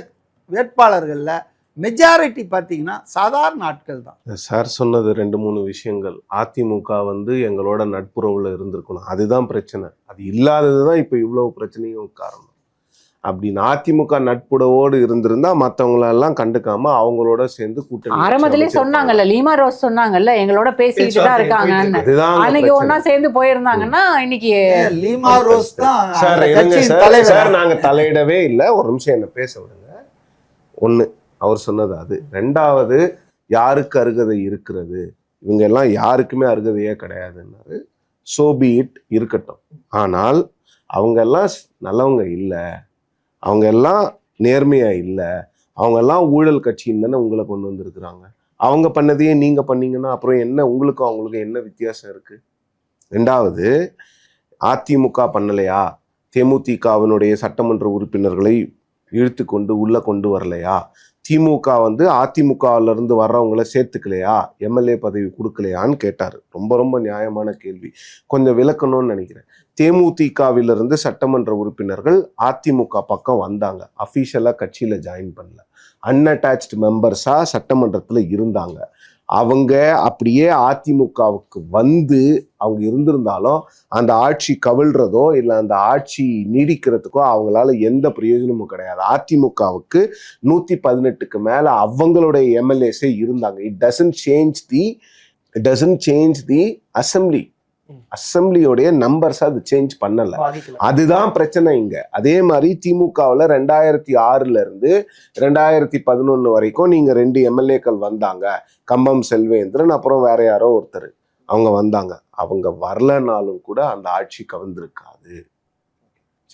வேட்பாளர்கள்ல மெஜாரிட்டி பார்த்தீங்கன்னா சாதாரண ஆட்கள் தான். சார் சொன்னது 2-3 விஷயங்கள். அதிமுக வந்து எங்களோட நட்புறவுல இருந்திருக்கணும், அதுதான் பிரச்சனை. அது இல்லாதது தான் இப்போ இவ்வளவு பிரச்சனையும் காரணம். அப்படின்னு அதிமுக நட்புறவோடு இருந்திருந்தா மற்றவங்களெல்லாம் கண்டுக்காம அவங்களோட சேர்ந்து கூட்டணி. ஆரம்பத்திலே சொன்னாங்கல்ல, லீமா ரோஸ் சொன்னாங்கல்ல, எங்களோட பேசிட்டு தான் இருக்காங்கன்னு. அன்னைக்கு ஒன்னா சேர்ந்து போயிருந்தாங்கன்னா இன்னைக்கு லீமா ரோஸ் தான் சார். நாங்க தலையிடவே இல்லை. ஒரு நிமிஷம் என்ன பேச விடுங்க. ஒண்ணு அவர் சொன்னது அது. 2வது யாருக்கு அருகதை இருக்கிறது, இவங்க எல்லாம் யாருக்குமே அருகதையே கிடையாதுன்னாரு. சோபி இட் இருக்கட்டும். ஆனால் அவங்க எல்லாம் நல்லவங்க இல்லை, அவங்க எல்லாம் நேர்மையா இல்லை, அவங்க எல்லாம் ஊழல் கட்சின்னு தானே உங்களை கொண்டு வந்திருக்கிறாங்க. அவங்க பண்ணதையே நீங்க பண்ணீங்கன்னா அப்புறம் என்ன உங்களுக்கும் அவங்களுக்கும் என்ன வித்தியாசம் இருக்கு? 2வது அதிமுக பண்ணலையா, தேமுதிகவினுடைய சட்டமன்ற உறுப்பினர்களை இழுத்து கொண்டு உள்ள கொண்டு வரலையா, திமுக வந்து அதிமுகல இருந்து வர்றவங்கள சேர்த்துக்கலையா, எம்எல்ஏ பதவி கொடுக்கலையான்னு கேட்டாரு. ரொம்ப ரொம்ப நியாயமான கேள்வி. கொஞ்சம் விளக்கணும்னு நினைக்கிறேன். தேமுதிகவிலிருந்து சட்டமன்ற உறுப்பினர்கள் அதிமுக பக்கம் வந்தாங்க, அஃபீஷியலா கட்சியில ஜாயின் பண்ணல, அன்அட்டாச்டு மெம்பர்ஸா சட்டமன்றத்துல இருந்தாங்க. அவங்க அப்படியே அதிமுகவுக்கு வந்து அவங்க இருந்திருந்தாலும் அந்த ஆட்சி கவிழ்றதோ இல்லை அந்த ஆட்சி நீடிக்கிறதுக்கோ அவங்களால எந்த பிரயோஜனமும் கிடையாது. அதிமுகவுக்கு 118க்கு மேல அவங்களுடைய எம்எல்ஏஸே இருந்தாங்க. இட் டசன்ட் சேஞ்ச் தி அசம்பிளியோடைய நம்பர்ஸ் அது சேஞ்ச் பண்ணல. அதுதான் பிரச்சனை இங்க. அதே மாதிரி திமுகவில் 2006 இருந்து 2011 வரைக்கும் நீங்க 2 எம்எல்ஏக்கள் வந்தாங்க, கம்பம் செல்வேந்திரன் அப்புறம் வேற யாரோ ஒருத்தர், அவங்க வந்தாங்க. அவங்க வரலனாலும் கூட அந்த ஆட்சி கவிழ்ந்திருக்காது.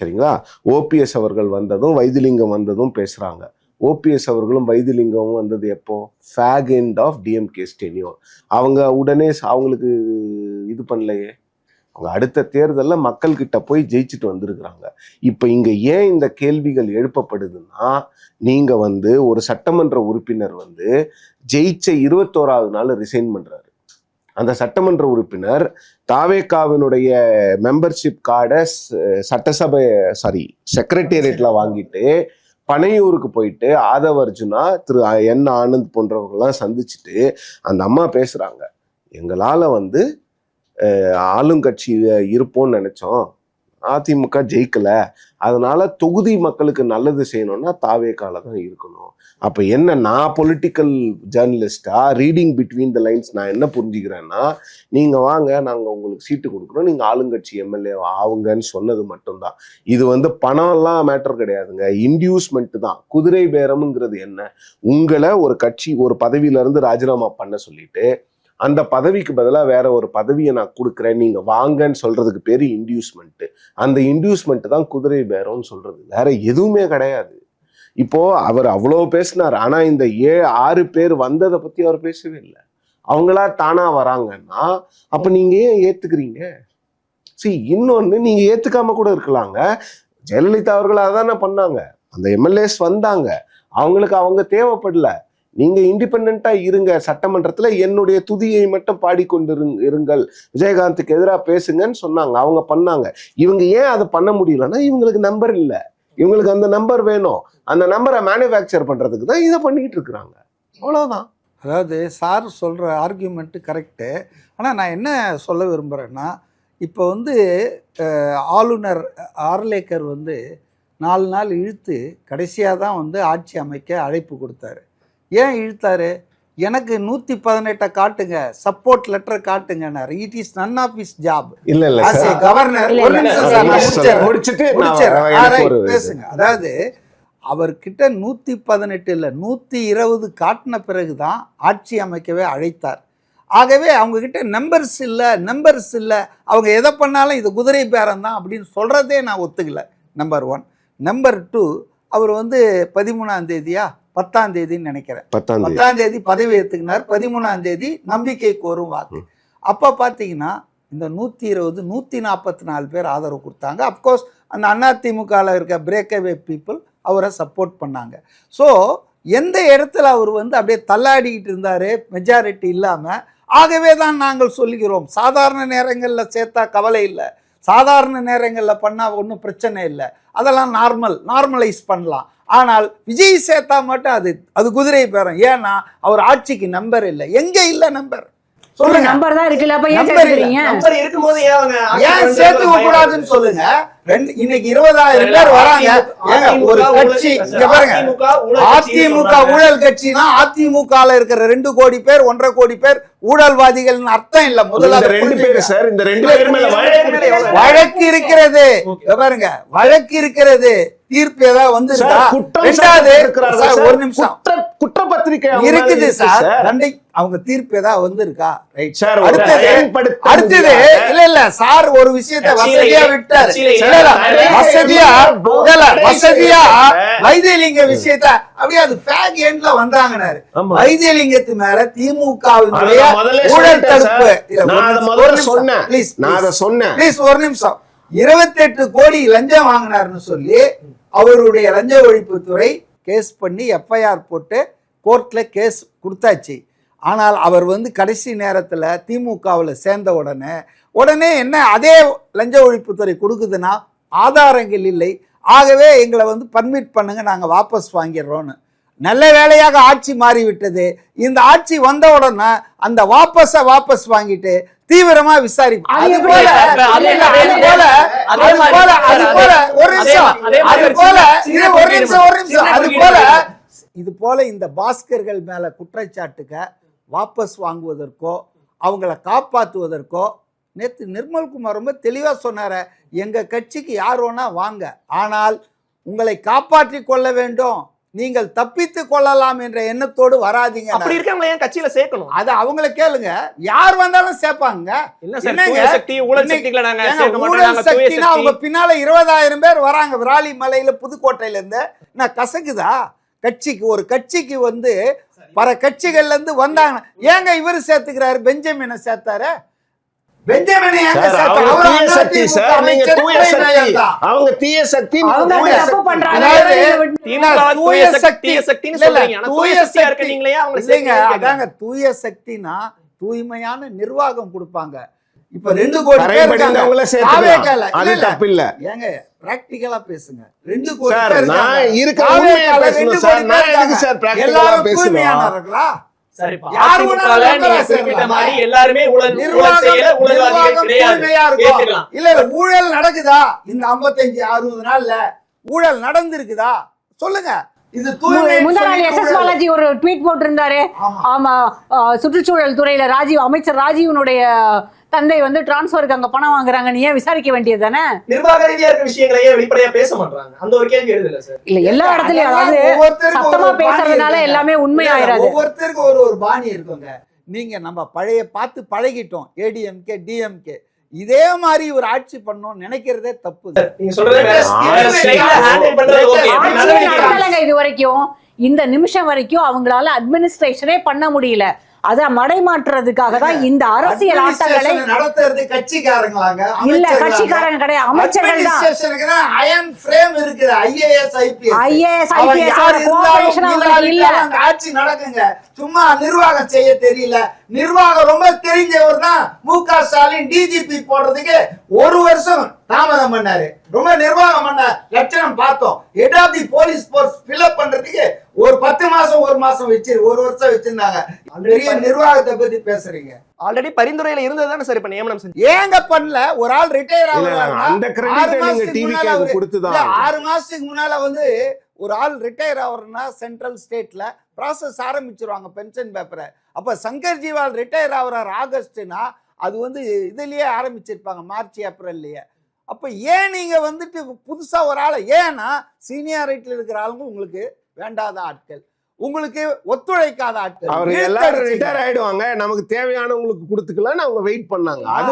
சரிங்களா? ஓபிஎஸ் அவர்கள் வந்ததும் வைத்திலிங்கம் வந்ததும் பேசுறாங்க. ஓபிஎஸ் அவர்களும் வைத்திலிங்கமும் வந்தது எப்போ? Fag end of DMK tenure. அவங்க உடனே அவங்களுக்கு இது பண்ணலையே, அவங்க அடுத்த தேர்தலில் மக்கள்கிட்ட போய் ஜெயிச்சுட்டு வந்திருக்கிறாங்க. இப்போ இங்கே ஏன் இந்த கேள்விகள் எழுப்பப்படுதுன்னா, நீங்கள் வந்து ஒரு சட்டமன்ற உறுப்பினர் வந்து ஜெயிச்ச 21வது நாள் ரிசைன் பண்ணுறாரு. அந்த சட்டமன்ற உறுப்பினர் தாவேகாவினுடைய மெம்பர்ஷிப் கார்டை சட்டசபை செக்ரட்டேரியட்ல வாங்கிட்டு பனையூருக்கு போயிட்டு ஆதவ் அர்ஜுனா, திரு என் ஆனந்த் போன்றவர்கள்லாம் சந்திச்சுட்டு அந்த அம்மா பேசுறாங்க, எங்களால் வந்து ஆளுங்கட்சி இருப்போம்னு நினைச்சோம், அதிமுக ஜெயிக்கல, அதனால தொகுதி மக்களுக்கு நல்லது செய்யணும்னா தாவேகால தான் இருக்கணும். அப்போ என்ன, நான் பொலிட்டிக்கல் ஜேர்னலிஸ்டா ரீடிங் பிட்வீன் த லைன்ஸ் நான் என்ன புரிஞ்சுக்கிறேன்னா, நீங்கள் வாங்க நாங்கள் உங்களுக்கு சீட்டு கொடுக்குறோம், நீங்கள் ஆளுங்கட்சி எம்எல்ஏ ஆகுங்கன்னு சொன்னது மட்டும்தான். இது வந்து பணம்லாம் மேட்டர் கிடையாதுங்க, இன்டியூஸ்மெண்ட் தான். குதிரை பேரம்ங்கிறது என்ன, உங்களை ஒரு கட்சி ஒரு பதவியிலேருந்து ராஜினாமா பண்ண சொல்லிட்டு அந்த பதவிக்கு பதிலாக வேற ஒரு பதவியை நான் கொடுக்குறேன், நீங்கள் வாங்கன்னு சொல்றதுக்கு பேர் இன்டியூஸ்மெண்ட்டு. அந்த இன்டியூஸ்மெண்ட் தான் குதிரை பேரம்னு சொல்றது, வேற எதுவுமே கிடையாது. இப்போ அவர் அவ்வளோ பேசினார், ஆனா இந்த 6 பேர் வந்ததை பத்தி அவர் பேசவே இல்லை. அவங்களா தானா வராங்கன்னா அப்ப நீங்க ஏன் ஏத்துக்கிறீங்க? இன்னொன்னு, நீங்க ஏத்துக்காம கூட இருக்கலாங்க. ஜெயலலிதா அவர்கள் அதானே பண்ணாங்க, அந்த எம்எல்ஏஸ் வந்தாங்க, அவங்களுக்கு அவங்க தேவைப்படல, நீங்க இண்டிபெண்டா இருங்க, சட்டமன்றத்துல என்னுடைய துதியை மட்டும் பாடிக்கொண்டு இருங்கள், விஜயகாந்துக்கு எதிராக பேசுங்கன்னு சொன்னாங்க, அவங்க பண்ணாங்க. இவங்க ஏன் அதை பண்ண முடியலன்னா, இவங்களுக்கு நம்பர் இல்லை, இவங்களுக்கு அந்த நம்பர் வேணும், அந்த நம்பரை மேனுஃபேக்சர் பண்றதுக்கு தான் இதை பண்ணிட்டு இருக்கிறாங்க, அவ்வளவுதான். அதாவது சார் சொல்கிற ஆர்கியூமெண்ட்டு கரெக்டு. ஆனால் நான் என்ன சொல்ல விரும்புகிறேன்னா, இப்போ வந்து ஆளுநர் ஆர்லேக்கர் வந்து 4 நாள் இழுத்து கடைசியாக தான் வந்து ஆட்சி அமைக்க அழைப்பு கொடுத்தாரு. ஏன் இழுத்தாரு? எனக்கு 118 காட்டுங்க, சப்போர்ட் லெட்டர் காட்டுங்கன்னாரு. It is none of his job. இல்ல கவர்னர் பேசுங்க. அதாவது அவர்கிட்ட 118 இல்லை 120 காட்டின பிறகுதான் ஆட்சி அமைக்கவே அழைத்தார். ஆகவே அவங்க கிட்ட நம்பர்ஸ் இல்லை, அவங்க எதை பண்ணாலும் இது குதிரை பேரம் தான் அப்படின்னு சொல்றதே நான் ஒத்துக்கல. நம்பர் 1. நம்பர் 2, அவர் வந்து 13ஆம் தேதியா 10ஆம் தேதின்னு நினைக்கிறேன், 10ஆம் தேதி பதவி ஏற்றுக்கினார், 13ஆம் தேதி நம்பிக்கை கோரும் வாக்கு. அப்போ பார்த்தீங்கன்னா இந்த 120 144 பேர் ஆதரவு கொடுத்தாங்க. அப்கோர்ஸ் அந்த அதிமுகவில் இருக்க பிரேக்அவே பீப்புள் அவரை சப்போர்ட் பண்ணாங்க. ஸோ எந்த இடத்துல அவர் வந்து அப்படியே தள்ளாடிக்கிட்டு இருந்தார் மெஜாரிட்டி இல்லாமல். ஆகவே தான் நாங்கள் சொல்லுகிறோம், சாதாரண நேரங்களில் சேர்த்தா கவலை இல்லை, சாதாரண நேரங்களில் பண்ணால் ஒன்றும் பிரச்சனை இல்லை, அதெல்லாம் நார்மலைஸ் பண்ணலாம். ஆனால் விஜய் சேர்த்தா மட்டும் அது குதிரை பேரம். ஏன்னா அவர் ஆட்சிக்கு நம்பர் இல்லை. எங்க இல்லை நம்பர்? சொல்லுங்க. நம்பர் தான் இருக்குல்ல, அப்ப ஏன் நம்பர் சேர்த்துறீங்க? இருக்கும்போது ஏன் சேர்த்துக்க கூடாதுன்னு சொல்லுங்க. இன்னைக்கு 20,000 பேர் வராங்க. ஒரு கட்சி இங்க பாருங்க, அதிமுக ஊழல் கட்சினா அதிமுகல இருக்கிற 2 கோடி பேர் 1.5 கோடி பேர் ஊழல்வாதிகள் அர்த்தம் இல்ல. முதல்ல வழக்கு இருக்கிறது, பாருங்க வழக்கு இருக்கிறது, தீர்ப்பு ஏதாவது வந்துருக்கா? ஒரு நிமிஷம், குற்றப்பத்திரிக்கை இருக்குது சார், அவங்க தீர்ப்பு ஏதாவது வந்திருக்கா? அடுத்தது இல்ல சார் ஒரு விஷயத்தை வசதியா விட்டாரு, வசதியா வைத்தியலிங்க விஷயத்த அப்படியே அது ஃபேக் எண்ட்ல வந்தாங்கன்னாரு. வைத்தியலிங்கத்து மேல திமுகவினுடைய ஊழல் தடுப்பு ஒரு நிமிஷம் 28 கோடி லஞ்சம் வாங்கினார்னு சொல்லி அவருடைய லஞ்ச ஒழிப்புத்துறை கேஸ் பண்ணி எஃப்ஐஆர் போட்டு கோர்ட்ல கேஸ் கொடுத்தாச்சு. ஆனால் அவர் வந்து கடைசி நேரத்தில் திமுகவில் சேர்ந்த உடனே என்ன அதே லஞ்ச ஒழிப்புத்துறை கொடுக்குதுன்னா ஆதாரங்கள் இல்லை, ஆகவே எங்களை வந்து பர்மிட் பண்ணுங்க, நாங்கள் வாபஸ் வாங்கிடுறோன்னு. நல்ல வேளையாக ஆட்சி மாறிவிட்டது. இந்த ஆட்சி வந்த உடனே அந்த வாபஸ் வாங்கிட்டு தீவிரமா விசாரிப்போம். இது போல இந்த பாஸ்கர்கள் மேல குற்றச்சாட்டுக்க வாபஸ் வாங்குவதற்கோ அவங்கள காப்பாற்றுவதற்கோ நேற்று நிர்மல்குமார் ரொம்ப தெளிவா சொன்னார, எங்க கட்சிக்கு யார் வேணா வாங்க, ஆனால் உங்களை காப்பாற்றி கொள்ள வேண்டும், நீங்கள் தப்பித்து கொள்ளலாம் என்ற எண்ணத்தோடு வராதீங்க. அப்படி இருக்கவங்க ஏன் கட்சியில சேர்க்கணும்? அது அவங்கள கேளுங்க, யார் வந்தாலும் சேர்ப்பாங்க. அவங்க பின்னால 20,000 பேர் வராங்க விராலி மலையில புதுக்கோட்டையில இருந்து. நான் கசக்குதா கட்சிக்கு? ஒரு கட்சிக்கு வந்து பல கட்சிகள்ல இருந்து வந்தாங்க, ஏங்க இவரு சேர்த்துக்கிறாரு, பெஞ்சமினை சேர்த்தாரு, பெஞ்சமின் எங்க சார், சேர்த்தாங்க? அவங்க அவர் தீய சக்தி அதிமுக சார், நீங்க அமைச்சர் தூய துணை சக்தி. மேயர் தான். அவங்க தீய சக்தி, நீங்க அவங்க தூய தப்பு சக்தி. பண்றாங்க. அதாவது திமுக தூய சக்தி தீய சக்தின்னு இல்ல, இல்ல, சொல்றீங்க. ஆனா தூய தூய சக்தியா சக்தி இருக்க நீங்களே அவங்களை இல்லைங்க. சேர்த்து அதாங்க தூய சக்தினா தூய்மையான நிர்வாகம் கொடுப்பாங்க. இப்ப 2 கோடி பேர் இருக்காங்க. கரைபடிந்தவங்கள தாவேக்கால. சேர்த்துக்கலாம். அது இல்ல, இல்ல. தப்பு இல்ல. ஏங்க பிராக்டிகலா பேசுங்க. 2 கோடி சார், பேர் நான் இருக்காங்க. இருக்க தாவேக்கால உண்மையை 2 பேசணும் கோடி சார். பேர் நான் எதுக்கு இருக்காங்க. சார் practical-ஆ எல்லாரும் பேசணும்? தூய்மையானவர்களா? சரி, இப்ப யார் அதிமுகல வேணாலும் நீங்க நம்பலாம் குறிப்பிட்ட சார். மாதிரி எல்லாருமே ஊழல் செய்யல, ஊழல்வாதிகள் நிர்வாகம் கிடையாது. தூய்மையா இருக்கும். ஏத்துக்கலாம். இல்ல இல்ல, ஊழல் நடக்குதா இந்த 55-60 நாள்ல? ஊழல் நடந்திருக்குதா சொல்லுங்க. இது தூய்மை முந்தா நாள் எஸ்.எஸ். பாலாஜி ஒரு ட்வீட் போட்டிருந்தாரு. ஆமா, சுற்றுச்சூழல் துறையில அமைச்சர் ராஜீவனுடைய தந்தை வந்து டிரான்ஸ்ஃபருக்கு அங்க பணம் வாங்குறாங்க, நீ ஏன் விசாரிக்க வேண்டியது தானே? நிர்வாக ரீதியா இருக்க விஷயங்களை ஏன் வெளிப்படையா பேச மாட்டாங்க? அந்த ஒரு கேள்வி எழுதுல சார். இல்ல, எல்லா இடத்துலயும் அதாவது சத்தமா பேசுறதுனால எல்லாமே உண்மை ஆயிராது. ஒவ்வொருத்தருக்கும் ஒரு பாணி இருக்குங்க. நீங்க நம்ம பார்த்து பழகிட்டோம். ஏடிஎம்கே டிஎம்கே இதே மாதிரி ஒரு ஆட்சி பண்ணணும் நினைக்கிறதே தப்பு. நீங்க சொல்றது ஹேண்டில் பண்றது ஓகே. நடத்தலங்க இது வரைக்கும். இந்த நிமிஷம் வரைக்கும் அவங்களால அட்மினிஸ்ட்ரேஷனே பண்ண முடியல. அத மடைமாற்றுறதுக்காக தான் இந்த அரசியல் ஆட்டங்களை நடத்துறது கட்சிக்காரங்களாங்க. இல்ல, கட்சிக்காரங்க கிடையாது, அமைச்சர்கள் தான். அயன் ஃப்ரேம் இருக்குது. ஐஏஎஸ் ஐஏஎஸ் ஐபிஎஸ் கோஆபரேஷன் இல்ல. ஆட்சி நடக்குங்க. சும்மா நிர்வாகம் செய்ய தெரியல. நிர்வாகம் ரொம்ப தெரிஞ்சவர் தான் மு.க. ஸ்டாலின் டிஜிபி போடுறதுக்கு 1 வருஷம் தாமதம் பண்ணாரு. ரொம்ப நிர்வாகம் பண்ண லட்சணம் பார்த்தோம். Head of the police force fill up பண்றதுக்கு ஒரு 10 மாசம் 1 மாசம் வச்சு 1 வருஷம் வச்சிருந்தாங்க. பெரிய நிர்வாகத்தை பத்தி பேசுறீங்க. ஆல்ரெடி பரிந்துரையில இருந்ததுதானே சார் இப்ப நியமனம் செஞ்சு. ஏங்க பண்ணல? ஒரு ஆள் ரிட்டையர் ஆகுறாங்க. அந்த கிரெடிட் நீங்க டிவிக்கு கொடுத்துதான். 6 மாசத்துக்கு முன்னால வந்து ஒரு ஆள் ரிட்டையர் ஆகுறதுனா சென்ட்ரல் ஸ்டேட்ல ப்ராசஸ் ஆரம்பிச்சிருவாங்க பென்ஷன் பேப்பரை. அப்ப சங்கர் ஜிவால் ரிட்டையர் ஆகுறார் ஆகஸ்ட்னா அது வந்து இதுலயே ஆரம்பிச்சிருப்பாங்க, மார்ச் ஏப்ரல்லயே. அப்ப ஏன் நீங்க வந்துட்டு புதுசா ஒரு ஆளை, ஏன்னா சீனியாரிட்டியில் இருக்கிற ஆளுங்க உங்களுக்கு வேண்டாத ஆட்கள், உங்களுக்கு ஒத்துழைக்காத ஆட்கள். அவர் எல்லாரும் ரிட்டையர் ஆயிடுவாங்க, நமக்கு தேவையானவங்களுக்கு கொடுத்துக்கலாம்னு அவங்க வெயிட் பண்ணாங்க. அது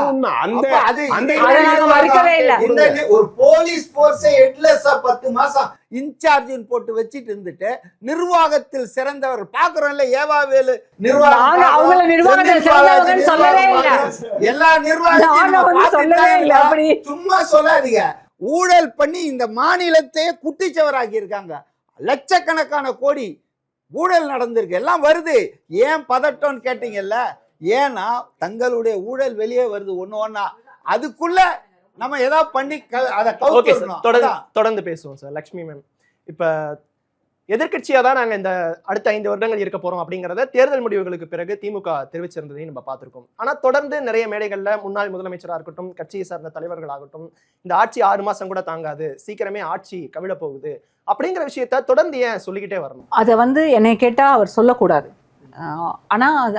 உண்மை. ஒரு போலீஸ் போர்ஸை ஹெட்லெஸ்ஸா 10 மாசம் இன்சார்ஜ் போட்டு வச்சிட்டு இருந்துட்டு நிர்வாகத்தில் சிறந்தவர் பாக்குறோம்ல. ஏவாவேலு எல்லா நிர்வாகத்தையும் சும்மா சொல்லாதீங்க. ஊழல் பண்ணி இந்த மாநிலத்தையே குட்டிச்சவராகி இருக்காங்க. லட்சக்கணக்கான கோடி ஊழல் நடந்திருக்கு, எல்லாம் வருது. ஏன் பதட்டம்னு கேட்டீங்கல்ல? ஏன்னா தங்களுடைய ஊழல் வெளியே வருது ஒண்ணா. அதுக்குள்ள நம்ம ஏதாவது பண்ணி அதை தொடர்ந்து பேசுவோம் சார். லட்சுமி மேம், இப்ப எதிர்கட்சியா தான் நாங்க இந்த அடுத்த 5 வருடங்கள் இருக்க போறோம் அப்படிங்கறத தேர்தல் முடிவுகளுக்கு பிறகு திமுக தெரிவிச்சிருந்ததையும் நம்ம பார்த்திருக்கோம். ஆனா தொடர்ந்து நிறைய மேடைகள்ல முன்னாள் முதலமைச்சரா இருக்கட்டும், கட்சியை சார்ந்த தலைவர்கள் ஆகட்டும், இந்த ஆட்சி 6 மாசம் கூட தாங்காது, சீக்கிரமே ஆட்சி கவிழ போகுது அப்படிங்கிற விஷயத்த தொடர்ந்து ஏன் சொல்லிக்கிட்டே வரணும்? அதை வந்து என்னை கேட்டா அவர் சொல்லக்கூடாது. ஆனால்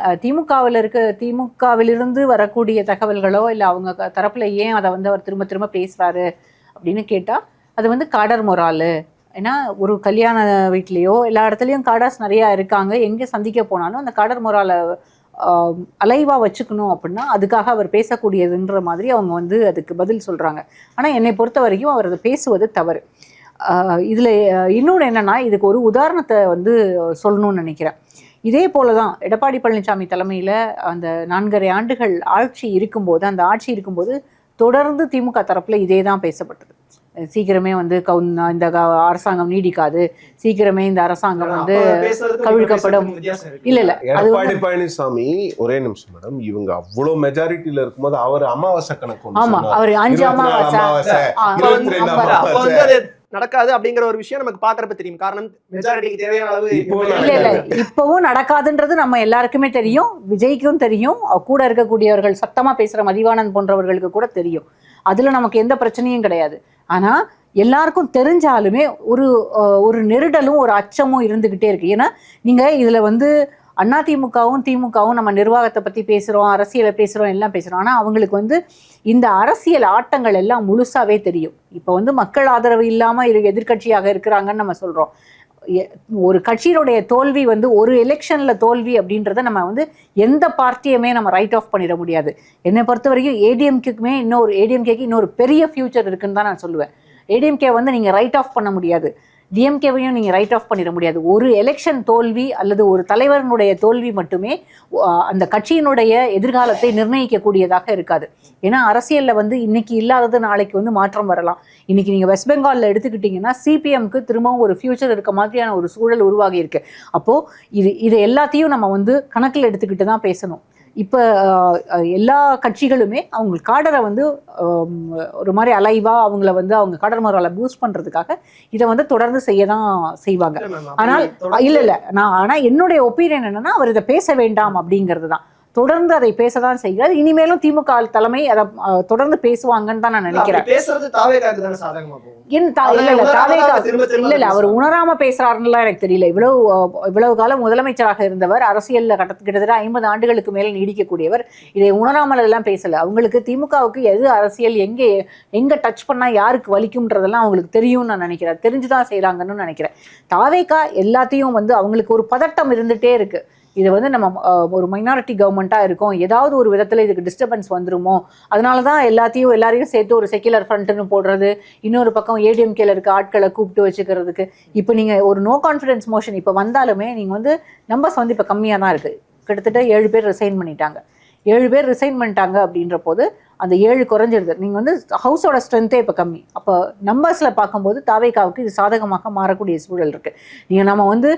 திமுகவிலிருந்து வரக்கூடிய தகவல்களோ இல்லை அவங்க தரப்புல ஏன் அதை வந்து அவர் திரும்ப திரும்ப பேசுறாரு அப்படின்னு கேட்டால் அது வந்து காடர் மொராலு. ஏன்னா ஒரு கல்யாண வீட்லேயோ எல்லா இடத்துலையும் காடர்ஸ் நிறையா இருக்காங்க. எங்கே சந்திக்க போனாலும் அந்த காடர் மொராலை அலைவாக வச்சுக்கணும் அப்படின்னா அதுக்காக அவர் பேசக்கூடியதுன்ற மாதிரி அவங்க வந்து அதுக்கு பதில் சொல்கிறாங்க. ஆனால் என்னை பொறுத்த வரைக்கும் அவர் அதை பேசுவது தவறு. இதில் இன்னொன்று என்னென்னா, இதுக்கு ஒரு உதாரணத்தை வந்து சொல்லணும்னு நினைக்கிறேன். இதே போல தான் எடப்பாடி பழனிசாமி தலைமையில் அந்த 4.5 ஆண்டுகள் ஆட்சி இருக்கும்போது, அந்த ஆட்சி இருக்கும்போது தொடர்ந்து திமுக தரப்பில் இதே தான் பேசப்பட்டது. சீக்கிரமே வந்து இந்த அரசாங்கம் நீடிக்காது, சீக்கிரமே இந்த அரசாங்கம் வந்து கவிழ்க்கப்படும். இல்ல எடப்பாடி பழனிசாமி ஒரே நிமிஷம் மேடம், இவங்க அவ்வளவு மெஜாரிட்டியில இருக்கும்போது அவர் அமாவாசை கணக்கு, ஆமா அவர் 5 அமாவாசை நடக்காது அப்படிங்கிற ஒரு விஷயம் நமக்கு பாக்குறப்ப தெரியும். காரணம் மெஜாரிட்டிக்கு தேவையான அளவு இல்ல இப்பவும் நடக்காதுன்றது நம்ம எல்லாருக்குமே தெரியும், விஜய்க்கும் தெரியும், கூட இருக்கக்கூடியவர்கள் சத்தமா பேசுற மதிவானந்த் போன்றவர்களுக்கு கூட தெரியும். அதுல நமக்கு எந்த பிரச்சனையும் கிடையாது. ஆனா எல்லாருக்கும் தெரிஞ்சாலுமே ஒரு நெருடலும் ஒரு அச்சமும் இருந்துகிட்டே இருக்கு. ஏன்னா நீங்க இதுல வந்து அதிமுகவும் திமுகவும் நம்ம நிர்வாகத்தை பற்றி பேசுகிறோம், அரசியலை பேசுகிறோம், எல்லாம் பேசுகிறோம். ஆனால் அவங்களுக்கு வந்து இந்த அரசியல் ஆட்டங்கள் எல்லாம் முழுசாவே தெரியும். இப்போ வந்து மக்கள் ஆதரவு இல்லாமல் எதிர்கட்சியாக இருக்கிறாங்கன்னு நம்ம சொல்கிறோம். ஒரு கட்சியினுடைய தோல்வி வந்து ஒரு எலெக்ஷனில் தோல்வி அப்படின்றத நம்ம வந்து எந்த பார்ட்டியுமே நம்ம ரைட் ஆஃப் பண்ணிட முடியாது. என்னை பொறுத்த வரைக்கும் ஏடிஎம்கேக்கு இன்னொரு பெரிய ஃபியூச்சர் இருக்குன்னு தான் நான் சொல்லுவேன். ஏடிஎம்கே வந்து நீங்கள் ரைட் ஆஃப் பண்ண முடியாது. டிஎம்கேவையும் நீங்கள் ரைட் ஆஃப் பண்ணிட முடியாது. ஒரு எலெக்ஷன் தோல்வி அல்லது ஒரு தலைவரினுடைய தோல்வி மட்டுமே அந்த கட்சியினுடைய எதிர்காலத்தை நிர்ணயிக்கக்கூடியதாக இருக்காது. ஏன்னா அரசியலில் வந்து இன்னைக்கு இல்லாதது நாளைக்கு வந்து மாற்றம் வரலாம். இன்னைக்கு நீங்கள் வெஸ்ட் பெங்காலில் எடுத்துக்கிட்டிங்கன்னா சிபிஎம்க்கு திரும்பவும் ஒரு ஃபியூச்சர் இருக்க மாதிரியான ஒரு சூழல் உருவாகி இருக்கு. அப்போது இது எல்லாத்தையும் நம்ம வந்து கணக்கில் எடுத்துக்கிட்டு தான் பேசணும். இப்போ எல்லா கட்சிகளுமே அவங்க காடரை வந்து ஒரு மாதிரி அலைவாக அவங்கள வந்து அவங்க காடர் மரலை பூஸ்ட் பண்ணுறதுக்காக இதை வந்து தொடர்ந்து செய்ய தான் செய்வாங்க. ஆனால் இல்லை ஆனால் என்னுடைய ஒப்பீனியன் என்னன்னா, அவர் இதை பேச வேண்டாம் அப்படிங்கிறது தான். தொடர்ந்து அதை பேசதான் செய்கிறார். இனிமேலும் திமுக தலைமை அதை தொடர்ந்து பேசுவாங்கன்னு தான் நான் நினைக்கிறேன். இல்ல அவர் உணராம பேசுறாருன்னு எனக்கு தெரியல. இவ்வளவு காலம் முதலமைச்சராக இருந்தவர், அரசியல்ல கிட்டத்தட்ட 50 ஆண்டுகளுக்கு மேல நீடிக்கக்கூடியவர். இதை உணராமல் எல்லாம் பேசல. அவங்களுக்கு திமுகவுக்கு எது அரசியல் எங்க டச் பண்ணா யாருக்கு வலிக்கும்ன்றதெல்லாம் அவங்களுக்கு தெரியும்னு நான் நினைக்கிறேன். தெரிஞ்சுதான் செய்யறாங்கன்னு நினைக்கிறேன். தாவேகா எல்லாத்தையும் வந்து அவங்களுக்கு ஒரு பதட்டம் இருந்துட்டே இருக்கு. இது வந்து நம்ம ஒரு மைனாரிட்டி கவர்மெண்ட்டாக இருக்கும், ஏதாவது ஒரு விதத்தில் இதுக்கு டிஸ்டர்பன்ஸ் வந்துருமோ, அதனால தான் எல்லாரையும் சேர்த்து ஒரு செக்யுலர் ஃப்ரண்ட்னு போடுறது, இன்னொரு பக்கம் ஏடிஎம்கேல இருக்க ஆட்களை கூப்பிட்டு வச்சுக்கிறதுக்கு. இப்போ நீங்கள் ஒரு நோ கான்ஃபிடன்ஸ் மோஷன் இப்போ வந்தாலுமே நீங்கள் வந்து நம்பர்ஸ் வந்து இப்போ கம்மியாக தான் இருக்குது. கிட்டத்தட்ட 7 பேர் ரிசைன் பண்ணிட்டாங்க. 7 பேர் ரிசைன் பண்ணிட்டாங்க அப்படின்ற போது அந்த 7 குறைஞ்சிருது. நீங்கள் வந்து ஹவுஸோட ஸ்ட்ரென்த்தே இப்போ கம்மி. அப்போ நம்பர்ஸில் பார்க்கும்போது தாவேகாவுக்கு இது சாதகமாக மாறக்கூடிய சூழல் இருக்குது. நம்ம வந்து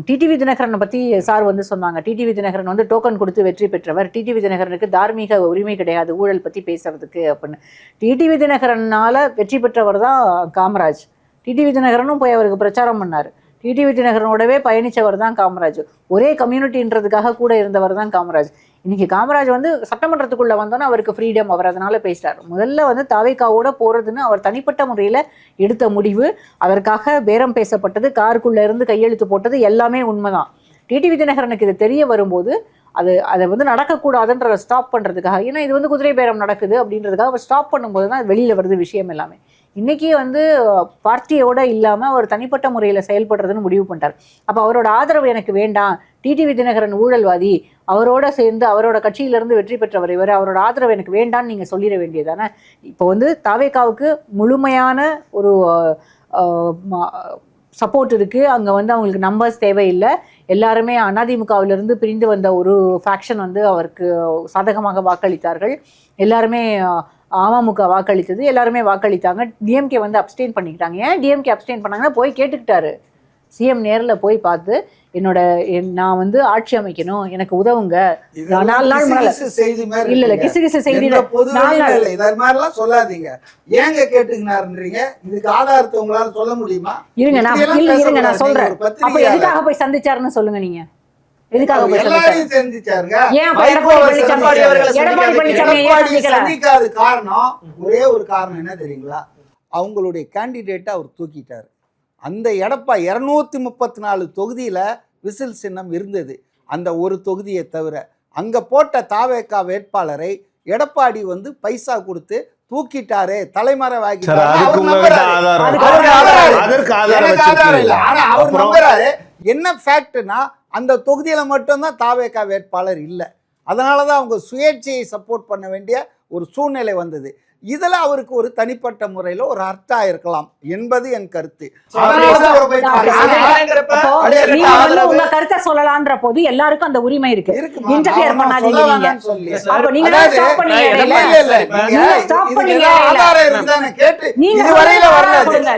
டிடிவி தினகரனை பற்றி சார் வந்து சொன்னாங்க. டிடிவி தினகரன் வந்து டோக்கன் கொடுத்து வெற்றி பெற்றவர். டிடிவி தினகரனுக்கு தார்மீக உரிமை கிடையாது ஊழல் பற்றி பேசுறதுக்கு அப்படின்னு. டிடிவி தினகரனால் வெற்றி பெற்றவர் தான் காமராஜ். டிடிவி தினகரனும் போய் அவருக்கு பிரச்சாரம் பண்ணார். டிடிவி தினகரனோடவே பயணித்தவர் தான் காமராஜ். ஒரே கம்யூனிட்டின்றதுக்காக கூட இருந்தவர் தான் காமராஜ். இன்னைக்கு காமராஜ் வந்து சட்டமன்றத்துக்குள்ள வந்தோன்னா அவருக்கு ஃப்ரீடம், அவர் அதனால பேசிட்டார். முதல்ல வந்து தாவேகாவோட போறதுன்னு அவர் தனிப்பட்ட முறையில் எடுத்த முடிவு, அதற்காக பேரம் பேசப்பட்டது, காருக்குள்ள இருந்து கையெழுத்து போட்டது எல்லாமே உண்மைதான். டிடிவி தினகரனுக்கு இது தெரிய வரும்போது அதை வந்து நடக்கக்கூடாதுன்றதை ஸ்டாப் பண்ணுறதுக்காக, ஏன்னா இது வந்து குதிரை பேரம் நடக்குது அப்படின்றதுக்காக அவர் ஸ்டாப் பண்ணும்போது தான் வெளியில் வருது விஷயம் எல்லாமே. இன்றைக்கி வந்து பார்ட்டியோட இல்லாமல் அவர் தனிப்பட்ட முறையில் செயல்படுறதுன்னு முடிவு பண்ணிட்டார். அப்போ அவரோட ஆதரவு எனக்கு வேண்டாம், டிடிவி தினகரன் ஊழல்வாதி, அவரோட சேர்ந்து அவரோட கட்சியிலேருந்து வெற்றி பெற்றவர் இவர், அவரோட ஆதரவு எனக்கு வேண்டான்னு நீங்கள் சொல்லிட வேண்டியதானே. இப்போ வந்து தாவேகாவுக்கு முழுமையான ஒரு சப்போர்ட் இருக்குது. அங்கே வந்து அவங்களுக்கு நம்பர்ஸ் தேவையில்லை. எல்லாருமே அதிமுகவிலிருந்து பிரிந்து வந்த ஒரு ஃபேக்ஷன் வந்து அவருக்கு சாதகமாக வாக்களித்தார்கள். எல்லாருமே அமமுக வாக்களித்தது, எல்லாருமே வாக்களித்தாங்க. டிஎம்கே வந்து அப்ஸ்டெயின் பண்ணிக்கிட்டாங்க. ஏன் டிஎம்கே அப்ஸ்டெயின் பண்ணாங்கன்னா, போய் கேட்டுக்கிட்டாரு சிஎம் நேரில் போய் பார்த்து, நான் வந்து ஆட்சி அமைக்கணும், எனக்கு உதவுங்க. 4 நாள் இல்ல கிசு செய்தி சொல்லாதீங்க. ஏங்க கேட்டுக்கினாருன்றீங்க, இதுக்கு ஆதாரத்தை உங்களால சொல்ல முடியுமா? இருங்க நான் சொல்றேன். அப்ப எதுக்காக போய் சந்திச்சாருன்னு சொல்லுங்க. நீங்க எதுக்காக போய் சந்திச்சாருங்க? சந்திக்காத காரணம் ஒரே ஒரு காரணம் என்ன தெரியுங்களா? அவங்களுடைய கேண்டிடேட்டை அவர் தூக்கிட்டாரு. அந்த எடப்பா 234 தொகுதியில் விசில் சின்னம் இருந்தது. அந்த ஒரு தொகுதியை தவிர அங்கே போட்ட தாவேகா வேட்பாளரை எடப்பாடி வந்து பைசா கொடுத்து தூக்கிட்டாரு, தலைமறைவாகி. என்ன ஃபேக்ட்னா, அந்த தொகுதியில மட்டும்தான் தாவேகா வேட்பாளர் இல்லை. அதனாலதான் அவங்க சுயேட்சையை சப்போர்ட் பண்ண வேண்டிய ஒரு சூழ்நிலை வந்தது. இதுல அவருக்கு ஒரு தனிப்பட்ட முறையில ஒரு அர்த்தம் இருக்கலாம் என்பது என் கருத்து. உங்க கருத்தை சொல்லலாம்ன்ற போது எல்லாருக்கும் அந்த உரிமை இருக்கு. இன்டர்ஃபியர் பண்ணாதீங்க.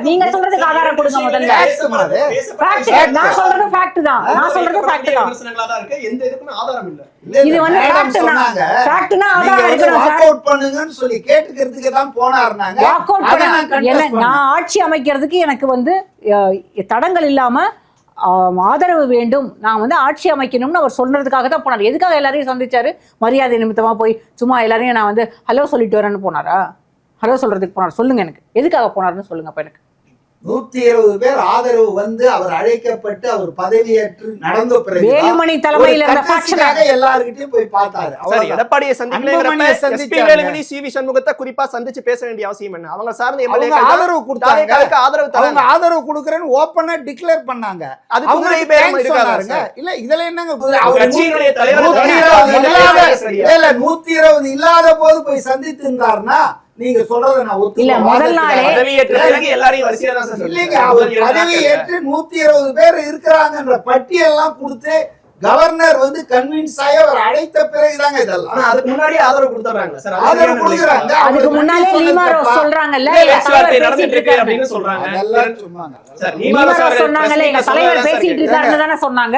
நீங்க சொல்றதுக்கு ஆதாரம் கொடுங்க முதல்ல. நான் சொல்றது ஃபேக்ட் தான். இது வந்து ஃபேக்ட்னா ஆதாரம் இருக்கணும். சொல்லி கேட்டுக்கிறதுக்கு தான் போனார். நான் ஆட்சி அமைக்கிறதுக்கு எனக்கு வந்து தடங்கள் இல்லாம ஆதரவு வேண்டும், நான் வந்து ஆட்சி அமைக்கணும்னு அவர் சொல்றதுக்காக தான் போனார். எதுக்காக எல்லாரையும் சந்திச்சாரு? மரியாதை நிமித்தமா போய் சும்மா எல்லாரையும் நான் வந்து ஹலோ சொல்லிட்டு வரேன்னு போனாரா? ஹலோ சொல்றதுக்கு போனார்? சொல்லுங்க, எனக்கு எதுக்காக போனாருன்னு சொல்லுங்க. அப்ப எனக்கு 120 பேர் ஆதரவு வந்து அவர் அழைக்கப்பட்டு அவர் பதவியேற்று நடந்த பிறகு வேலுமணி தலைமையில எல்லார்கிட்டயும் போய் பார்த்தாரு. எடப்பாடியை சந்திக்கல, சிவி சண்முகத்தை குறிப்பா சந்திச்சு பேச வேண்டிய அவசியம் என்ன? அவங்க சார்ந்த எம்எல்ஏ ஆதரவு கொடுத்தாங்க. அவங்க ஆதரவு கொடுக்கறேன்னு ஓபனா டிக்ளேர் பண்ணாங்க. அது குதிரை பேரம் இருக்காருங்க. இல்ல இதுல என்னங்க, கட்சியினுடைய தலைவர் 120 இல்லாத போது போய் சந்தித்து இருந்தாருன்னா நீங்க சொல்றத நான் இல்ல, ஒத்துக்கிறேன். முதல் நாளே பதவியேற்ற பிறகு எல்லாரையும் வரிசையா தான் சார் இல்லைங்க, அவர் பதவி ஏற்று 120 பேர் இருக்கிறாங்கன்ற பட்டியெல்லாம் கொடுத்து கவர்னர் வந்து கன்வின்ஸ் ஆகி அவர் அழைத்த பிறகுதாங்க இதெல்லாம். ஆனா அதுக்கு முன்னாடி ஆதரவு கொடுத்துறாங்க சார். ஆதரவு கொடுக்குறாங்க. அதுக்கு முன்னாலே லீமா ரோஸ் சொல்றாங்கல்ல, பேச்சுவார்த்தை நடந்துட்டு இருக்கு அப்படின்னு சொல்றாங்க. அதெல்லாம் சொன்னாங்க. சார் லீமா ரோஸ் சொன்னாங்கல்ல, எங்க தலைவர் பேசிட்டு இருக்காருன்னு தானே சொன்னாங்க.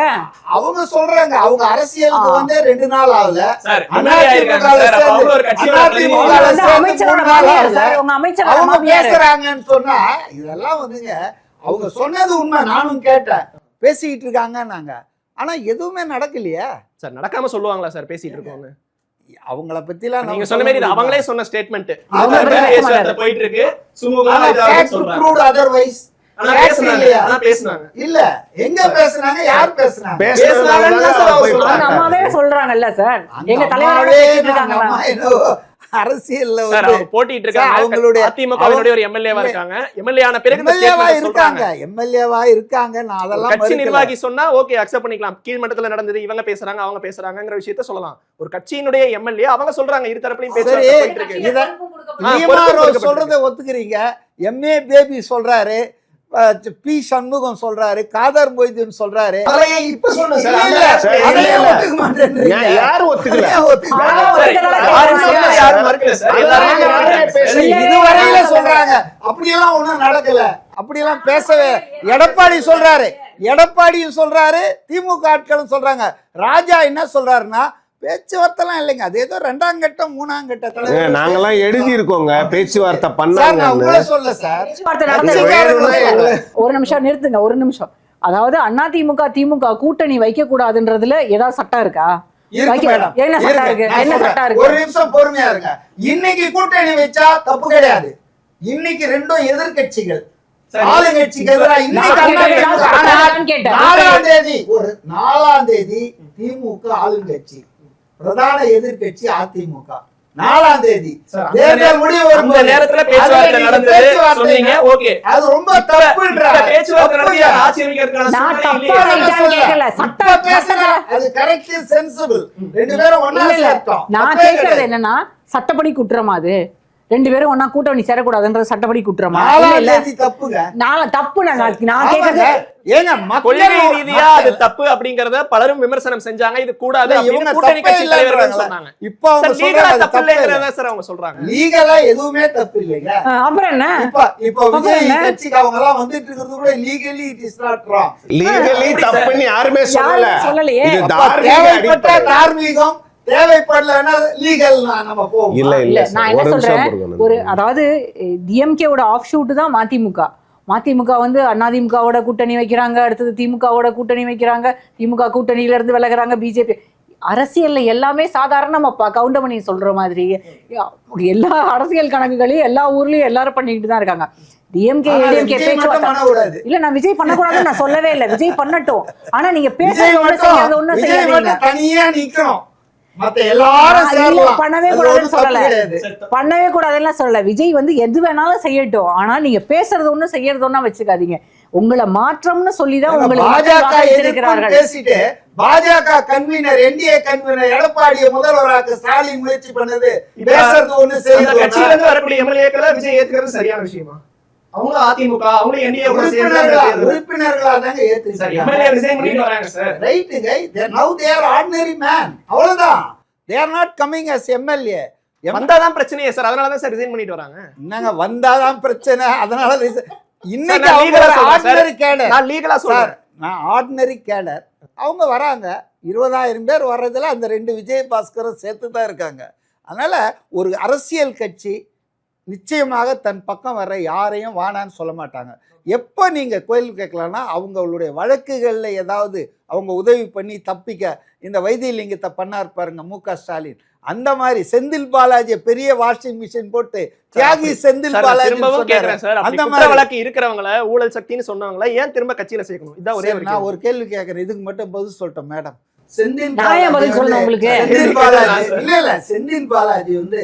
அவங்க சொல்றாங்க, அவங்க அரசியலுக்கு வந்து 2 நாள் ஆகல. சார் அமைச்சரோட மாமியார் சார், உங்க அமைச்சரோட அவங்க மாமியார் பேசுறாங்கன்னு சொன்னா இதெல்லாம் வந்துங்க அவங்க சொன்னது உண்மை. நானும் கேட்டேன், பேசிக்கிட்டு இருக்காங்க. ஆனா எதுவுமே நடக்கலையே சார். நடக்காம சொல்லுவாங்களா சார் பேசிட்டு இருக்கோங்க? அவங்கள பத்திலாம் நீங்க சொன்ன மாதிரி இது அவங்களே சொன்ன ஸ்டேட்மெண்ட். அவங்க பேச்சுவார்த்தை போயிட்டு இருக்கு, சுமூகமா இதாகும்னு சொல்றாங்க. அதர்வைஸ் ஆனா பேசுனாங்க. இல்ல, எங்க பேசுனாங்க, யார் பேசுனாங்க? அந்த அம்மாவே சொல்றாங்கல்ல சார், எங்க தலைவரோட பேசிட்டு இருக்காங்களா? அரசியல்ல சார் அவங்க போட்டிட்டு இருக்காங்க. அவங்களுடைய அதிமுகவினுடைய ஒரு எம்எல்ஏவா இருக்காங்க. எம்எல்ஏ ஆன பிறகு எம்எல்ஏவா இருக்காங்க. நான் அதெல்லாம் கட்சி நிர்வாகி சொன்னா ஓகே அக்செப்ட் பண்ணிக்கலாம். கீழ்மட்டத்துல நடந்தது, இவங்க பேசுறாங்க அவங்க பேசுறாங்கங்கிற விஷயத்த சொல்லலாம். ஒரு கட்சியினுடைய எம்எல்ஏ அவங்க சொல்றாங்க, இரு தரப்புலயும் பேச்சுவார்த்தை போயிட்டு இருக்கு. சொல்றதை ஒத்துக்கிறீங்க. எம்ஏ பேபி சொல்றாரு, பி சண்முகம் சொல்றாரு, காதர் மொய்தீன் சொல்றாரு. இப்ப சொல்லுங்க இதுவரையில சொல்றாங்க. அப்படியெல்லாம் ஒண்ணும் நடக்கல, அப்படியெல்லாம் பேசவே. எடப்பாடி சொல்றாரு, எடப்பாடியும் சொல்றாரு, திமுக ஆட்களும் சொல்றாங்க. ராஜா என்ன சொல்றாருன்னா பேச்சுவார்த்தைலாம் இல்லைங்க, அது ஏதோ 2ஆம் கட்டம் 3ஆம் கட்டத்துல நாங்கெல்லாம் எழுதி இருக்கோங்க பேச்சுவார்த்தை பண்ணாங்க. சொல்ல சார், ஒரு நிமிஷம் நிறுத்துங்க, ஒரு நிமிஷம். அதாவது அதிமுக திமுக கூட்டணி வைக்க கூடாதுன்றதுல ஏதாவது சட்டம் இருக்கா? என்ன சட்டம் இருக்கு? என்ன சட்டம் இருக்கு? ஒரு நிமிஷம் பொறுமையா இருங்க. இன்னைக்கு கூட்டணி வச்சா தப்பு கிடையாது. இன்னைக்கு ரெண்டும் எதிர்கட்சிகள், ஆளுங்கட்சிக்கு எதிராக. இன்னைக்கு 4ஆம் தேதி திமுக ஆளுங்கட்சி, பிரதான எதிர்கட்சி அதிமுக. 4ஆம் தேதி தேர்தல் முடிவு வரும் நேரத்துல பேச்சுவார்த்தை நடந்தது சொன்னீங்க. ஓகே, அது ரொம்ப தப்புன்ற பேச்சுவார்த்தை நடத்தி ஆட்சி அமைக்கிறதுக்கான அது கரெக்ட் சென்சிபிள். ரெண்டு பேரும் ஒண்ணா சேர்த்தோம். நான் கேக்குறது என்னன்னா, சட்டப்படி குற்றமா அது? 2 பேரும் ஒன்னா கூட்டணி சேரக்கூடாதுன்றது சட்டப்படி குற்றமா? தப்புங்க. தப்பு. நான் கேக்குறது கொள்கை ரீதியா அது தப்பு அப்படிங்கறத பலரும் விமர்சனம் செஞ்சாங்க. இது கூடாது அப்படின்னு கூட்டணி கட்சி தலைவர்கள் சொன்னாங்க. இப்போ அவங்க சொல்றாங்க தப்பு இல்லங்கறத சார் அவங்க சொல்றாங்க. லீகலா எதுவுமே தப்பு இல்லைங்க. அப்புறம் என்ன? இப்போ விஜய் கட்சிக்கு அவங்க எல்லாம் வந்துட்டு இருக்குது கூட legally it is not wrong. Legally தப்புன்னு யாருமே சொல்லலையே. இது தேவைப்பட்ட தார்மீகம், தேவைப்படலன்னா லீகல் நம்ம போவோம். இல்ல நான் என்ன சொல்றேன், ஒரு அதாவது டிஎம்கேவோட ஆஃப் ஷூட் தான் மதிமுக. மதிமுக வந்து அதிமுகவோட கூட்டணி வைக்கிறாங்க, அடுத்தது திமுகவோட கூட்டணி வைக்கிறாங்க, திமுக கூட்டணியில இருந்து விலகுறாங்க பிஜேபி. அரசியல்ல எல்லாமே சாதாரணமாப்பா, கவுண்டமணி சொல்ற மாதிரி எல்லா அரசியல் கணக்குகளையும் எல்லா ஊர்லயும் எல்லாரும் பண்ணிக்கிட்டு தான் இருக்காங்க. டிஎம்கே ஏடிஎம்கே பேச்சுவார்த்தை இல்ல, நான் விஜய் பண்ணக்கூடாதுன்னு நான் சொல்லவே இல்லை, விஜய் பண்ணட்டும். ஆனா நீங்க பேசுறது ஒண்ணு செய்யாத ஒண்ணு செய்யாதீங்க. தனியா நிக்கணும், பண்ணவே கூடாதுன்னு சொல்லல. விஜய் வந்து எது வேணாலும் செய்யட்டும், ஆனா நீங்க பேசுறது ஒண்ணு செய்யறது ஒண்ணா வச்சுக்காதீங்க. உங்களை மாற்றம்னு சொல்லிதான் உங்களுக்கு பேசிட்டு பாஜக கன்வீனர், என்டிஏ கன்வீனர் எடப்பாடியை முதல்வராக ஸ்டாலின் முயற்சி பண்ணது, பேசுறது ஒண்ணு செய்யறது. கட்சியில இருந்து வரக்கூடிய எம்எல்ஏக்களை விஜய் ஏத்துக்கிறது சரியான விஷயமா? அவங்க அதிமுக அவங்க என்டிஏ உறுப்பினர்களா தாங்க ஏத்துங்க சார். எம்எல்ஏ ரிசைன் பண்ணிட்டு வராங்க சார். ரைட்டுங்க. நவ தே ஆர் ஆர்டினரி மேன், அவ்வளவுதான். They are not coming as MLA. வந்தாதான் பிரச்சனையே சார், அதனால தான் சார் ரிசைன் பண்ணிட்டு வராங்க. என்னங்க வந்தாதான் பிரச்சனை, அதனால இன்னைக்கு அவங்க ஆர்டினரி கேடர். நான் லீகலா சொல்றேன், நான் ஆர்டினரி கேடர். அவங்க வராங்க, 20,000 பேர் வர்றதுல அந்த 2 விஜயபாஸ்கரும் சேர்த்து தான் இருக்காங்க. அதனால ஒரு அரசியல் கட்சி நிச்சயமாக தன் பக்கம் வர யாரையும் வானான்னு சொல்ல மாட்டாங்க. எப்போ நீங்கள் கோயில் கேட்கலான்னா அவங்களுடைய வழக்குகளில் ஏதாவது அவங்க உதவி பண்ணி தப்பிக்க, இந்த வைத்தியலிங்கத்தை பண்ணார் பாருங்க முக ஸ்டாலின், அந்த மாதிரி செந்தில் பாலாஜி பெரிய வாஷிங் மிஷின் போட்டு தியாகி செந்தில் பாலாஜி அந்த மாதிரி வழக்கு இருக்கிறவங்கள ஊழல் சக்தின்னு சொன்னவங்கள ஏன் திரும்ப கட்சியில சேர்க்கணும்? இதான் ஒரே. நான் ஒரு கேள்வி கேட்கறேன், இதுக்கு மட்டும் பதில் சொல்லிட்டேன் மேடம். செந்தில் பாலாஜி வந்து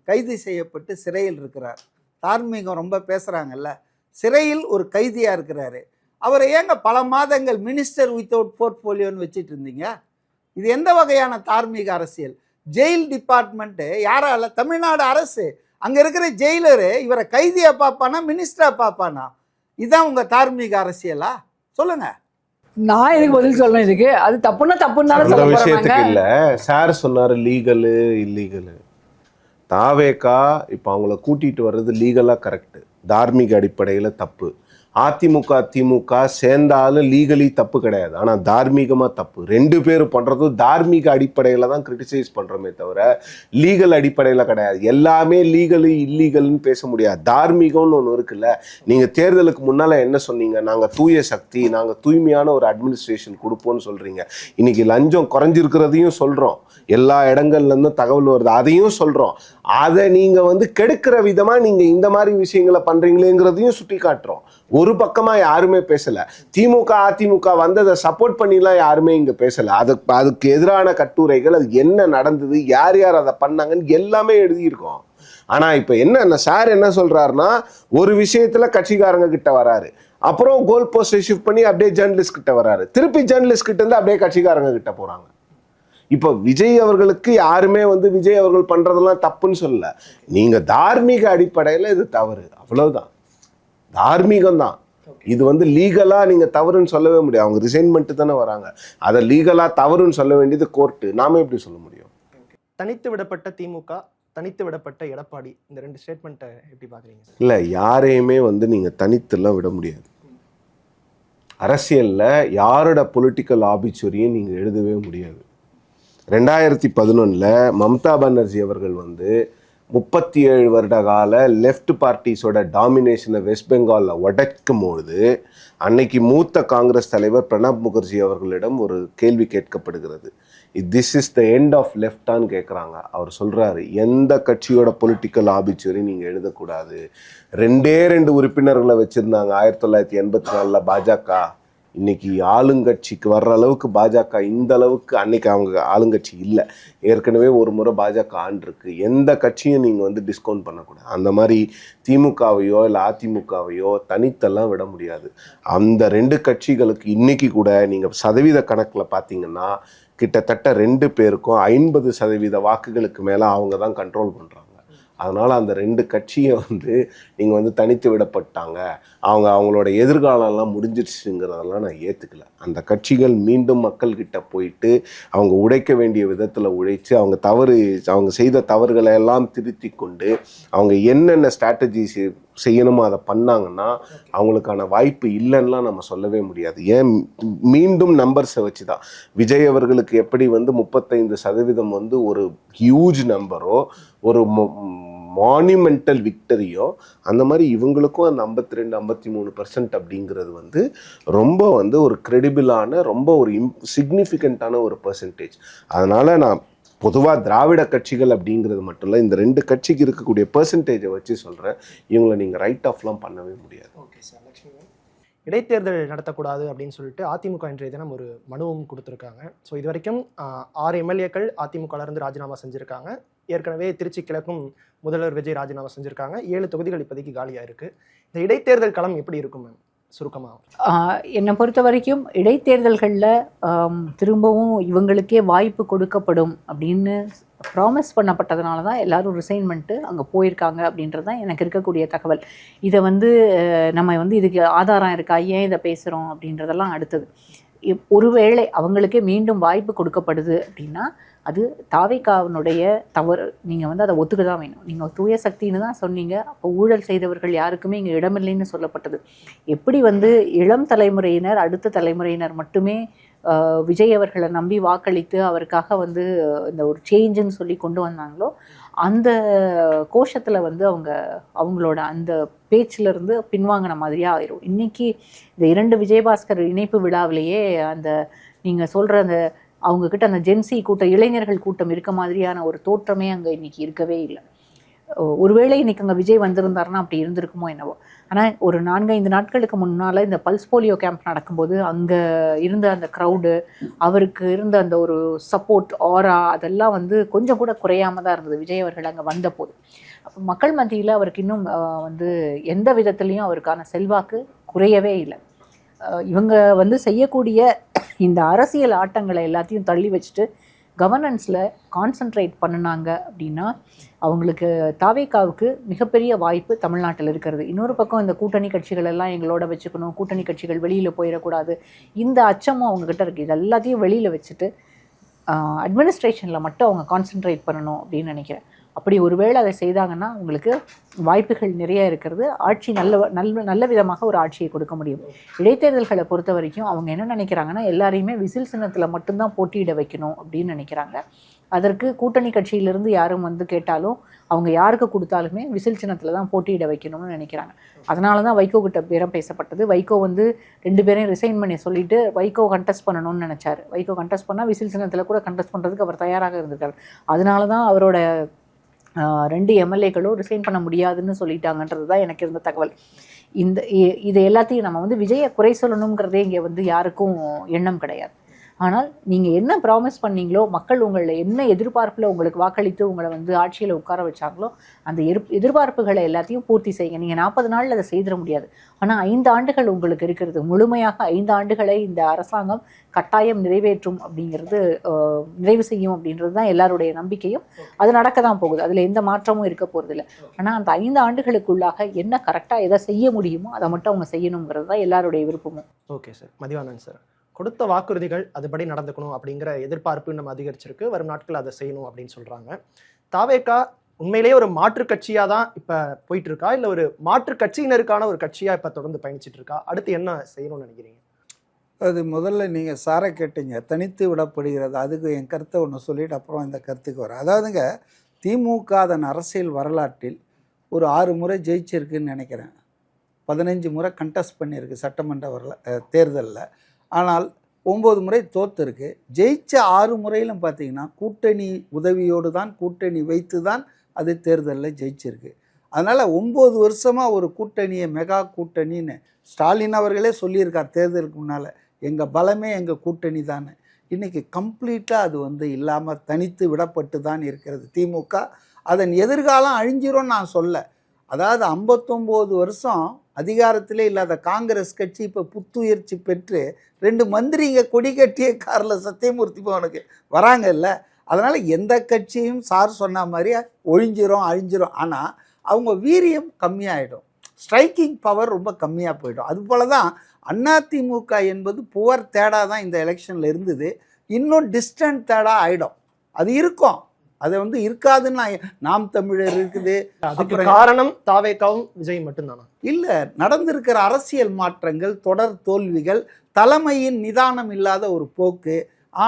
கைது செய்யப்பட்டு சிறையில் இருக்கிறார். தார்மீகம் ரொம்ப பேசுறாங்கல்ல, சிறையில் ஒரு கைதியா இருக்கிறாரு. அவரை ஏங்க பல மாதங்கள் மினிஸ்டர் வித்தவுட் போர்ட்போலியோன்னு வச்சுட்டு இருந்தீங்க? இது எந்த வகையான தார்மீக அரசியல்? ஜெயில் டிபார்ட்மெண்ட்டு யாரால? தமிழ்நாடு அரசு. அங்கே இருக்கிற ஜெயிலரு இவரை கைதியாக பார்ப்பானா மினிஸ்டராக பார்ப்பானா? இதுதான் உங்கள் தார்மீக அரசியலா? சொல்லுங்கள். நான் இதுக்கு பதில் சொல்லணும். இதுக்கு அது தப்புன்னா தப்புன்னு அந்த சொல்ல விஷயத்துக்கு போறாங்க. இல்ல, சார் சொன்னாரு லீகலு இல்லீகலு. தாவேகா இப்போ அவங்கள கூட்டிட்டு வர்றது லீகலா கரெக்ட், தார்மீக அடிப்படையில தப்பு. அதிமுக திமுக சேர்ந்தாலும் லீகலி தப்பு கிடையாது, ஆனால் தார்மீகமாக தப்பு. 2 பேரும் பண்ணுறதும் தார்மீக அடிப்படையில் தான் கிரிட்டிசைஸ் பண்ணுறோமே தவிர லீகல் அடிப்படையில் கிடையாது. எல்லாமே லீகலு இல்லீகல்னு பேச முடியாது. தார்மீகம்னு ஒன்று இருக்குல்ல. நீங்கள் தேர்தலுக்கு முன்னால் என்ன சொன்னீங்க? நாங்கள் தூய சக்தி, நாங்கள் தூய்மையான ஒரு அட்மினிஸ்ட்ரேஷன் கொடுப்போம்னு சொல்கிறீங்க. இன்னைக்கு லஞ்சம் குறைஞ்சிருக்கிறதையும் சொல்கிறோம், எல்லா இடங்கள்லேருந்தும் தகவல் வருது, அதையும் சொல்கிறோம். அதை நீங்கள் கெடுக்கிற விதமாக நீங்கள் இந்த மாதிரி விஷயங்களை பண்ணுறீங்களேங்கிறதையும் சுட்டி காட்டுறோம். ஒரு பக்கமாக யாருமே பேசலை. திமுக அதிமுக வந்ததை சப்போர்ட் பண்ணிலாம் யாருமே இங்கே பேசலை. அதுக்கு எதிரான கட்டுரைகள், அது என்ன நடந்தது, யார் யார் அதை பண்ணாங்கன்னு எல்லாமே எழுதியிருக்கோம். ஆனால் இப்போ என்ன சார் என்ன சொல்கிறாருன்னா, ஒரு விஷயத்தில் கட்சிக்காரங்க கிட்ட வராரு, அப்புறம் கோல் போஸ்டை ஷிஃப்ட் பண்ணி அப்படியே ஜேர்னலிஸ்ட் கிட்ட வராரு, திருப்பி ஜேர்னலிஸ்ட் கிட்ட இருந்து அப்படியே கட்சிக்காரங்க கிட்ட போகிறாங்க. இப்போ விஜய் அவர்களுக்கு யாருமே விஜய் அவர்கள் பண்ணுறதெல்லாம் தப்புன்னு சொல்லல. நீங்கள் தார்மீக அடிப்படையில் இது தவறு, அவ்வளவுதான். தார்மீகம் தான் இது. லீகலாக நீங்கள் தவறுன்னு சொல்லவே முடியாது. அவங்க ரிசைன்மெண்ட் தானே வராங்க, அதை லீகலாக தவறுன்னு சொல்ல வேண்டியது கோர்ட்டு. நாம எப்படி சொல்ல முடியும்? தனித்து விடப்பட்ட திமுக, தனித்து விடப்பட்ட எடப்பாடி, இந்த 2 ஸ்டேட்மெண்ட்டை எப்படி பார்க்குறீங்க? இல்லை, யாரையுமே நீங்கள் தனித்துலாம் விட முடியாது. அரசியலில் யாரோட பொலிட்டிக்கல் ஆபிச்சுரியும் நீங்கள் எழுதவே முடியாது. 2011 மம்தா பானர்ஜி அவர்கள் 37 வருட கால லெஃப்ட் பார்ட்டிஸோட டாமினேஷனை வெஸ்ட் பெங்காலில் உடைக்கும் பொழுது அன்னைக்கு மூத்த காங்கிரஸ் தலைவர் பிரணாப் முகர்ஜி அவர்களிடம் ஒரு கேள்வி கேட்கப்படுகிறது. This is the end of லெஃப்டான்னு கேட்குறாங்க. அவர் சொல்கிறாரு, எந்த கட்சியோட பொலிட்டிக்கல் ஆபிச்சுரி நீங்கள் எழுதக்கூடாது. 2 உறுப்பினர்களை வச்சுருந்தாங்க 1984 பாஜக. இன்னைக்கு ஆளுங்கட்சிக்கு வர்ற அளவுக்கு பாஜக இந்த அளவுக்கு அன்னைக்கு அவங்க ஆளுங்கட்சி இல்லை. ஏற்கனவே ஒரு முறை பாஜக ஆண்டிருக்கு. எந்த கட்சியும் நீங்கள் டிஸ்கவுண்ட் பண்ணக்கூடாது. அந்த மாதிரி திமுகவையோ இல்லை அதிமுகவையோ தனித்தெல்லாம் விட முடியாது. அந்த 2 கட்சிகளுக்கு இன்னைக்கு கூட நீங்கள் சதவீத கணக்கில் பார்த்தீங்கன்னா கிட்டத்தட்ட 2 பேருக்கும் 50% வாக்குகளுக்கு மேலே அவங்க தான் கண்ட்ரோல் பண்ணுறாங்க. அதனால் அந்த 2 கட்சியை நீங்கள் தனித்து விடப்பட்டாங்க, அவங்களோட எதிர்காலம்லாம் முடிஞ்சிடுச்சுங்கிறதெல்லாம் நான் ஏற்றுக்கல. அந்த கட்சிகள் மீண்டும் மக்கள்கிட்ட போயிட்டு அவங்க உடைக்க வேண்டிய விதத்தில் உழைச்சி அவங்க செய்த தவறுகளை எல்லாம் திருத்தி கொண்டு அவங்க என்னென்ன ஸ்ட்ராட்டஜிஸ் செய்யணுமோ அதை பண்ணாங்கன்னா அவங்களுக்கான வாய்ப்பு இல்லைன்னா நம்ம சொல்லவே முடியாது. ஏன் மீண்டும் நம்பர்ஸை வச்சு தான் விஜய் அவர்களுக்கு எப்படி 35% ஒரு ஹியூஜ் நம்பரோ ஒரு மானுமெண்டல் விக்டரியோ, அந்த மாதிரி இவங்களுக்கும் அந்த 52-53% அப்படிங்கிறது ரொம்ப ஒரு கிரெடிபிளான, ரொம்ப ஒரு சிக்னிஃபிகண்ட்டான ஒரு பர்சன்டேஜ். அதனால் நான் பொதுவாக திராவிட கட்சிகள் அப்படிங்கிறது மட்டும் இல்லை, இந்த 2 கட்சிக்கு இருக்கக்கூடிய பர்சன்டேஜை வச்சு சொல்கிறேன். இவங்களை நீங்கள் ரைட் ஆஃப்லாம் பண்ணவே முடியாது. Okay sir. லட்சுமி, இடைத்தேர்தல் நடத்தக்கூடாது அப்படின்னு சொல்லிட்டு அதிமுக இன்றைய தினம் ஒரு மனுவும் கொடுத்துருக்காங்க. ஸோ இது வரைக்கும் 6 எம்எல்ஏக்கள் அதிமுகலேருந்து ராஜினாமா செஞ்சுருக்காங்க. ஏற்கனவே திருச்சி கிழக்கும் முதல்வர் விஜய் ராஜினாமா செஞ்சுருக்காங்க. 7 தொகுதிகள் இப்போதைக்கு காலியாக இருக்குது. இந்த இடைத்தேர்தல் களம் எப்படி இருக்கும் மேம் சுருக்கமாக? என்னை பொறுத்த வரைக்கும் இடைத்தேர்தல்களில் திரும்பவும் இவங்களுக்கே வாய்ப்பு கொடுக்கப்படும் அப்படின்னு ப்ராமிஸ் பண்ணப்பட்டதுனால தான் எல்லோரும் ரிசைன்மெண்ட்டு அங்கே போயிருக்காங்க அப்படின்றது தான் எனக்கு இருக்கக்கூடிய தகவல். இதை நம்ம இதுக்கு ஆதாரம் இருக்கா, ஏன் இதை பேசுகிறோம் அப்படின்றதெல்லாம் அடுத்தது. ஒருவேளை அவங்களுக்கே மீண்டும் வாய்ப்பு கொடுக்கப்படுது அப்படின்னா அது தாவேகாவினுடைய தவறு. நீங்கள் அதை ஒத்துக்க தான் வேணும். நீங்கள் தூய சக்தின்னு தான் சொன்னீங்க. அப்போ ஊழல் செய்தவர்கள் யாருக்குமே இங்கே இடமில்லைன்னு சொல்லப்பட்டது. எப்படி இளம் தலைமுறையினர், அடுத்த தலைமுறையினர் மட்டுமே விஜய் அவர்களை நம்பி வாக்களித்து அவருக்காக இந்த ஒரு சேஞ்சுன்னு சொல்லி கொண்டு வந்தாங்களோ, அந்த கோஷத்தில் அவங்களோட அந்த பேச்சிலிருந்து பின்வாங்கின மாதிரியாக ஆயிரும். இன்றைக்கி இந்த 2 விஜயபாஸ்கர் இணைப்பு விழாவிலேயே அந்த நீங்கள் சொல்கிற அந்த அவங்கக்கிட்ட அந்த ஜென்சி கூட்டம், இளைஞர்கள் கூட்டம் இருக்க மாதிரியான ஒரு தோற்றமே அங்கே இன்றைக்கி இருக்கவே இல்லை. ஒருவேளை இன்றைக்கி அங்கே விஜய் வந்திருந்தாருன்னா அப்படி இருந்திருக்குமோ என்னவோ. ஆனால் ஒரு 4-5 நாட்களுக்கு முன்னால் இந்த பல்ஸ் போலியோ கேம்ப் நடக்கும்போது அங்கே இருந்த அந்த க்ரௌடு, அவருக்கு இருந்த அந்த ஒரு சப்போர்ட் ஆரா, அதெல்லாம் கொஞ்சம் கூட குறையாமல் தான் இருந்தது விஜய் அவர்கள் அங்கே வந்தபோது. அப்போ மக்கள் மத்தியில் அவருக்கு இன்னும் எந்த விதத்துலேயும் அவருக்கான செல்வாக்கு குறையவே இல்லை. இவங்க செய்யக்கூடிய இந்த அரசியல் ஆட்டங்களை எல்லாத்தையும் தள்ளி வச்சுட்டு கவர்னன்ஸில் கான்சென்ட்ரேட் பண்ணினாங்க அப்படின்னா அவங்களுக்கு தாவேகாவுக்கு மிகப்பெரிய வாய்ப்பு தமிழ்நாட்டில் இருக்கிறது. இன்னொரு பக்கம் இந்த கூட்டணி கட்சிகள் எல்லாம் எங்களோட வச்சுக்கணும், கூட்டணி கட்சிகள் வெளியில் போயிடக்கூடாது, இந்த அச்சமும் அவங்கக்கிட்ட இருக்குது. இது எல்லாத்தையும் வெளியில் வச்சுட்டு அட்மினிஸ்ட்ரேஷனில் மட்டும் அவங்க கான்சென்ட்ரேட் பண்ணணும் அப்படின்னு நினைக்கிறேன். அப்படி ஒருவேளை அதை செய்தாங்கன்னா உங்களுக்கு வாய்ப்புகள் நிறைய இருக்கிறது. ஆட்சி நல்ல விதமாக ஒரு ஆட்சியை கொடுக்க முடியும். இடைத்தேர்தல்களை பொறுத்த வரைக்கும் அவங்க என்ன நினைக்கிறாங்கன்னா எல்லாரையுமே விசில் சின்னத்தில் மட்டும்தான் போட்டியிட வைக்கணும் அப்படின்னு நினைக்கிறாங்க. அதற்கு கூட்டணி கட்சியிலிருந்து யாரும் வந்து கேட்டாலும் அவங்க யாருக்கு கொடுத்தாலுமே விசில் சின்னத்தில் தான் போட்டியிட வைக்கணும்னு நினைக்கிறாங்க. அதனால தான் வைகோ கிட்ட பேரம் பேசப்பட்டது. வைகோ வந்து 2 பேரையும் ரிசைன் பண்ணி சொல்லிட்டு வைகோ கண்டெஸ்ட் பண்ணணும்னு நினச்சார். வைகோ கண்டெஸ்ட் பண்ணால் விசில் சின்னத்தில் கூட கண்டெஸ்ட் பண்ணுறதுக்கு அவர் தயாராக இருந்திருக்காரு. அதனால தான் அவரோட 2 எம்எல்ஏக்களும் ரிசைன் பண்ண முடியாதுன்னு சொல்லிட்டாங்கன்றது தான் எனக்கு இருந்த தகவல். இது எல்லாத்தையும் நம்ம வந்து விஜயை குறை சொல்லணுங்கிறதே இங்கே வந்து யாருக்கும் எண்ணம் கிடையாது. ஆனால் நீங்கள் என்ன ப்ராமிஸ் பண்ணீங்களோ, மக்கள் உங்களை என்ன எதிர்பார்ப்பில் உங்களுக்கு வாக்களித்து உங்களை வந்து ஆட்சியில் உட்கார வச்சாங்களோ அந்த எதிர்பார்ப்புகளை எல்லாத்தையும் பூர்த்தி செய்யுங்க. நீங்கள் 40 நாளில் அதை செய்திட முடியாது. ஆனால் 5 ஆண்டுகள் உங்களுக்கு இருக்கிறது. முழுமையாக 5 ஆண்டுகளை இந்த அரசாங்கம் கட்டாயம் நிறைவேற்றும் அப்படிங்கிறது, நிறைவு செய்யும் அப்படின்றது தான் எல்லாருடைய நம்பிக்கையும். அது நடக்க தான் போகுது, அதில் எந்த மாற்றமும் இருக்க போகிறதில்ல. ஆனால் அந்த 5 ஆண்டுகளுக்குள்ளாக என்ன கரெக்டாக எதை செய்ய முடியுமோ அதை மட்டும் அவங்க செய்யணுங்கிறது தான் எல்லாருடைய விருப்பமும். Okay sir. மதிவாணன் சார், கொடுத்த வாக்குறுதிகள் அதுபடி நடந்துக்கணும் அப்படிங்கிற எதிர்பார்ப்பு நம்ம அதிகரிச்சிருக்கு. வரும் நாட்கள் அதை செய்யணும் அப்படின்னு சொல்றாங்க. தாவேகா உண்மையிலேயே ஒரு மாற்று கட்சியா தான் இப்ப போயிட்டு இருக்கா, இல்ல ஒரு மாற்று கட்சியினருக்கான ஒரு கட்சியா இப்ப தொடர்ந்து பயணிச்சுட்டு இருக்கா? அடுத்து என்ன செய்யணும்னு நினைக்கிறீங்க? அது முதல்ல நீங்கள் சாரை கேட்டீங்க, தனித்து விடப்படுகிறது. அதுக்கு என் கருத்தை ஒன்று சொல்லிட்டு அப்புறம் இந்த கருத்துக்கு வரேன். அதாவதுங்க, திமுக அதன் அரசியல் வரலாற்றில் ஒரு 6 முறை ஜெயிச்சிருக்குன்னு நினைக்கிறேன். 15 முறை கண்டெஸ்ட் பண்ணியிருக்கு சட்டமன்ற தேர்தலில். ஆனால் 9 முறை தோற்றுருக்கு. ஜெயிச்ச 6 முறையிலும் பார்த்தீங்கன்னா கூட்டணி உதவியோடு தான், கூட்டணி வைத்து தான் அது தேர்தலில் ஜெயிச்சிருக்கு. அதனால் 9 வருஷமாக ஒரு கூட்டணியை மெகா கூட்டணின்னு ஸ்டாலின் அவர்களே சொல்லியிருக்கார் தேர்தலுக்கு முன்னால், எங்கள் பலமே எங்கள் கூட்டணி தானே. இன்றைக்கி கம்ப்ளீட்டாக அது வந்து இல்லாமல் தனித்து விடப்பட்டு தான் இருக்கிறது திமுக. அதன் எதிர்காலம் அழிஞ்சிரும்னு நான் சொல்ல. அதாவது 59 வருஷம் அதிகாரத்திலே இல்லாத காங்கிரஸ் கட்சி இப்போ புத்துயிர்ச்சி பெற்று 2 மந்திரிங்க கொடி கட்டிய காரில் சத்தியமூர்த்தி பவனுக்கு வராங்க இல்லை. அதனால் எந்த கட்சியும் சார் சொன்ன மாதிரி ஒழிஞ்சிரும் அழிஞ்சிரும். ஆனால் அவங்க வீரியம் கம்மியாயிடும், ஸ்ட்ரைக்கிங் பவர் ரொம்ப கம்மியாக போயிடும். அதுபோல தான் அதிமுக என்பது புவர் தேடாக தான் இந்த எலெக்ஷனில் இருந்தது. இன்னும் டிஸ்டன்ட் தேடாக ஆகிடும். அது இருக்கும், அதை வந்து இருக்காதுன்னு நாம் தமிழர் இருக்குது. அதுக்கு காரணம் தாவேகாவும் விஜய் மட்டும்தானா? இல்லை, நடந்திருக்கிற அரசியல் மாற்றங்கள், தொடர் தோல்விகள், தலைமையின் நிதானம் இல்லாத ஒரு போக்கு,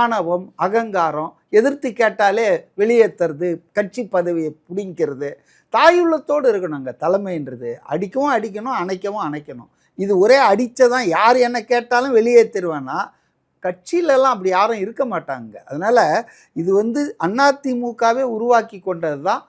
ஆணவம், அகங்காரம், எதிர்த்து கேட்டாலே வெளியேற்றுறது, கட்சி பதவியை பிடிங்கிறது. தாயுள்ளத்தோடு இருக்கணுங்க தலைமைன்றது. அடிக்கவும் அடிக்கணும், அணைக்கவும் அணைக்கணும். இது ஒரே அடித்ததான் யார் என்ன கேட்டாலும் வெளியேற்றிடுவேன்னா கட்சியிலலாம் அப்படி யாரும் இருக்க மாட்டாங்க. அதனால் இது வந்து அதிமுகவே உருவாக்கி கொண்டது தான்.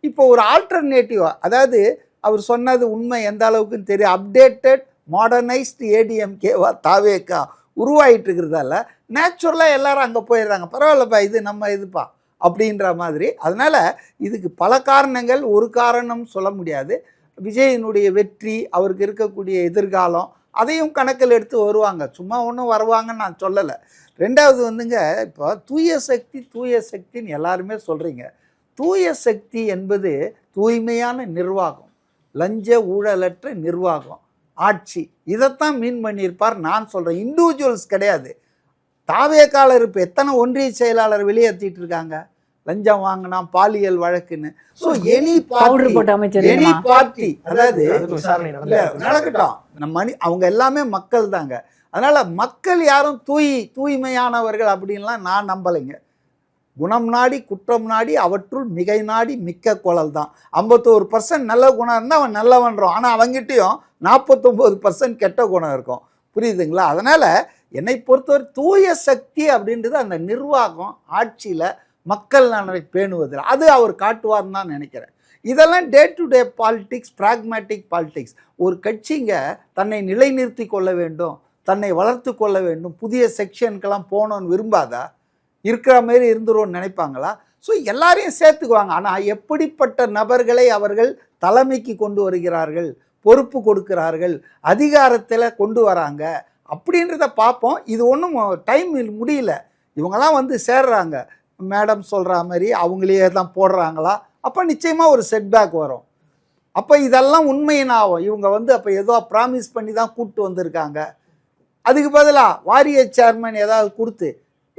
இப்போ ஒரு ஆல்டர்னேட்டிவா, அதாவது அவர் சொன்னது உண்மை எந்த அளவுக்குன்னு தெரியும், அப்டேட்டட் மாடர்னைஸ்டு ஏடிஎம்கேவா தாவேகா உருவாகிட்டு இருக்கிறதால நேச்சுரலாக எல்லாரும் அங்கே போயிடுறாங்க. பரவாயில்லப்பா, இது நம்ம இதுப்பா அப்படின்ற மாதிரி. அதனால் இதுக்கு பல காரணங்கள், ஒரு காரணம் சொல்ல முடியாது. விஜயினுடைய வெற்றி, அவருக்கு இருக்கக்கூடிய எதிர்காலம், அதையும் கணக்கில் எடுத்து வருவாங்க. சும்மா ஒன்றும் வருவாங்கன்னு நான் சொல்லலை. 2வது வந்துங்க, இப்போ தூய சக்தின்னு எல்லாருமே சொல்கிறீங்க. தூய சக்தி என்பது தூய்மையான நிர்வாகம், லஞ்ச ஊழலற்ற நிர்வாகம், ஆட்சி, இதைத்தான் மீன் பண்ணியிருப்பார். நான் சொல்கிறேன், இண்டிவிஜுவல்ஸ் கிடையாது. தாவேகாலர் இப்போ எத்தனை ஒன்றிய செயலாளர் வெளியேற்றிட்டு இருக்காங்க, லஞ்சம் வாங்கினா பாலியல் வழக்குன்னு. ஸோ எனி பார்ட்டி அதாவது நடக்கட்டும், நம்ம அவங்க எல்லாமே மக்கள் தாங்க. அதனால் மக்கள் யாரும் தூய்மையானவர்கள் அப்படின்லாம் நான் நம்பலைங்க. குணம் நாடி குற்றம் நாடி அவற்றுள் மிகை நாடி மிக்க குழல் தான். 51% நல்ல குணம் இருந்தால் அவன் நல்லவன்றோம். ஆனால் அவங்ககிட்டையும் 49% கெட்ட குணம் இருக்கும். புரியுதுங்களா? அதனால் என்னை பொறுத்தவரை தூய சக்தி அப்படின்றது அந்த நிர்வாகம், ஆட்சியில் மக்கள் நலனை பேணுவதில் அது அவர் காட்டுவார்னு தான் நினைக்கிறேன். இதெல்லாம் day to day politics, pragmatic politics. ஒரு கட்சிங்க தன்னை நிலைநிறுத்தி கொள்ள வேண்டும், தன்னை வளர்த்து கொள்ள வேண்டும், புதிய செக்ஷனுக்கெல்லாம் போகணுன்னு விரும்பாதா? இருக்கிற மாரி இருந்துருவோன்னு நினைப்பாங்களா? ஸோ எல்லாரையும் சேர்த்துக்குவாங்க. ஆனால் எப்படிப்பட்ட நபர்களை அவர்கள் தலைமைக்கு கொண்டு வருகிறார்கள், பொறுப்பு கொடுக்கிறார்கள், அதிகாரத்தில் கொண்டு வராங்க அப்படின்றத பார்ப்போம். இது ஒன்றும் டைம் முடியல. இவங்கெல்லாம் வந்து சேர்றாங்க. மேடம் சொல்கிற மாதிரி அவங்களே தான் போடுறாங்களா, அப்போ நிச்சயமாக ஒரு செட்பேக் வரும். அப்போ இதெல்லாம் உண்மையினாகும். இவங்க வந்து அப்போ ஏதோ ப்ராமிஸ் பண்ணி தான் கூப்பிட்டு வந்திருக்காங்க. அதுக்கு பதிலாக வாரிய சேர்மன் ஏதாவது கொடுத்து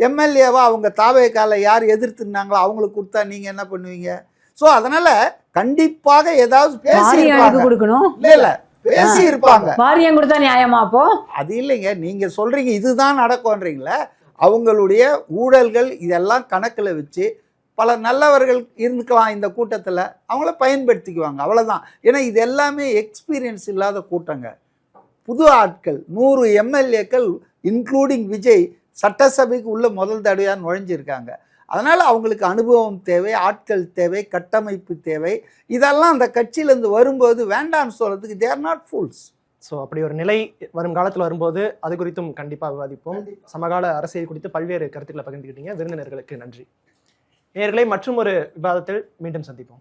எம்எல்ஏவா அவங்க தாவேக்கால யார் எதிர்த்துனாங்களோ அவங்களுக்கு கொடுத்தா நீங்கள் என்ன பண்ணுவீங்க? ஸோ அதனால் கண்டிப்பாக ஏதாவது பேசி கொடுக்கணும். இல்லை பேசி இருப்பாங்க. வாரியம் கொடுத்தா நியாயமா? அப்போ அது இல்லைங்க, நீங்கள் சொல்கிறீங்க இதுதான் நடக்கும்ன்றீங்களே. அவங்களுடைய ஊழல்கள் இதெல்லாம் கணக்கில் வச்சு பல நல்லவர்கள் இருந்துக்கலாம் இந்த கூட்டத்தில், அவங்கள பயன்படுத்திக்குவாங்க, அவ்வளோதான். ஏன்னா இது எல்லாமே எக்ஸ்பீரியன்ஸ் இல்லாத கூட்டங்க. புது ஆட்கள் 100 எம்எல்ஏக்கள் இன்க்ளூடிங் விஜய் சட்டசபைக்கு உள்ள முதல் தடவையாக நுழைஞ்சிருக்காங்க. அதனால் அவங்களுக்கு அனுபவம் தேவை, ஆட்கள் தேவை, கட்டமைப்பு தேவை. இதெல்லாம் அந்த கட்சியிலேருந்து வரும்போது வேண்டான்னு சொல்கிறதுக்கு they are not fools. So அப்படி ஒரு நிலை வரும் காலத்தில் வரும்போது அது குறித்தும் கண்டிப்பாக விவாதிப்போம். சமகால அரசியல் குறித்து பல்வேறு கருத்துக்களை பகிர்ந்துக்கிட்டீங்க. விருந்தினர்களுக்கு நன்றி. நேயர்களே, மற்றும் ஒரு விவாதத்தில் மீண்டும் சந்திப்போம்.